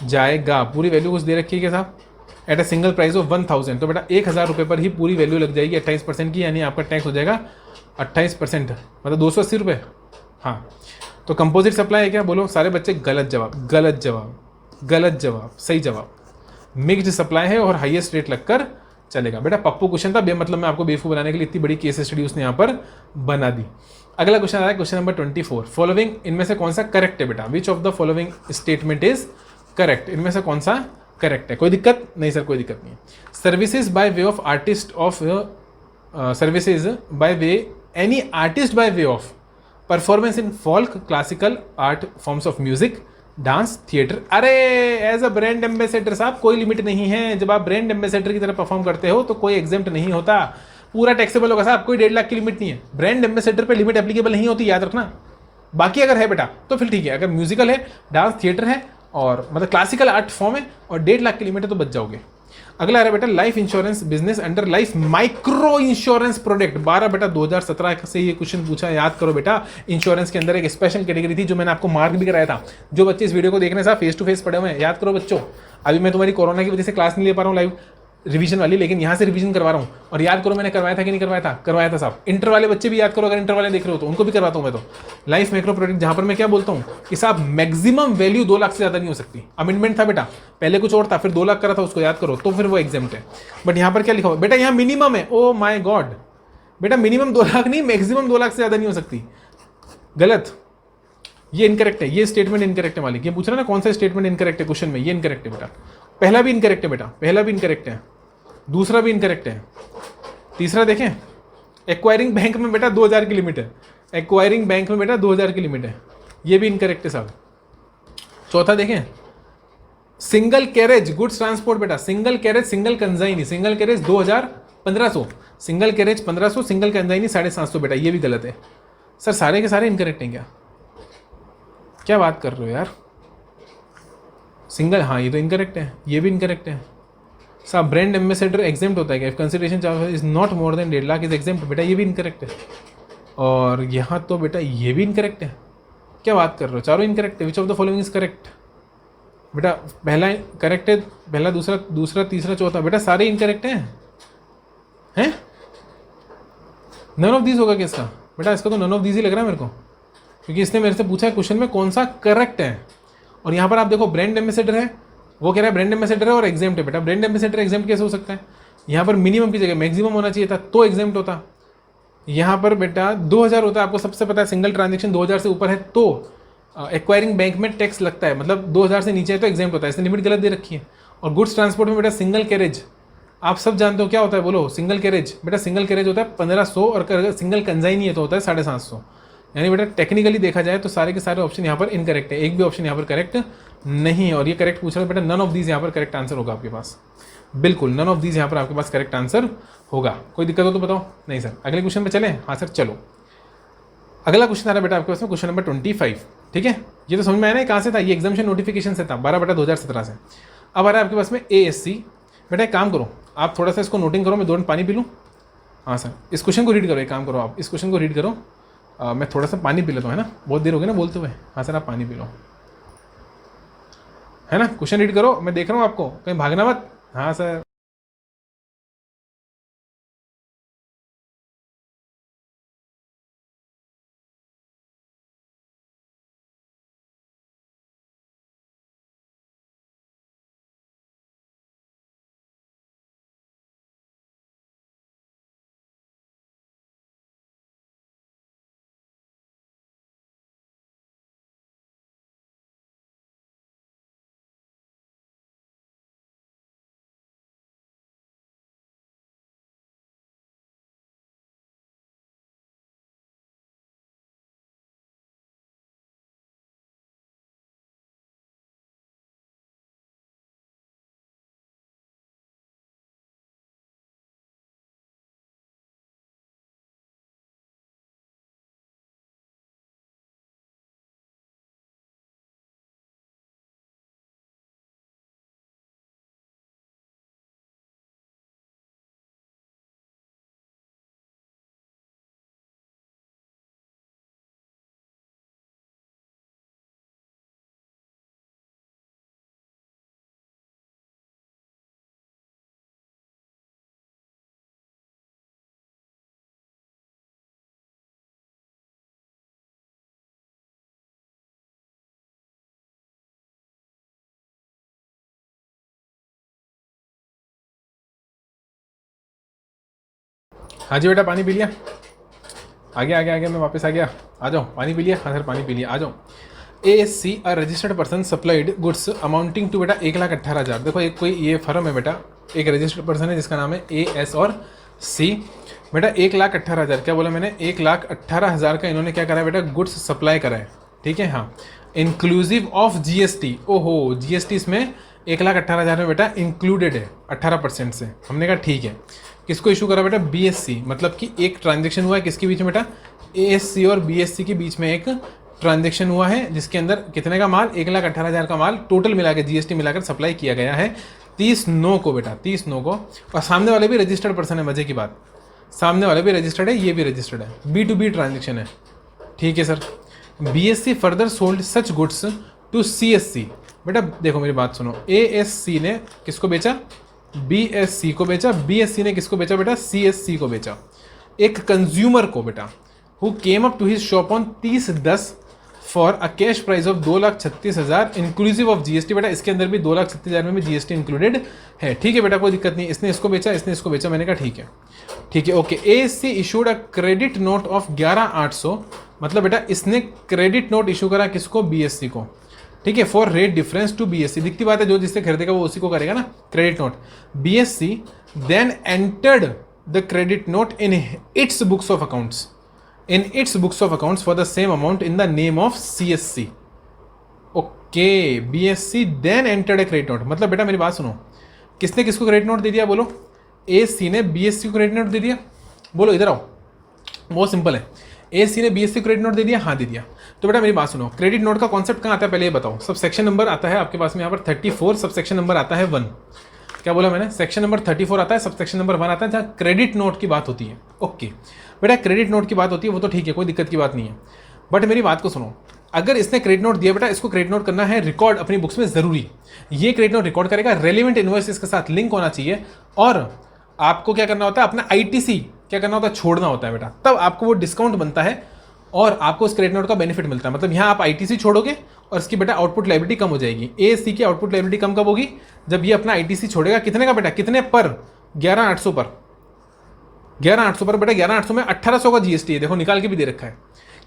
जाएगा। पूरी वैल्यू कुछ दे रखी है क्या साहब? At a single price of 1000, तो बेटा 1000 रुपये पर ही पूरी वैल्यू लग जाएगी 28% की, यानी आपका टैक्स हो जाएगा 28%, मतलब 280 रुपये। हाँ, तो कंपोजिट सप्लाई है क्या? बोलो सारे बच्चे गलत जवाब, गलत जवाब, गलत जवाब। सही जवाब मिक्स्ड सप्लाई है और हाईएस्ट रेट लगकर चलेगा। बेटा पप्पू क्वेश्चन था, बेमतलब में आपको बेवकूफ़ बनाने के लिए इतनी बड़ी केस स्टडी उसने यहाँ पर बना दी। अगला क्वेश्चन आ रहा है, क्वेश्चन नंबर 24। फॉलोइंग इनमें से कौन सा करेक्ट है बेटा? विच of the following statement is correct? इनमें से कौन सा करेक्ट है? कोई दिक्कत नहीं सर, कोई दिक्कत नहीं है। Services by way of artist of services by way any artist by way of performance in folk classical art forms of music dance theatre. अरे एज अ ब्रांड एम्बेसडर साहब कोई लिमिट नहीं है। जब आप ब्रांड एम्बेसडर की तरह perform करते हो तो कोई एग्जेम्प्ट नहीं होता, पूरा टैक्सेबल होगा साहब। कोई 1.5 लाख की लिमिट नहीं है, ब्रांड एम्बेसडर पे लिमिट एप्लीकेबल नहीं होती, याद रखना। बाकी अगर है बेटा तो फिर ठीक है, अगर म्यूजिकल है, डांस थिएटर है और मतलब क्लासिकल आर्ट फॉर्म है और 1.5 लाख की लिमिट है तो बच जाओगे। अगला आ रहा है बेटा life insurance business under life micro insurance product. 12 बेटा 2017 से ये क्वेश्चन पूछा, याद करो बेटा। इंश्योरेंस के अंदर एक स्पेशल कैटेगरी थी जो मैंने आपको मार्क भी कराया था। जो बच्चे इस वीडियो को देखने साहब फेस टू फेस पढ़े हुए हैं, याद करो बच्चों। अभी मैं तुम्हारी कोरोना की वजह से क्लास नहीं ले पा रहा हूँ लाइव रिवीजन वाली, लेकिन यहाँ से रिवीजन करवा रहा हूँ। और याद करो मैंने करवाया था कि नहीं करवाया था? करवाया था साहब। इंटर वाले बच्चे भी याद करो, अगर इंटर वाले देख रहे हो तो उनको भी करवाता हूँ मैं तो। लाइफ माइक्रो प्रोडक्ट जहाँ पर मैं क्या बोलता हूँ कि साहब मैक्सिमम वैल्यू 2 लाख से ज़्यादा नहीं हो सकती। अमेंडमेंट था बेटा, पहले कुछ और था, फिर 2 लाख करा था, उसको याद करो, तो फिर वो एग्जाम्प्ट है। बट यहाँ पर क्या लिखा हुआ बेटा? यहाँ मिनिमम है। ओ माई गॉड बेटा, मिनिमम 2 लाख नहीं, मैक्सिमम 2 लाख से ज़्यादा नहीं हो सकती। गलत, ये इनकरेक्ट है, ये स्टेटमेंट इनकरेक्ट है मालिक। ये पूछ रहा ना कौन सा स्टेटमेंट इनकरेक्ट है क्वेश्चन में, ये इनकरेक्ट है बेटा। पहला भी इनकरेक्ट है बेटा, पहला भी इनकरेक्ट है, दूसरा भी इनकरेक्ट है, तीसरा देखें एक्वायरिंग बैंक में बेटा 2000 की लिमिट है। एक्वायरिंग बैंक में बेटा 2000 की लिमिट है, ये भी इनकरेक्ट है साहब। चौथा देखें सिंगल कैरेज गुड्स ट्रांसपोर्ट बेटा, single carriage single consignee, single carriage 1500, single carriage 1500, single consignee 750 बेटा, ये भी गलत है सर। सारे के सारे इनकरेक्ट हैं क्या? क्या बात कर रहे हो यार? सिंगल, हाँ ये तो इनकरेक्ट है, ये भी इनकरेक्ट है साहब। ब्रांड एम्बेसडर एग्जेम्प्ट होता है क्या? If consideration charge is not more than 1.5 lakh is exempt बेटा, ये भी इनकरेक्ट है। और यहाँ तो बेटा ये भी इनकरेक्ट है। क्या बात कर रहे हो? चारों इनकरेक्ट है। विच of the following is correct बेटा? पहला करेक्ट है, पहला, दूसरा, तीसरा, चौथा बेटा सारे इनकरेक्ट हैं। नन ऑफ दीज होगा क्या इसका बेटा? इसका तो नन ऑफ दीज ही लग रहा है मेरे को, क्योंकि इसने मेरे से पूछा है क्वेश्चन में कौन सा करेक्ट है। और यहाँ पर आप देखो ब्रांड एम्बेसडर है, वो कह रहा है ब्रांड एम्बेसडर है और एग्जेम्प्ट है बेटा। ब्रांड एम्बेसडर एग्जेम्प्ट कैसे हो सकता है? यहाँ पर मिनिमम की जगह मैक्सिमम होना चाहिए था तो एग्जेम्प्ट होता। यहाँ पर बेटा 2000 होता है, आपको सबसे पता है सिंगल ट्रांजेक्शन 2000 से ऊपर है तो एक्वायरिंग बैंक में टैक्स लगता है, मतलब 2000 से नीचे है तो एग्जाम्प्ट होता है, इसने लिमिट गलत दे रखी है। और गुड्स ट्रांसपोर्ट में बेटा सिंगल कैरेज, आप सब जानते हो क्या होता है, बोलो सिंगल कैरेज। बेटा सिंगल कैरेज होता है 1500, और अगर सिंगल कंजाइन है तो होता है 750। यानी बेटा टेक्निकली देखा जाए तो सारे के सारे ऑप्शन यहाँ पर इनकरेक्ट है, एक भी ऑप्शन यहाँ पर करेक्ट नहीं है। और ये करेक्ट पूछ रहा है बेटा, नन ऑफ दीज यहाँ पर करेक्ट आंसर होगा आपके पास, बिल्कुल नन ऑफ दीज यहाँ पर आपके पास करेक्ट आंसर होगा। कोई दिक्कत हो तो बताओ। नहीं सर, अगले क्वेश्चन पे चले। हाँ सर चलो, अगला क्वेश्चन आ रहा है बेटा आपके पास में, क्वेश्चन नंबर 25। ठीक है, ये तो समझ में आया ना, कहाँ से था, ये एग्जामिनेशन नोटिफिकेशन से था 12/2017 से। अब आ रहा है आपके पास में ASC। बेटा एक काम करो, आप थोड़ा सा इसको नोटिंग करो, मैं 2 मिनट पानी पी लूँ। हाँ सर, इस क्वेश्चन को रीड करो, एक काम करो आप इस क्वेश्चन को रीड करो। मैं थोड़ा सा पानी पी लेता हूँ, है ना, बहुत देर हो गई ना बोलते हुए। हाँ सर, आप पानी पी लो, है ना, क्वेश्चन रीड करो, मैं देख रहा हूँ आपको, कहीं भागना मत। हाँ सर। हाँ जी बेटा, पानी पी लिया, आ गया, मैं वापस आ गया। आ जाओ, पानी पी लिया। हाँ सर, पानी पी लिया, आ जाओ। ASC a registered person supplied goods amounting to बेटा 1,18,000। देखो एक कोई ये फर्म है बेटा, एक रजिस्टर्ड पर्सन है जिसका नाम है AS और C। बेटा 1,18,000, क्या बोला मैंने, 1,18,000 का इन्होंने क्या करा है बेटा, गुड्स सप्लाई करा है। ठीक है, हाँ, इंक्लूसिव ऑफ GST। ओहो, GST इसमें 1,18,000 में बेटा इंक्लूडेड है 18% से। हमने कहा ठीक है। किसको इशू करा बेटा, BSC, मतलब कि एक ट्रांजेक्शन हुआ है किसके बीच में बेटा, ASC और BSC के बीच में एक ट्रांजेक्शन हुआ है, जिसके अंदर कितने का माल, 1,18,000 का माल टोटल मिला के GST मिलाकर सप्लाई किया गया है 30/9 को बेटा, 30/9 को। और सामने वाले भी रजिस्टर्ड पर्सन है, मजे की बात, सामने वाले भी रजिस्टर्ड है, ये भी रजिस्टर्ड है, B2B ट्रांजेक्शन है। ठीक है sir. BSC further sold such goods to CSC। बेटा देखो मेरी बात सुनो, ASC ने किसको बेचा, BSC को बेचा, BSC ने किसको बेचा बेटा, CSC को बेचा, एक कंज्यूमर को बेटा, who came up to his shop on 30/10 for a cash price of 2,36,000 inclusive of GST। बेटा इसके अंदर भी 2,36,000 में भी GST इंक्लूडेड है। ठीक है बेटा, कोई दिक्कत नहीं, इसने इसको बेचा, इसने इसको बेचा, मैंने कहा ठीक है, ठीक है, okay. ASC issued a credit note of 11,800, मतलब बेटा इसने क्रेडिट नोट इशू करा किसको, BSC को। ठीक है, for rate difference to BSC, दिखती बात है, जो जिससे खरीदेगा वो उसी को करेगा ना credit note. BSC then entered the credit note in its books of accounts, in its books of accounts for the same amount in the name of CSC। okay, BSC then entered a credit note। मतलब बेटा मेरी बात सुनो, किसने किसको credit note दे दिया, बोलो, ASC ने BSC को क्रेडिट नोट दे दिया। बोलो इधर आओ, बहुत सिंपल है, ASC ने BSC को क्रेडिट नोट दे दिया, हाँ दे दिया। तो बेटा मेरी बात सुनो, क्रेडिट नोट का कॉन्सेप्ट कहाँ आता है पहले ये बताओ। सब सेक्शन नंबर आता है आपके पास में यहाँ पर 34, सब सेक्शन नंबर आता है 1। क्या बोला मैंने, सेक्शन नंबर 34 आता है, सब सेक्शन नंबर 1 आता है, जहाँ क्रेडिट नोट की बात होती है। ओके बेटा, क्रेडिट नोट की बात होती है वो तो ठीक है, कोई दिक्कत की बात नहीं है। बट मेरी बात को सुनो, अगर इसने क्रेडिट नोट दिया बेटा, इसको क्रेडिट नोट करना है रिकॉर्ड अपनी बुक्स में जरूरी। ये क्रेडिट नोट रिकॉर्ड करेगा, रेलिवेंट इनवॉइसेस के साथ लिंक होना चाहिए, और आपको क्या करना होता है, अपना ITC क्या करना होता है, छोड़ना होता है बेटा, तब आपको वो डिस्काउंट बनता है और आपको उस क्रेडिट नोट का बेनिफिट मिलता है। मतलब यहाँ आप ITC छोड़ोगे और इसकी बेटा आउटपुट लायबिलिटी कम हो जाएगी। ASC की आउटपुट लायबिलिटी कम कब होगी, जब ये अपना ITC छोड़ेगा। कितने का बेटा, कितने पर, 11,800 पर, 11,800 पर बेटा, 11,800 में 1,800 का GST है, देखो निकाल के भी दे रखा है।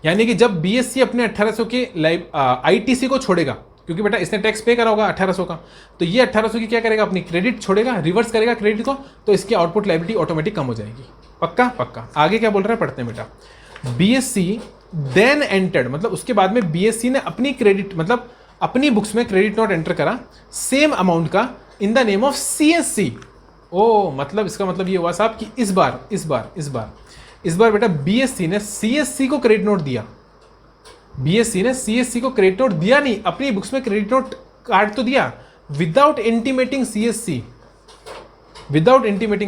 यानी कि जब बीएससी अपने 1800 के आईटीसी को छोड़ेगा, क्योंकि बेटा इसने टैक्स पे करा होगा 1800 का, तो ये 1800 की क्या करेगा, अपनी क्रेडिट छोड़ेगा, रिवर्स करेगा क्रेडिट को, तो इसकी आउटपुट लायबिलिटी ऑटोमेटिक कम हो जाएगी। पक्का पक्का। आगे क्या बोल रहा है पढ़ते हैं बेटा। बीएससी देन एंटर्ड, मतलब उसके बाद में बीएससी ने अपनी क्रेडिट मतलब अपनी बुक्स में क्रेडिट नोट एंटर करा सेम अमाउंट का in the name of CSC. ओ मतलब इसका मतलब ये हुआ साहब कि इस बार बेटा बीएससी ने सीएससी को क्रेडिट नोट दिया। बीएससी ने सीएससी को क्रेडिट नोट दिया नहीं, अपनी बुक्स में क्रेडिट नोट कार्ड तो दिया without intimating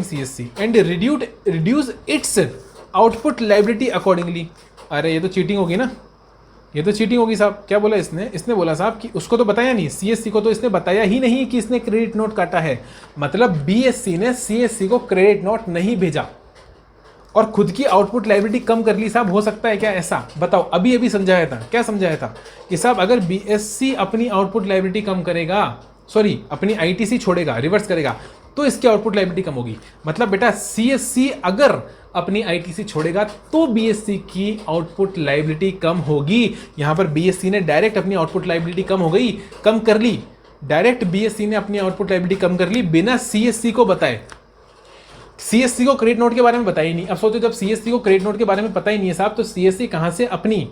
CSC and reduce it's output liability accordingly. अरे ये तो चीटिंग होगी ना, ये तो चीटिंग होगी साहब। क्या बोला इसने बोला साहब कि उसको तो बताया नहीं, सीएससी को तो इसने बताया ही नहीं कि इसने क्रेडिट नोट काटा है। मतलब बीएससी ने सीएससी को क्रेडिट नोट नहीं भेजा और खुद की आउटपुट लायबिलिटी कम कर ली। साहब हो सकता है क्या ऐसा? बताओ। अभी समझाया था, क्या समझाया था कि साहब अगर बीएससी अपनी आउटपुट लायबिलिटी कम करेगा, सॉरी अपनी आईटीसी छोड़ेगा, रिवर्स करेगा, तो इसकी आउटपुट लायबिलिटी कम होगी। मतलब बेटा सीएससी अगर अपनी आईटीसी छोड़ेगा तो बीएससी की आउटपुट लायबिलिटी कम होगी। यहां पर बीएससी ने डायरेक्ट अपनी आउटपुट लायबिलिटी कम कर ली। डायरेक्ट बीएससी ने अपनी आउटपुट लायबिलिटी कम कर ली बिना सीएससी को बताए। सीएससी को क्रेडिट नोट के बारे में बताया ही नहीं। अब सोचो जब सीएससी को क्रेडिट नोट के बारे में पता ही नहीं है साहब, तो सीएससी कहां से अपनी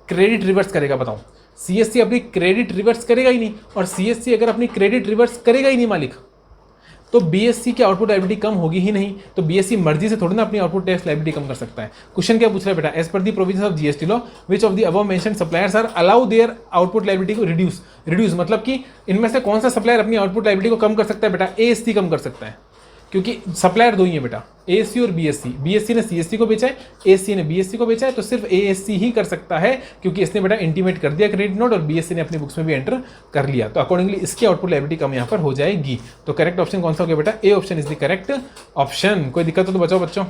क्रेडिट रिवर्स करेगा? बताओ। सीएससी अपनी क्रेडिट रिवर्स करेगा ही नहीं, और सीएससी अगर अपनी क्रेडिट रिवर्स करेगा ही नहीं मालिक, तो बीएससी की आउटपुट लायबिलिटी कम होगी ही नहीं। तो बीएससी मर्जी से थोड़ी ना अपनी आउटपुट टैक्स लायबिलिटी कम कर सकता है। क्वेश्चन क्या पूछ रहा है बेटा? As per the provisions of GST law which of the above mentioned suppliers are allow their output liability को रिड्यूस मतलब कि इनमें से कौन सा सप्लायर अपनी आउटपुट लायबिलिटी को कम कर सकता है बेटा? एएससी कम कर सकता है, क्योंकि सप्लायर दो ही है बेटा, एएससी और बीएससी। बीएससी ने सीएससी को बेचा है, एएससी ने बीएससी को बेचा है, तो सिर्फ एएससी ही कर सकता है, क्योंकि इसने बेटा इंटीमेट कर दिया क्रेडिट नोट और बीएससी ने अपनी बुक्स में भी एंटर कर लिया। तो अकॉर्डिंगली इसकी आउटपुट लायबिलिटी कम यहाँ पर हो जाएगी। तो करेक्ट ऑप्शन कौन सा हो गया बेटा? A option is the correct option. कोई दिक्कत हो तो बचाओ बच्चों।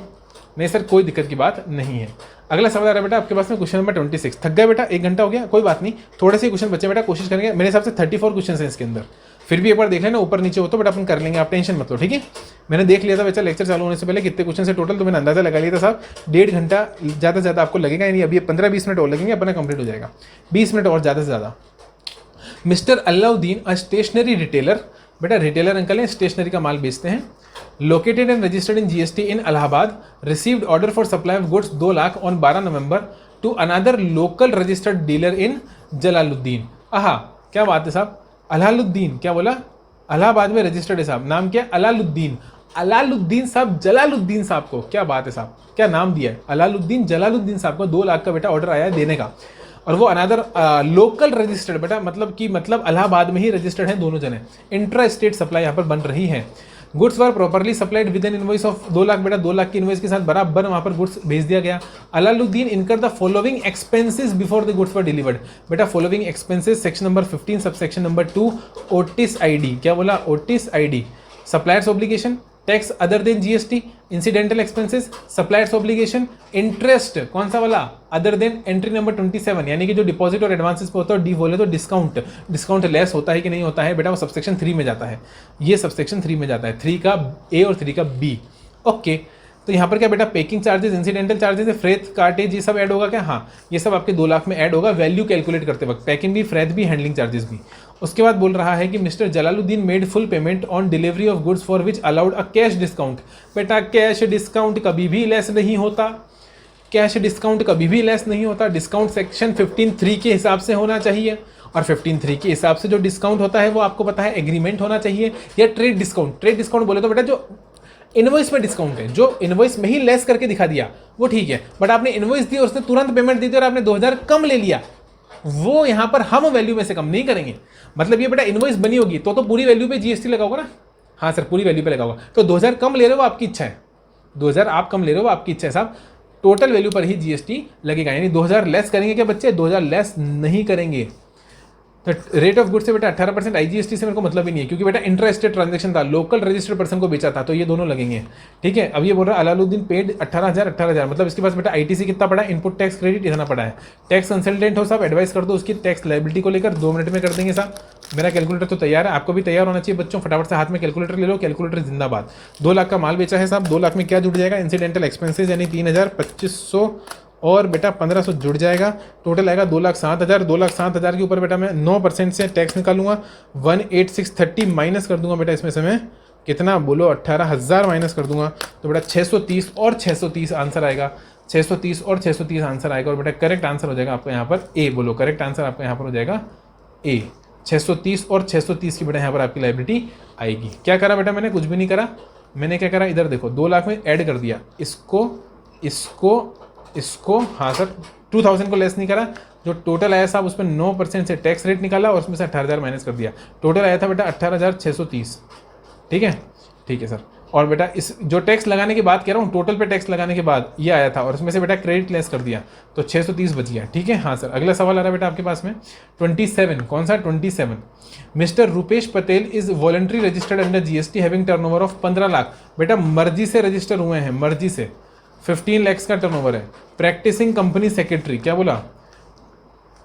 नहीं सर कोई दिक्कत की बात नहीं है। अगला सवाल आ रहा है बेटा आपके पास में क्वेश्चन नंबर 26। थक गए बेटा? 1 घंटा हो गया, कोई बात नहीं, थोड़े से क्वेश्चन बच्चे बेटा, कोशिश करेंगे। मेरे हिसाब से 34 क्वेश्चन है इसके अंदर, फिर भी एक बार देख लेना, ऊपर नीचे हो तो बेटा अपन कर लेंगे, आप टेंशन मत लो, ठीक है। मैंने देख लिया था बच्चा लेक्चर चालू होने से पहले कितने क्वेश्चन से टोटल, तो मैंने अंदाजा लगा लिया था साहब 1.5 घंटा ज़्यादा से ज़्यादा आपको लगेगा, यानी अभी 15-20 मिनट और लगेंगे, अपना कंप्लीट हो जाएगा। 20 मिनट और ज़्यादा से ज़्यादा। Mister Alauddin a stationery retailer, बेटा रिटेलर अंकल हैं, स्टेशनरी का माल बेचते हैं। Located and registered in GST in Allahabad, received order for supply of goods 2 lakh on 12 November to another local registered dealer in Jalaluddin. आहा क्या बात है साहब, अलालुद्दीन क्या बोला? इलाहाबाद में रजिस्टर्ड है साहब, नाम क्या? अलालुद्दीन साहब, जलालुद्दीन साहब को, क्या बात है साहब, क्या नाम दिया है? अलालुद्दीन जलालुद्दीन साहब को 2 लाख का बेटा ऑर्डर आया है देने का, और वो अनदर लोकल रजिस्टर्ड बेटा, मतलब इलाहाबाद में ही रजिस्टर्ड हैं दोनों जने। इंट्रा स्टेट सप्लाई यहाँ पर बन रही है। Goods were properly supplied with N invoice of 2 lakh, बेटा 2 लाख की इनवॉइस के साथ बराबर वहाँ पर गुड्स भेज दिया गया। Alaluddin incur the following expenses before the goods were delivered, बेटा following expenses section number 15 sub section number 2 ओटिस आईडी, क्या बोला? ओटिस आईडी। Supplier's obligation, tax other than GST, incidental expenses, supplier's obligation, interest, कौन सा वाला? अदर देन एंट्री नंबर 27, यानी कि जो डिपॉजिट और एडवांसेस पे होता है, डी बोले तो डिस्काउंट लेस होता है कि नहीं होता है बेटा, वो सबसेक्शन 3 में जाता है, ये सबसेक्शन 3 में जाता है, 3 का ए और 3 का बी। ओके, तो यहाँ पर क्या बेटा? Packing charges, incidental charges, freight cartage, ये सब ऐड होगा क्या? हाँ, ये सब आपके 2 लाख में ऐड होगा वैल्यू कैलकुलेट करते वक्त, पैकिंग भी, फ्रेट भी, हैंडलिंग चार्जेस भी। उसके बाद बोल रहा है कि mister Jalaluddin made full payment on delivery of goods for which allowed a cash discount. बेटा कैश डिस्काउंट कभी भी लेस नहीं होता, कैश डिस्काउंट कभी भी लेस नहीं होता। डिस्काउंट सेक्शन 15(3) के हिसाब से होना चाहिए, और 15(3) के हिसाब से जो डिस्काउंट होता है वो आपको पता है एग्रीमेंट होना चाहिए, या ट्रेड डिस्काउंट। ट्रेड डिस्काउंट बोले तो बेटा जो इनवॉइस में डिस्काउंट है, जो इनवॉइस में ही लेस करके दिखा दिया वो ठीक है, बट आपने इनवॉइस दी और उसने तुरंत पेमेंट दी थी और आपने 2000 कम ले लिया, वो यहां पर हम वैल्यू में से कम नहीं करेंगे। मतलब ये बेटा इनवॉइस बनी होगी तो पूरी वैल्यू पे जीएसटी लगाओगे ना? हाँ सर पूरी वैल्यू पे लगाओगा, तो 2000 कम ले रहे हो आपकी इच्छा है, 2000 आप कम ले रहे हो आपकी इच्छा है साहब, टोटल वैल्यू पर ही जीएसटी लगेगा। यानी 2000 लेस करेंगे क्या बच्चे? 2000 लेस नहीं करेंगे। तो रेट ऑफ गुड से बेटा 18% आईजीएसटी से मेरे को मतलब ही नहीं है, क्योंकि बेटा इंट्रा स्टेट ट्रांजेक्शन था, लोकल रजिस्टर्ड पर्सन को बेचा था, तो ये दोनों लगेंगे, ठीक है। अब ये बोल रहा है अलालुद्दीन पेड 18,000, मतलब इसके पास बेटा आईटीसी कितना पड़ा है? इनपुट टैक्स क्रेडिट इतना पड़ा है। टैक्स कंसल्टेंट हो साहब, एडवाइस कर दो उसकी टैक्स लायबिलिटी को लेकर, 2 मिनट में कर देंगे साहब। मेरा कैलकुलेटर तो तैयार है, आपको भी तैयार होना चाहिए बच्चों, फटाफट से हाथ में कैलकुलेटर ले लो, कैलकुलेटर जिंदाबाद। 2 लाख का माल बेचा है साहब, 2 लाख में क्या जुड़ जाएगा? इंसिडेंटल एक्सपेंसेस यानी 3,2500 और बेटा 1500 जुड़ जाएगा, टोटल आएगा 2,07,000। 2,07,000 के ऊपर बेटा मैं 9% से टैक्स निकालूंगा, 18630 माइनस कर दूंगा बेटा इसमें से मैं कितना बोलो 18,000 माइनस कर दूंगा, तो बेटा 630 और 630 आंसर आएगा, 630 और 630 आंसर आएगा। और बेटा करेक्ट आंसर हो जाएगा आपका यहाँ पर ए, बोलो करेक्ट आंसर आपका यहाँ पर हो जाएगा ए। 630 और 630 की बेटा यहाँ पर आपकी लायबिलिटी आएगी। क्या करा बेटा मैंने, कुछ भी नहीं करा, मैंने क्या करा, इधर देखो 2 लाख में ऐड कर दिया, इसको इसको इसको, हाँ सर 2000 को लेस नहीं करा, जो टोटल आया साहब उसमें 9% से टैक्स रेट निकाला और उसमें से 18,000 माइनस कर दिया, टोटल आया था बेटा 18,630। ठीक है सर। और बेटा इस जो टैक्स लगाने की बात कह रहा हूँ, टोटल पे टैक्स लगाने के बाद ये आया था और उसमें से बेटा क्रेडिट लेस कर दिया तो 630 बच गया। ठीक है हाँ सर। अगला सवाल आ रहा है बेटा आपके पास में 27, कौन सा 27, mister Rupesh Patel is voluntary registered under GST having turnover of 15 lakh. बेटा मर्जी से रजिस्टर हुए हैं, मर्जी से, 15 लाख का टर्नओवर है। प्रैक्टिसिंग कंपनी सेक्रेटरी, क्या बोला,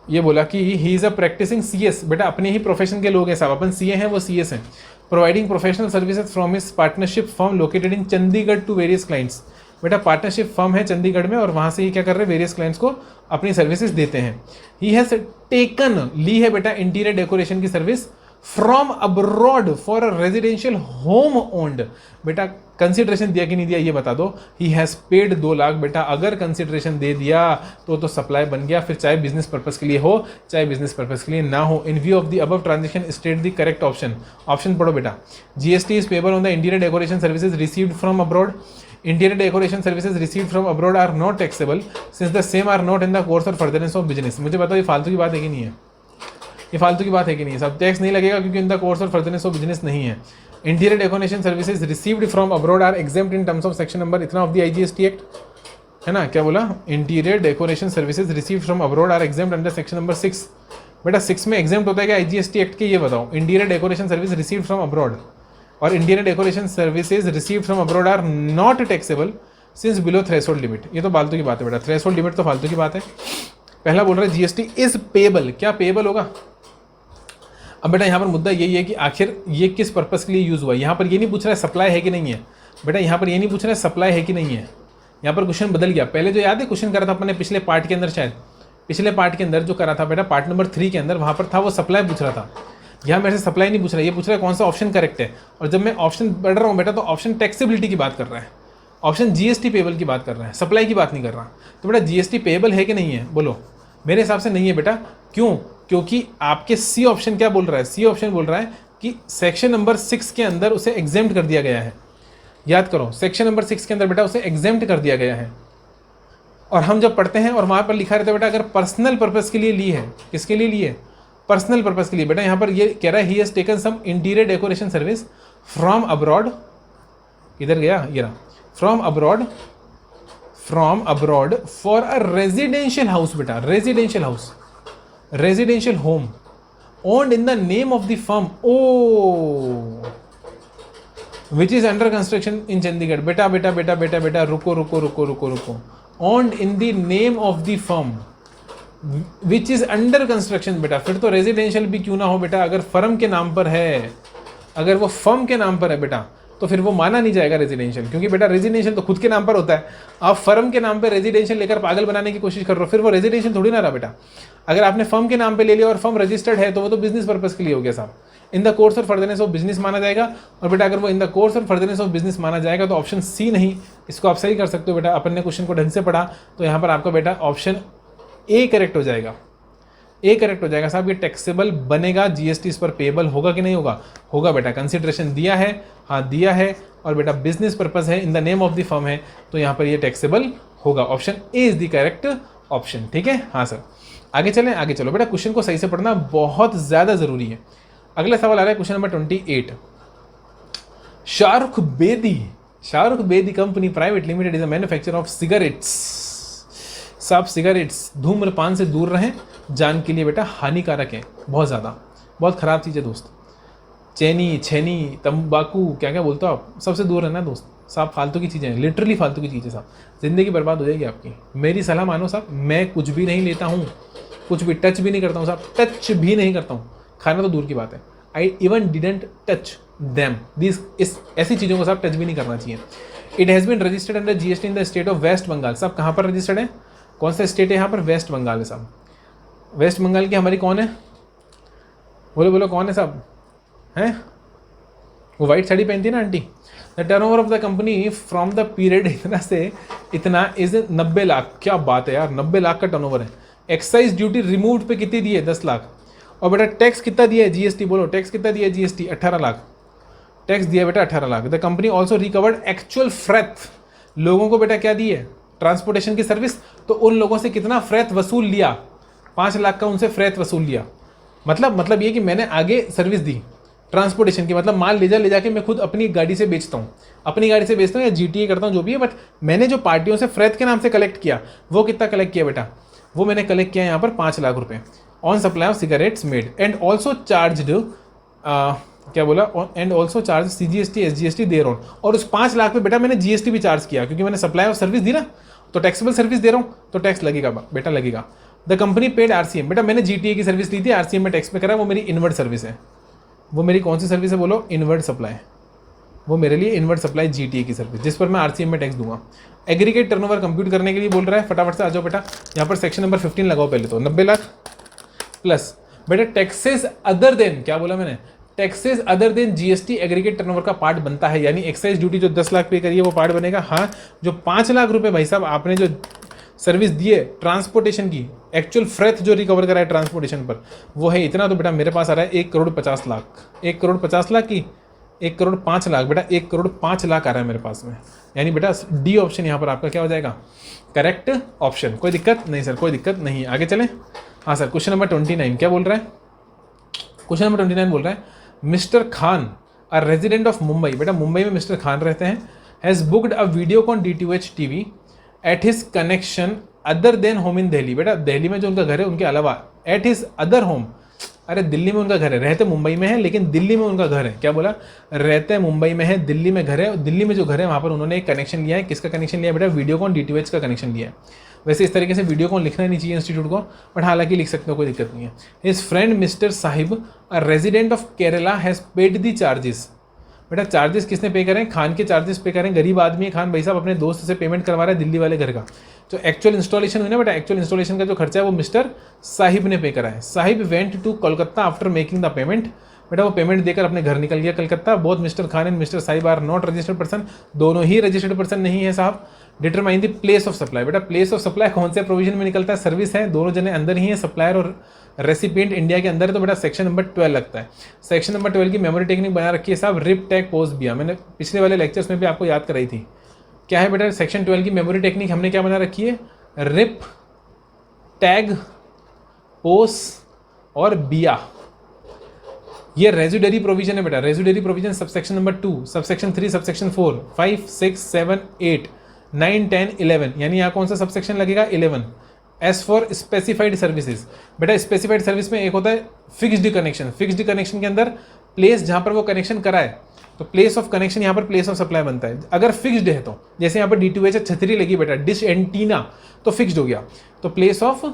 ये बोला कि he is a practising CS, बेटा अपने ही प्रोफेशन के लोग हैं साहब, अपन सीए हैं वो सीएस हैं। Providing professional services from his partnership firm located in Chandigarh to various clients. बेटा पार्टनरशिप फर्म है चंडीगढ़ में और वहाँ से ही क्या कर रहे हैं, वेरियस क्लाइंट्स को अपनी सर्विसेज देते हैं। ही हैज टेकन, ली है बेटा इंटीरियर डेकोरेशन की service from abroad for a residential home owned. बेटा कंसिडरेशन दिया कि नहीं दिया ये बता दो। He has paid 2 lakh. बेटा अगर कंसिडरेशन दे दिया तो सप्लाई बन गया, फिर चाहे बिजनेस पर्पस के लिए हो चाहे बिजनेस पर्पस के लिए ना हो। In view of the above transaction state the correct option. Option पढ़ो बेटा। GST is payable on the interior decoration services received from abroad. Interior decoration services received from abroad are not taxable since the same are not in the course or furtherance of business. मुझे बताओ ये फालतू की बात है कि नहीं है, ये फालतू की बात है कि नहीं है, सब टैक्स नहीं लगेगा क्योंकि in the course or furtherance of business नहीं है। Interior decoration services received from abroad are exempt in terms of section number इतना ऑफ द आईजीएसटी एक्ट, है ना, क्या बोला, interior decoration services received from abroad are exempt under section number 6। बेटा 6 में exempt होता है क्या आईजीएसटी एक्ट के, ये बताओ। Interior decoration service received from abroad और interior decoration services received from abroad are not taxable since below threshold limit. ये तो फालतू की बात है बेटा, थ्रेशोल्ड लिमिट तो फालतू की बात है। पहला बोल रहा है जीएसटी इज पेबल, क्या पेबल होगा। अब बेटा यहाँ पर मुद्दा यही है कि आखिर ये किस पर्पस के लिए यूज़ हुआ है। यहाँ पर ये नहीं पूछ रहा है सप्लाई है कि नहीं है, बेटा यहाँ पर ये नहीं पूछ रहा है सप्लाई है कि नहीं है, यहाँ पर क्वेश्चन बदल गया। पहले जो याद है क्वेश्चन करा था अपने पिछले पार्ट के अंदर, शायद पिछले पार्ट के अंदर जो करा था बेटा पार्ट नंबर 3 के अंदर, वहाँ पर था वो सप्लाई पूछ रहा था। यहाँ मेरे से सप्लाई नहीं पूछ रहा है, ये पूछ रहा है कौन सा ऑप्शन करेक्ट है। और जब मैं ऑप्शन पढ़ रहा हूँ बेटा तो ऑप्शन टैक्सेबिलिटी की बात कर रहा है, ऑप्शन जीएसटी पेबल की बात कर रहा है, सप्लाई की बात नहीं कर रहा। तो बेटा जीएसटी पेबल है कि नहीं है, बोलो। मेरे हिसाब से नहीं है बेटा। क्यों, क्योंकि आपके सी ऑप्शन क्या बोल रहा है, सी ऑप्शन बोल रहा है कि सेक्शन नंबर 6 के अंदर उसे एग्जेम्प्ट कर दिया गया है। याद करो सेक्शन नंबर 6 के अंदर बेटा उसे एग्जेम्प्ट कर दिया गया है। और हम जब पढ़ते हैं और वहाँ पर लिखा रहता है बेटा अगर पर्सनल पर्पस के लिए ली है, किसके लिए ली है, पर्सनल पर्पस के लिए। बेटा यहाँ पर ये कह रहा है he has taken some interior decoration service from abroad, इधर गया ये रहा, from abroad for a residential house. बेटा residential house, residential home owned in the name of the firm oh which is under construction in Chandigarh. बेटा बेटा बेटा बेटा बेटा रुको रुको रुको रुको रुको, owned in the name of the firm which is under construction. बेटा फिर तो रेजिडेंशियल भी क्यों ना हो बेटा, अगर फर्म के नाम पर है, अगर वो फर्म के नाम पर है बेटा तो फिर वो माना नहीं जाएगा रेजिडेंशियल, क्योंकि बेटा रेजिडेंशियल तो खुद के नाम पर होता है। आप फर्म के नाम पे रेजिडेंशियल लेकर पागल बनाने की कोशिश कर रहे हो, फिर वो रेजिडेंशियल थोड़ी ना रहा बेटा। अगर आपने फर्म के नाम पे ले लिया और फर्म रजिस्टर्ड है तो वो तो बिजनेस पर्पस के लिए हो गया साहब, इन द कोर्स और फर्दरनेस ऑफ बिजनेस माना जाएगा। और बेटा अगर वो इन द कोर्स और फर्दरनेस ऑफ बिजनेस माना जाएगा तो ऑप्शन सी नहीं, इसको आप सही कर सकते हो बेटा। अपन ने क्वेश्चन को ढंग से पढ़ा तो यहाँ पर आपका बेटा ऑप्शन ए करेक्ट हो जाएगा, ए करेक्ट हो जाएगा साहब। ये टैक्सेबल बनेगा, जीएसटी इस पर पेबल होगा कि नहीं होगा, होगा बेटा। कंसिडरेशन दिया है, हाँ दिया है, और बेटा बिजनेस पर्पस है, इन the name of the firm है, तो यहाँ पर ये टैक्सेबल होगा। Option A is the correct option. ठीक है हाँ सर। आगे चलें, आगे चलो बेटा, क्वेश्चन को सही से पढ़ना बहुत ज़्यादा ज़रूरी है। अगला सवाल आ रहा है question number 28। Shahrukh Bedi company private limited is a manufacturer of cigarettes. साहब सिगरेट्स धूम्रपान से दूर रहें, जान के लिए बेटा हानिकारक है, बहुत ज़्यादा, बहुत ख़राब चीज़ है दोस्त। चैनी, छेनी, तंबाकू, क्या क्या बोलते हो आप, सबसे दूर रहना दोस्त साहब। फालतू की चीज़ें हैं, लिटरली फालतू की चीज़ें साहब, ज़िंदगी बर्बाद हो जाएगी आपकी। मेरी सलाह मानो साहब, मैं कुछ भी नहीं लेता हूँ, कुछ भी टच भी नहीं करता हूँ साहब, टच भी नहीं करता हूँ, खाना तो दूर की बात है। I even didn't touch them, this ऐसी चीज़ों को साहब टच भी नहीं करना चाहिए। It has been registered under GST in the state of west Bengal. साहब कहाँ पर रजिस्टर्ड है, कौन सा स्टेट है यहाँ पर? वेस्ट बंगाल है साहब। वेस्ट बंगाल की हमारी कौन है? बोलो बोलो कौन है साहब? हैं वो वाइट साड़ी पहनती है ना aunty. The turnover of the company from the period इतना से इतना इज 90 लाख। क्या बात है यार, 90 लाख का टर्नओवर है। एक्साइज ड्यूटी रिमूव्ड पे कितनी दी है? 10 लाख। और बेटा टैक्स कितना दिया है? जीएसटी बोलो, टैक्स कितना दिया है? जीएसटी 18 लाख टैक्स दिया बेटा, 18 lakh. The company also recovered actual freight. लोगों को बेटा क्या दी है? ट्रांसपोर्टेशन की सर्विस। तो उन लोगों से कितना फ्रेथ वसूल लिया? 5 लाख का उनसे फ्रेथ वसूल लिया। मतलब ये कि मैंने आगे सर्विस दी ट्रांसपोर्टेशन की, मतलब माल ले जाके मैं खुद अपनी गाड़ी से बेचता हूँ, अपनी गाड़ी से बेचता हूँ या जीटीए करता हूँ जो भी है, बट मैंने जो पार्टियों से फ्रेथ के नाम से कलेक्ट किया वो कितना कलेक्ट किया बेटा? वो मैंने कलेक्ट किया यहाँ पर 5 लाख रुपए on supply of cigarettes made and also charged क्या बोला? And also charge CGST SGST thereon. और उस 5 लाख पे बेटा मैंने जीएसटी भी चार्ज किया, क्योंकि मैंने सप्लाई ऑफ सर्विस दी ना, तो टैक्सेबल सर्विस दे रहा हूँ तो टैक्स लगेगा बेटा, लगेगा। The company paid RCM. बेटा मैंने जीटीए की सर्विस ली थी, आरसीएम में टैक्स पे करा, वो मेरी इनवर्ड सर्विस है। वो मेरी कौन सी सर्विस है बोलो? Inward supply. वो मेरे लिए इनवर्ड सप्लाई जीटीए की सर्विस, जिस पर मैं आरसीएम में टैक्स दूंगा। एग्रीगेट टर्नओवर कंप्यूट करने के लिए बोल रहा है, फटाफट से आ जाओ बेटा। यहाँ पर सेक्शन नंबर 15 लगाओ पहले तो। 90 लाख प्लस बेटा टैक्सेस अदर देन, क्या बोला मैंने? Taxes other than GST aggregate turnover का पार्ट बनता है, यानी एक्साइज ड्यूटी जो 10 लाख पे करिए वो पार्ट बनेगा। हाँ, जो 5 लाख रुपए भाई साहब आपने जो सर्विस दी है ट्रांसपोर्टेशन की, एक्चुअल फ्रेथ जो रिकवर करा है ट्रांसपोर्टेशन पर, वो है इतना, तो बेटा मेरे पास आ रहा है 1 करोड़ 50 लाख। 1 करोड़ 50 लाख की 1 करोड़ 5 लाख बेटा, 1 करोड़ 5 लाख आ रहा है मेरे पास में, यानी बेटा डी ऑप्शन यहाँ पर आपका क्या हो जाएगा? Correct option. कोई दिक्कत नहीं सर, कोई दिक्कत नहीं। आगे चलें। हाँ सर, क्वेश्चन नंबर 29 क्या बोल रहा है? क्वेश्चन नंबर 29 बोल रहा है mister Khan a resident of Mumbai. बेटा मुंबई में मिस्टर खान रहते हैं। Has booked a Videocon DTH TV at his connection other than home in Delhi. बेटा दिल्ली में जो उनका घर है उनके अलावा एट हिज अदर होम, अरे दिल्ली में उनका घर है, रहते मुंबई में है लेकिन दिल्ली में उनका घर है। क्या बोला? रहते मुंबई में है, दिल्ली में घर है। दिल्ली में जो घर है वहाँ पर उन्होंने एक कनेक्शन लिया है। किसका कनेक्शन लिया है बेटा? वीडियोकॉन DTH का कनेक्शन लिया है। वैसे इस तरीके से वीडियोकॉन लिखना नहीं चाहिए इंस्टीट्यूट को, बट हालांकि लिख सकते हो, कोई दिक्कत नहीं है। His friend mister Sahib a resident of Kerala has paid the charges. बेटा चार्जेस किसने पे करें? खान के चार्जेस पे करें। गरीब आदमी है खान भाई साहब, अपने दोस्त से पेमेंट करवा रहा है दिल्ली वाले घर का। जो एक्चुअल इंस्टॉलेशन हुई ना बेटा, एक्चुअल इंस्टॉलेशन का जो खर्चा है वो मिस्टर साहिब ने पे करा है। Sahib went to Kolkata after making the payment. बेटा वो पेमेंट देकर अपने घर निकल गया Calcutta. Both mister Khan and mister Sahib are not registered person. दोनों ही रजिस्टर्ड पर्सन नहीं है साहब। Determine the place of supply. बेटा प्लेस ऑफ सप्लाई कौन से प्रोविजन में निकलता है? सर्विस है, दोनों जने अंदर ही है, सप्लायर और रेसिपिएंट इंडिया के अंदर है, तो बेटा सेक्शन नंबर 12 लगता है। सेक्शन नंबर 12 की मेमोरी टेक्निक बना रखी है साहब, रिप टैग पोस्ट बिया। मैंने पिछले वाले लेक्चर्स में भी आपको याद कराई थी। क्या है बेटा सेक्शन 12 की मेमोरी टेक्निक? हमने क्या बना रखी है? रिप टैग पोस और बिया। ये रेजिडरी प्रोविजन है बेटा। Residuary provision subsection number 2, subsection 3, subsection 4, 5, 6, 7, 8, 9, 10, 11, यानी यहाँ कौन सा सबसेक्शन लगेगा? 11। As for specified services. बेटा स्पेसिफाइड सर्विस में एक होता है फिक्स्ड कनेक्शन। फिक्स्ड कनेक्शन के अंदर प्लेस जहाँ पर वो कनेक्शन करा है, तो प्लेस ऑफ कनेक्शन यहाँ पर प्लेस ऑफ सप्लाई बनता है। अगर फिक्स्ड है तो, जैसे यहाँ पर DTH छतरी लगी बेटा, डिश एंटीना, तो फिक्स्ड हो गया। तो प्लेस ऑफ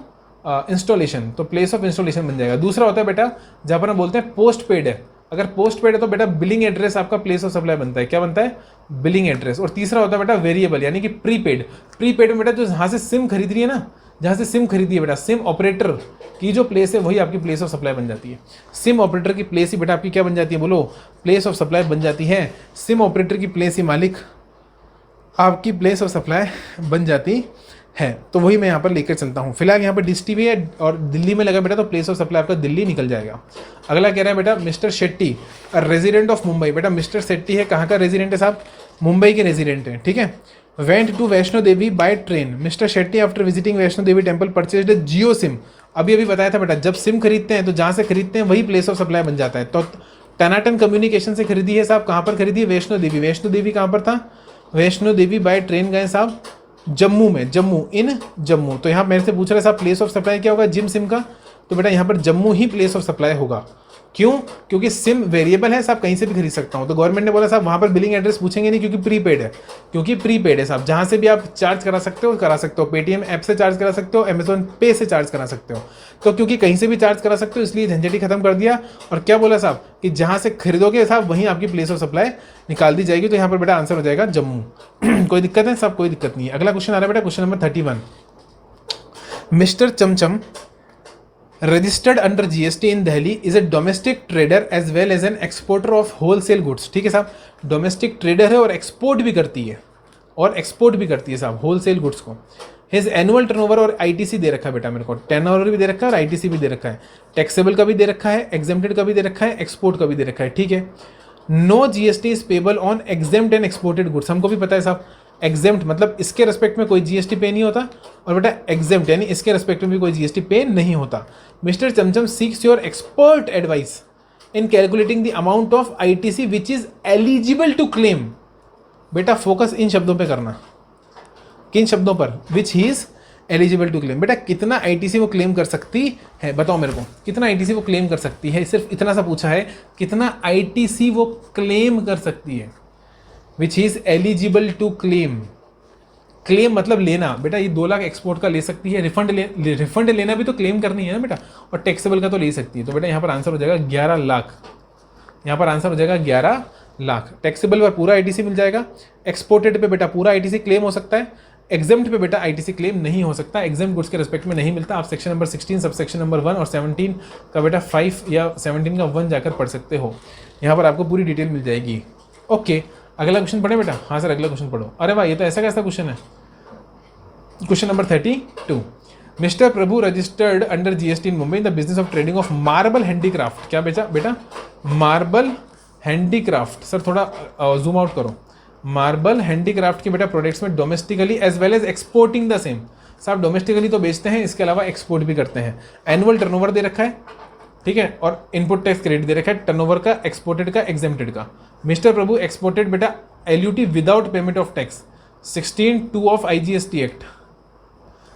इंस्टॉलेशन, तो प्लेस ऑफ इंस्टॉलेशन बन जाएगा। दूसरा होता है बेटा जहाँ पर हम बोलते हैं पोस्ट पेड है। अगर पोस्ट पेड है तो बेटा बिलिंग एड्रेस आपका प्लेस ऑफ सप्लाई बनता है। क्या बनता है? Billing address. और तीसरा होता है बेटा वेरिएबल, यानी कि प्रीपेड। प्रीपेड में बेटा जो जहाँ से सिम खरीद रही है ना, जहाँ से सिम खरीदी है बेटा, सिम ऑपरेटर की जो प्लेस है वही आपकी प्लेस ऑफ सप्लाई बन जाती है। सिम ऑपरेटर की प्लेस ही बेटा आपकी क्या बन जाती है? बोलो, प्लेस ऑफ सप्लाई बन जाती है। सिम ऑपरेटर की प्लेस ही मालिक आपकी प्लेस ऑफ सप्लाई बन जाती है। तो वही मैं यहाँ पर लेकर चलता हूँ। फिलहाल यहाँ पर डिश टीवी है और दिल्ली में लगा बेटा, तो प्लेस ऑफ सप्लाई आपका दिल्ली निकल जाएगा। अगला कह रहा है बेटा mister Shetty resident of Mumbai. बेटा मिस्टर शेट्टी है कहाँ का रेजिडेंट है साहब? मुंबई के रेजिडेंट है, ठीक है। Went to Vaishno Devi by train. Mister Shetty after visiting Vaishno Devi temple purchased Jio SIM. अभी बताया था बेटा, जब सिम खरीदते हैं तो जहाँ से खरीदते हैं वही प्लेस ऑफ सप्लाई बन जाता है। तो टनाटन कम्युनिकेशन से खरीदी है साहब। कहाँ पर खरीदी है? वैष्णो देवी। वैष्णो देवी कहाँ पर था? वैष्णो देवी बाय ट्रेन गए साहब जम्मू में, जम्मू इन जम्मू। तो यहाँ मेरे से पूछ रहे साहब प्लेस ऑफ सप्लाई क्या होगा जिम सिम का? तो बेटा यहाँ पर जम्मू ही प्लेस ऑफ सप्लाई होगा। क्यों? क्योंकि सिम वेरिएबल है साहब, कहीं से भी खरीद सकता हूँ। तो गवर्नमेंट ने बोला साहब वहाँ पर बिलिंग एड्रेस पूछेंगे नहीं, क्योंकि प्रीपेड है। क्योंकि प्रीपेड है साहब, जहाँ से भी आप चार्ज करा सकते हो। पेटीएम ऐप से चार्ज करा सकते हो, अमेजोन पे से चार्ज करा सकते हो। तो क्योंकि कहीं से भी चार्ज करा सकते हो इसलिए झंझट ही खत्म कर दिया। और क्या बोला साहब कि जहाँ से खरीदोगे साहब वहीं आपकी प्लेस ऑफ सप्लाई निकाल दी जाएगी। तो यहाँ पर बेटा आंसर हो जाएगा जम्मू। कोई दिक्कत है साहब? कोई दिक्कत नहीं है। अगला क्वेश्चन आ रहा है बेटा, question number 31। Mister Chamcham registered under GST in Delhi is a domestic trader as well as an exporter of wholesale goods. ठीक है साहब, डोमेस्टिक ट्रेडर है और एक्सपोर्ट भी करती है, साहब होलसेल गुड्स को। हिज एनुअल टर्नओवर और आईटीसी दे रखा है बेटा मेरे को, टर्नओवर भी दे रखा है और आईटीसी भी दे रखा है, टैक्सेबल का भी दे रखा है, एग्जेम्प्टेड का भी दे रखा है, एक्सपोर्ट का भी दे रखा है। ठीक है, no GST is payable on exempt and exported goods, हमको भी पता है साहब। एग्जेम्प्ट मतलब इसके रेस्पेक्ट में कोई जीएसटी पे नहीं होता, और बेटा एग्जेम्प्ट यानी इसके रेस्पेक्ट में भी कोई जीएसटी पे नहीं होता। Mister Chamcham seeks your expert advice in calculating the amount of ITC which is eligible to claim. बेटा फोकस इन शब्दों पे करना, किन शब्दों पर, which he is eligible to claim. बेटा कितना आईटीसी वो क्लेम कर सकती है, बताओ मेरे को कितना आईटीसी वो क्लेम कर सकती है, सिर्फ इतना सा पूछा है, कितना आईटीसी वो क्लेम कर सकती है, which he is eligible to claim. Claim मतलब लेना, बेटा ये 2 लाख एक्सपोर्ट का ले सकती है, रिफंड लेना भी तो क्लेम करनी है ना बेटा, और टैक्सेबल का तो ले सकती है। तो बेटा यहाँ पर आंसर हो जाएगा 11 लाख, यहाँ पर आंसर हो जाएगा 11 लाख। टैक्सेबल पर पूरा आईटीसी मिल जाएगा, एक्सपोर्टेड पे बेटा पूरा आईटीसी क्लेम हो सकता है, एग्जेम्प्ट पे बेटा आईटीसी क्लेम नहीं हो सकता, एग्जेम्प्ट गुड्स के रेस्पेक्ट में नहीं मिलता। आप सेक्शन नंबर 16 सब सेक्शन नंबर 1 और 17 का बेटा 5 या 17 का 1 जाकर पढ़ सकते हो, यहाँ पर आपको पूरी डिटेल मिल जाएगी। ओके, अगला क्वेश्चन पढ़े बेटा। हाँ सर अगला क्वेश्चन पढ़ो। अरे वाह, ये तो ऐसा कैसा क्वेश्चन है। Question number 32, mister Prabhu registered under GST in Mumbai in the business of trading of marble handicraft. क्या बेटा मार्बल हैंडीक्राफ्ट। सर थोड़ा जूम आउट करो। मार्बल हैंडीक्राफ्ट के बेटा प्रोडक्ट्स में domestically as well as exporting the same. साहब domestically तो बेचते हैं, इसके अलावा एक्सपोर्ट भी करते हैं। एनुअल टर्नओवर दे रखा है, ठीक है, और इनपुट टैक्स क्रेडिट दे रखा है, टर्नओवर का, एक्सपोर्टेड का, एग्जेम्प्टेड का। मिस्टर प्रभु एक्सपोर्टेड बेटा LUT without payment of tax 16(2) of IGST act,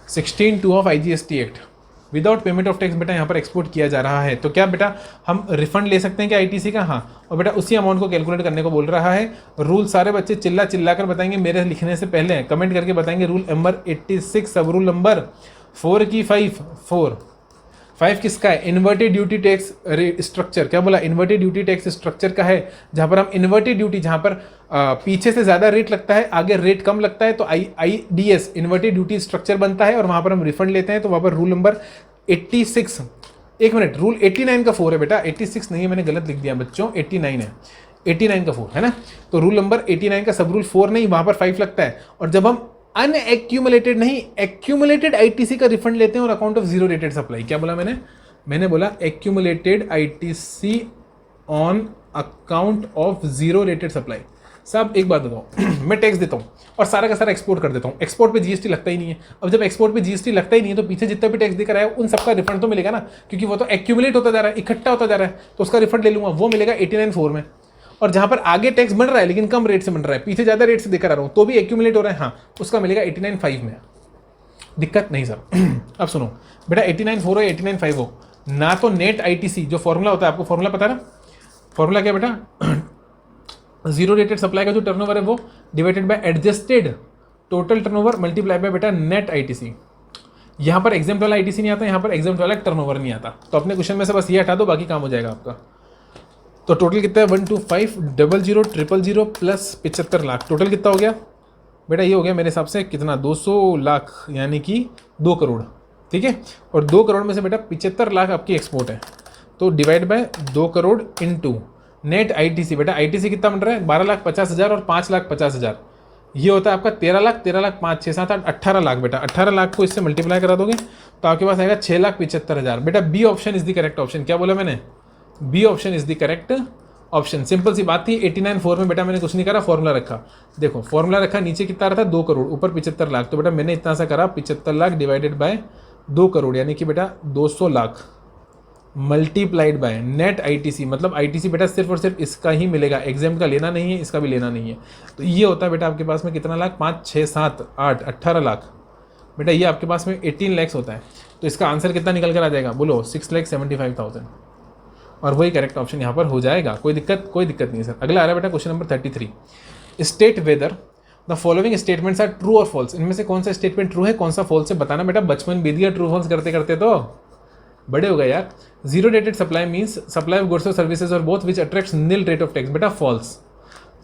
16(2) of IGST act without payment of tax बेटा यहाँ पर एक्सपोर्ट किया जा रहा है। तो क्या बेटा हम रिफंड ले सकते हैं क्या आईटीसी का? हाँ, और बेटा उसी अमाउंट को कैलकुलेट करने को बोल रहा है। रूल सारे बच्चे चिल्ला कर बताएंगे, मेरे लिखने से पहले कमेंट करके बताएंगे। रूल नंबर 86, सब रूल नंबर 4 की 5 किसका है? Inverted duty tax structure. क्या बोला? इन्वर्टेड ड्यूटी टैक्स स्ट्रक्चर का है, जहां पर हम इन्वर्टेड ड्यूटी, जहां पर पीछे से ज्यादा रेट लगता है, आगे रेट कम लगता है, तो IDS इन्वर्टेड ड्यूटी स्ट्रक्चर बनता है और वहां पर हम रिफंड लेते हैं। तो वहां पर रूल नंबर 86, एक मिनट, रूल 89 का 4 है बेटा, 86 नहीं है, मैंने गलत लिख दिया बच्चों, 89 है, 89 का 4 है ना। तो रूल नंबर 89 का सब रूल 4 नहीं, वहां पर 5 लगता है। और जब हम अनएक्यूमुलेटेड नहीं, एक्यूमुलेटेड आईटीसी का रिफंड लेते हैं और account of zero rated supply. क्या बोला मैंने बोला accumulated ITC on account of zero rated supply. साहब एक बात बताओ, मैं टैक्स देता हूँ और सारा का सारा एक्सपोर्ट कर देता हूँ, एक्सपोर्ट पे जीएसटी लगता ही नहीं है। अब जब एक्सपोर्ट पे जीएसटी लगता ही नहीं है, तो पीछे जितना भी टैक्स देकर आया उन सबका रिफंड तो मिलेगा ना, क्योंकि वो तो एक्यूमुलेट होता जा रहा है, इकट्ठा होता जा रहा है, तो उसका रिफंड ले लूंगा, वो मिलेगा 89(4) में। और जहां पर आगे टैक्स बन रहा है लेकिन कम रेट से बन रहा है, पीछे ज्यादा रेट से देकर आ रहा हूं, तो भी एक्यूमुलेट हो रहा है, हाँ, उसका मिलेगा 89(5) में। दिक्कत नहीं सर। अब सुनो बेटा, 89(4) हो या 89(5) हो, ना तो नेट आईटीसी जो फॉर्मूला होता है, आपको फॉर्मूला पता है ना? फॉर्मूला क्या बेटा? जीरो रेटेड सप्लाई का जो टर्नओवर है वो divided by adjusted total turnover multiply by बेटा नेट आईटीसी। यहां पर एग्जाम्प्ट वाला आईटीसी नहीं आता, यहां पर एग्जाम्प्ट वाला टर्नओवर नहीं आता। तो अपने क्वेश्चन में से बस ये हटा दो, बाकी काम हो जाएगा आपका। तो टोटल कितना है? 125,000,000 प्लस 75 लाख, टोटल कितना हो गया बेटा? ये हो गया मेरे हिसाब से कितना, 200 लाख, यानी कि 2 करोड़, ठीक है। और 2 करोड़ में से बेटा 75 लाख आपकी एक्सपोर्ट है, तो divide by 2 crore into net ITC. बेटा आईटीसी कितना बन रहा है? 12,50,000 और 5,50,000, ये होता है आपका 13 लाख, 13 लाख 5, 6, 7, 8, 18 लाख। बेटा 18 लाख को इससे मल्टीप्लाई करा दोगे तो आपके पास आएगा 6,75,000। बेटा B option is the correct option. क्या बोला मैंने? B option is the correct option. Simple सी बात थी। 89(4) में बेटा मैंने कुछ नहीं करा, फॉर्मूला रखा। देखो फॉर्मूला रखा, नीचे कितना रहा था? 2 करोड़, ऊपर 75 लाख। तो बेटा मैंने इतना सा करा, 75 लाख डिवाइडेड बाय 2 करोड़, यानी कि बेटा 200 lakh multiplied by net ITC. मतलब आईटीसी बेटा सिर्फ और सिर्फ इसका ही मिलेगा, एग्जाम का लेना नहीं है, इसका भी लेना नहीं है। तो ये होता है बेटा आपके पास में कितना लाख? 5, 6, 7, 8, 18 लाख। बेटा ये आपके पास में 18 लाख होता है। तो इसका आंसर कितना निकल कर आ जाएगा? बोलो 6,75,000। और वही करेक्ट ऑप्शन यहाँ पर हो जाएगा। कोई दिक्कत नहीं है सर। अगला आ रहा है बेटा question number 33, state whether the following statements are true or false. इनमें से कौन सा स्टेटमेंट ट्रू है, कौन सा फॉल्स है, बताना बेटा। बचपन बीत गया ट्रू फॉल्स करते करते, तो बड़े हो गए यार। Zero rated supply means supply of goods और सर्विसेज और both which attracts nil rate of tax. बेटा फॉल्स।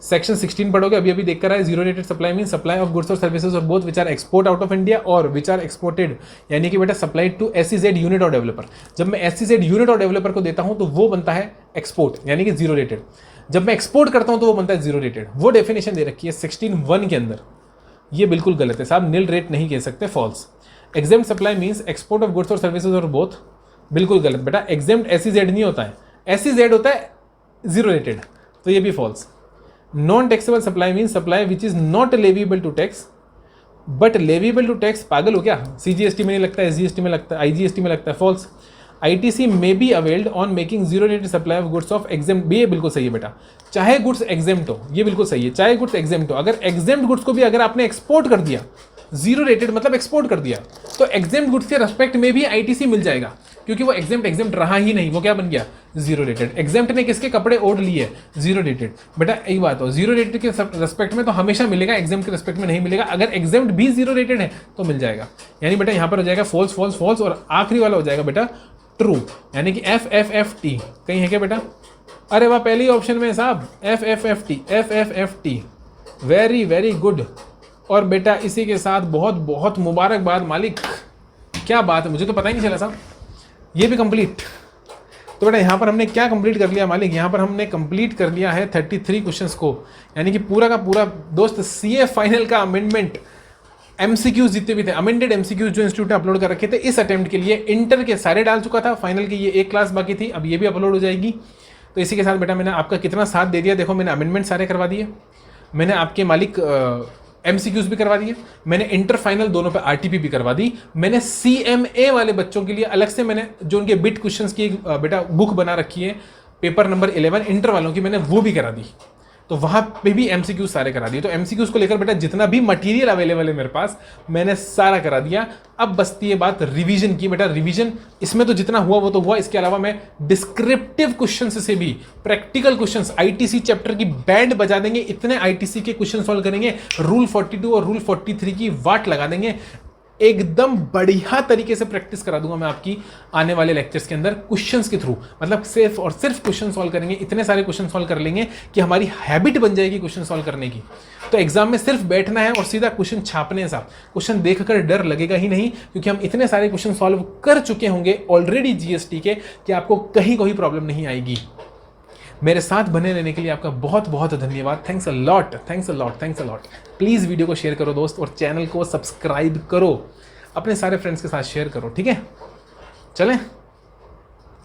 सेक्शन 16 पढ़ोगे, अभी देख कर आए, zero rated supply mean supply of goods और सर्विसेज और both which are export out of India or which are exported, यानी कि बेटा सप्लाइड टू SEZ यूनिट और डेवलपर। जब मैं SEZ यूनिट और डेवलपर को देता हूं तो वो बनता है एक्सपोर्ट, यानी कि जीरो रेटेड। जब मैं एक्सपोर्ट करता हूं तो वो बनता है जीरो रेटेड। वो डेफिनेशन दे रखी है 16(1) के अंदर, ये बिल्कुल गलत है साहब, नील रेट नहीं कह सकते, false. Exempt supply means export of goods और सर्विसेज और बोथ, बिल्कुल गलत बेटा, एग्जेम्प्ट SEZ नहीं होता है, SEZ होता है जीरो रेटेड, तो ये भी false. Non taxable supply mean supply which is not leviable to tax but leviable to tax, पागल हो क्या, CGST में नहीं लगता है, SGST में लगता है, IGST में लगता है, false. ITC may be availed on making zero rated supply of goods of exempt, ये बिल्कुल सही है बेटा, चाहे गुड्स एग्जेम्प्ट हो, ये बिल्कुल सही है, चाहे गुड्स एग्जेम्प्ट हो। अगर एग्जेम्प्ट गुड्स को भी अगर आपने एक्सपोर्ट कर दिया, जीरो रेटेड मतलब एक्सपोर्ट कर दिया, तो एग्जेम्प्ट गुड्स के रेस्पेक्ट में भी ITC मिल जाएगा, क्योंकि वो एग्जेम्प्ट रहा ही नहीं, वो क्या बन गया, जीरो रेटेड। एग्जेम्प्ट ने किसके कपड़े ओढ़ लिए, जीरो रेटेड। बेटा एक बात हो, जीरो रेटेड के रेस्पेक्ट में तो हमेशा मिलेगा, एग्जेम्प्ट के रेस्पेक्ट में नहीं मिलेगा। अगर एग्जेम्प्ट भी जीरो रेटेड है तो मिल जाएगा, यानी बेटा यहाँ पर हो जाएगा फॉल्स फॉल्स फॉल्स, और आखिरी वाला हो जाएगा बेटा ट्रू, यानी कि FFFT कहीं है क्या बेटा, अरे वाह पहली ऑप्शन में साहब, FFFT, वेरी वेरी गुड। और बेटा इसी के साथ बहुत बहुत मुबारकबाद मालिक, क्या बात है, मुझे तो पता ही नहीं चला साहब, ये भी कंप्लीट। तो बेटा यहाँ पर हमने क्या कंप्लीट कर लिया मालिक, यहाँ पर हमने कंप्लीट कर लिया है 33 क्वेश्चंस को, यानी कि पूरा का पूरा दोस्त CA फाइनल का अमेंडमेंट MCQs जितने भी थे, अमेंडेड MCQs जो इंस्टीट्यूट ने अपलोड कर रखे थे इस अटेम्प्ट के लिए, इंटर के सारे डाल चुका था, फाइनल की ये एक क्लास बाकी थी, अब ये भी अपलोड हो जाएगी। तो इसी के साथ बेटा मैंने आपका कितना साथ दे दिया, देखो मैंने अमेंडमेंट सारे करवा दिए, मैंने आपके मालिक MCQs भी करवा दिए, मैंने इंटर फाइनल दोनों पे RTP भी करवा दी, मैंने CMA वाले बच्चों के लिए अलग से मैंने जो उनके बिट क्वेश्चंस की बेटा बुक बना रखी है, पेपर नंबर 11 इंटर वालों की मैंने वो भी करा दी, तो वहाँ पे भी MCQs सारे करा दिए। तो MCQs को लेकर बेटा जितना भी मटेरियल अवेलेबल है मेरे पास मैंने सारा करा दिया। अब बसती है बात रिवीजन की, बेटा रिवीजन इसमें तो जितना हुआ वो तो हुआ, इसके अलावा मैं डिस्क्रिप्टिव क्वेश्चंस से भी प्रैक्टिकल क्वेश्चंस ITC चैप्टर की बैंड बजा देंगे, इतने ITC के क्वेश्चन सॉल्व करेंगे, रूल 42 और रूल 43 की वाट लगा देंगे, एकदम बढ़िया तरीके से प्रैक्टिस करा दूंगा मैं आपकी आने वाले लेक्चर्स के अंदर क्वेश्चंस के थ्रू, मतलब सिर्फ और सिर्फ क्वेश्चन सॉल्व करेंगे, इतने सारे क्वेश्चन सॉल्व कर लेंगे कि हमारी हैबिट बन जाएगी क्वेश्चन सॉल्व करने की। तो एग्जाम में सिर्फ बैठना है और सीधा क्वेश्चन छापने हैं साहब, क्वेश्चन देखकर डर लगेगा ही नहीं, क्योंकि हम इतने सारे क्वेश्चन सॉल्व कर चुके होंगे ऑलरेडी GST के कि आपको कहीं कोई प्रॉब्लम नहीं आएगी। मेरे साथ बने रहने के लिए आपका बहुत बहुत धन्यवाद, thanks a lot, thanks a lot, thanks a lot. Please video को शेयर करो दोस्त, और चैनल को सब्सक्राइब करो, अपने सारे फ्रेंड्स के साथ शेयर करो, ठीक है। चलें,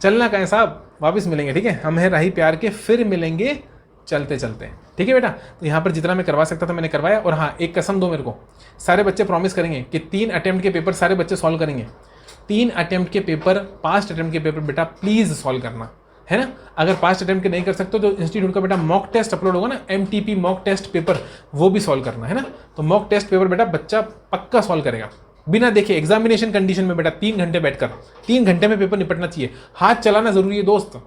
चलना कहें साहब, वापस मिलेंगे, ठीक है, हम हैं राही प्यार के, फिर मिलेंगे चलते चलते, ठीक है बेटा। तो यहाँ पर जितना मैं करवा सकता था मैंने करवाया, और हाँ एक कसम दो मेरे को, सारे बच्चे प्रॉमिस करेंगे कि 3 अटेम्प्ट के पेपर सारे बच्चे सॉल्व करेंगे, 3 अटेम्प्ट के पेपर, 5 अटेम्प्ट के पेपर बेटा प्लीज़ सॉल्व करना है ना। अगर 5 अटेम्प्ट के नहीं कर सकते तो इंस्टीट्यूट का बेटा मॉक टेस्ट अपलोड होगा ना, MTP मॉक टेस्ट पेपर, वो भी सॉल्व करना है ना। तो मॉक टेस्ट पेपर बेटा बच्चा पक्का सॉल्व करेगा, बिना देखे एग्जामिनेशन कंडीशन में बेटा 3 घंटे बैठकर, 3 घंटे में पेपर निपटना चाहिए। हाथ चलाना जरूरी है दोस्त,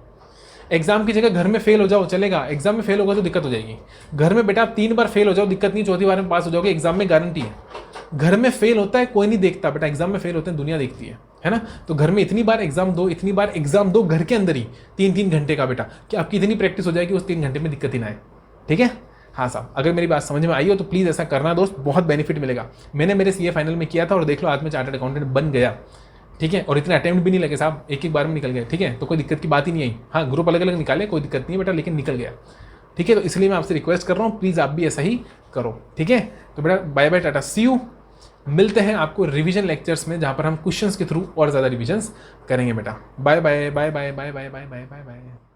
एग्जाम की जगह घर में फेल हो जाओ चलेगा, एग्जाम में फेल होगा तो दिक्कत हो जाएगी। घर में बेटा 3 बार फेल हो जाओ दिक्कत नहीं, 4थी बार में पास हो जाओगे, एग्जाम में गारंटी है। घर में फेल होता है कोई नहीं देखता बेटा, एग्जाम में फेल होते हैं दुनिया देखती है ना। तो घर में इतनी बार एग्जाम दो, इतनी बार एग्जाम दो घर के अंदर ही 3-3 घंटे का बेटा, कि आपकी इतनी प्रैक्टिस हो जाएगी उस 3 घंटे में दिक्कत ही ना आए, ठीक है। हाँ साहब, अगर मेरी बात समझ में आई हो तो प्लीज़ ऐसा करना दोस्त, बहुत बेनिफिट मिलेगा। मैंने मेरे CA फाइनल में किया था और देख लो आज मैं चार्टर्ड अकाउंटेंट बन गया, ठीक है। और इतने अटेम्प्ट भी नहीं लगे साहब, एक बार में निकल गए, ठीक है। तो कोई दिक्कत की बात ही नहीं आई। हाँ ग्रुप अलग अलग निकाले, कोई दिक्कत नहीं बेटा, लेकिन निकल गया, ठीक है। तो इसलिए मैं आपसे रिक्वेस्ट कर रहा हूँ, प्लीज़ आप भी ऐसा ही करो, ठीक है। तो बेटा bye bye, tata, see you. मिलते हैं आपको रिवीजन लेक्चर्स में, जहाँ पर हम क्वेश्चंस के थ्रू और ज़्यादा रिविजन्स करेंगे बेटा। Bye bye bye bye bye bye bye bye bye bye.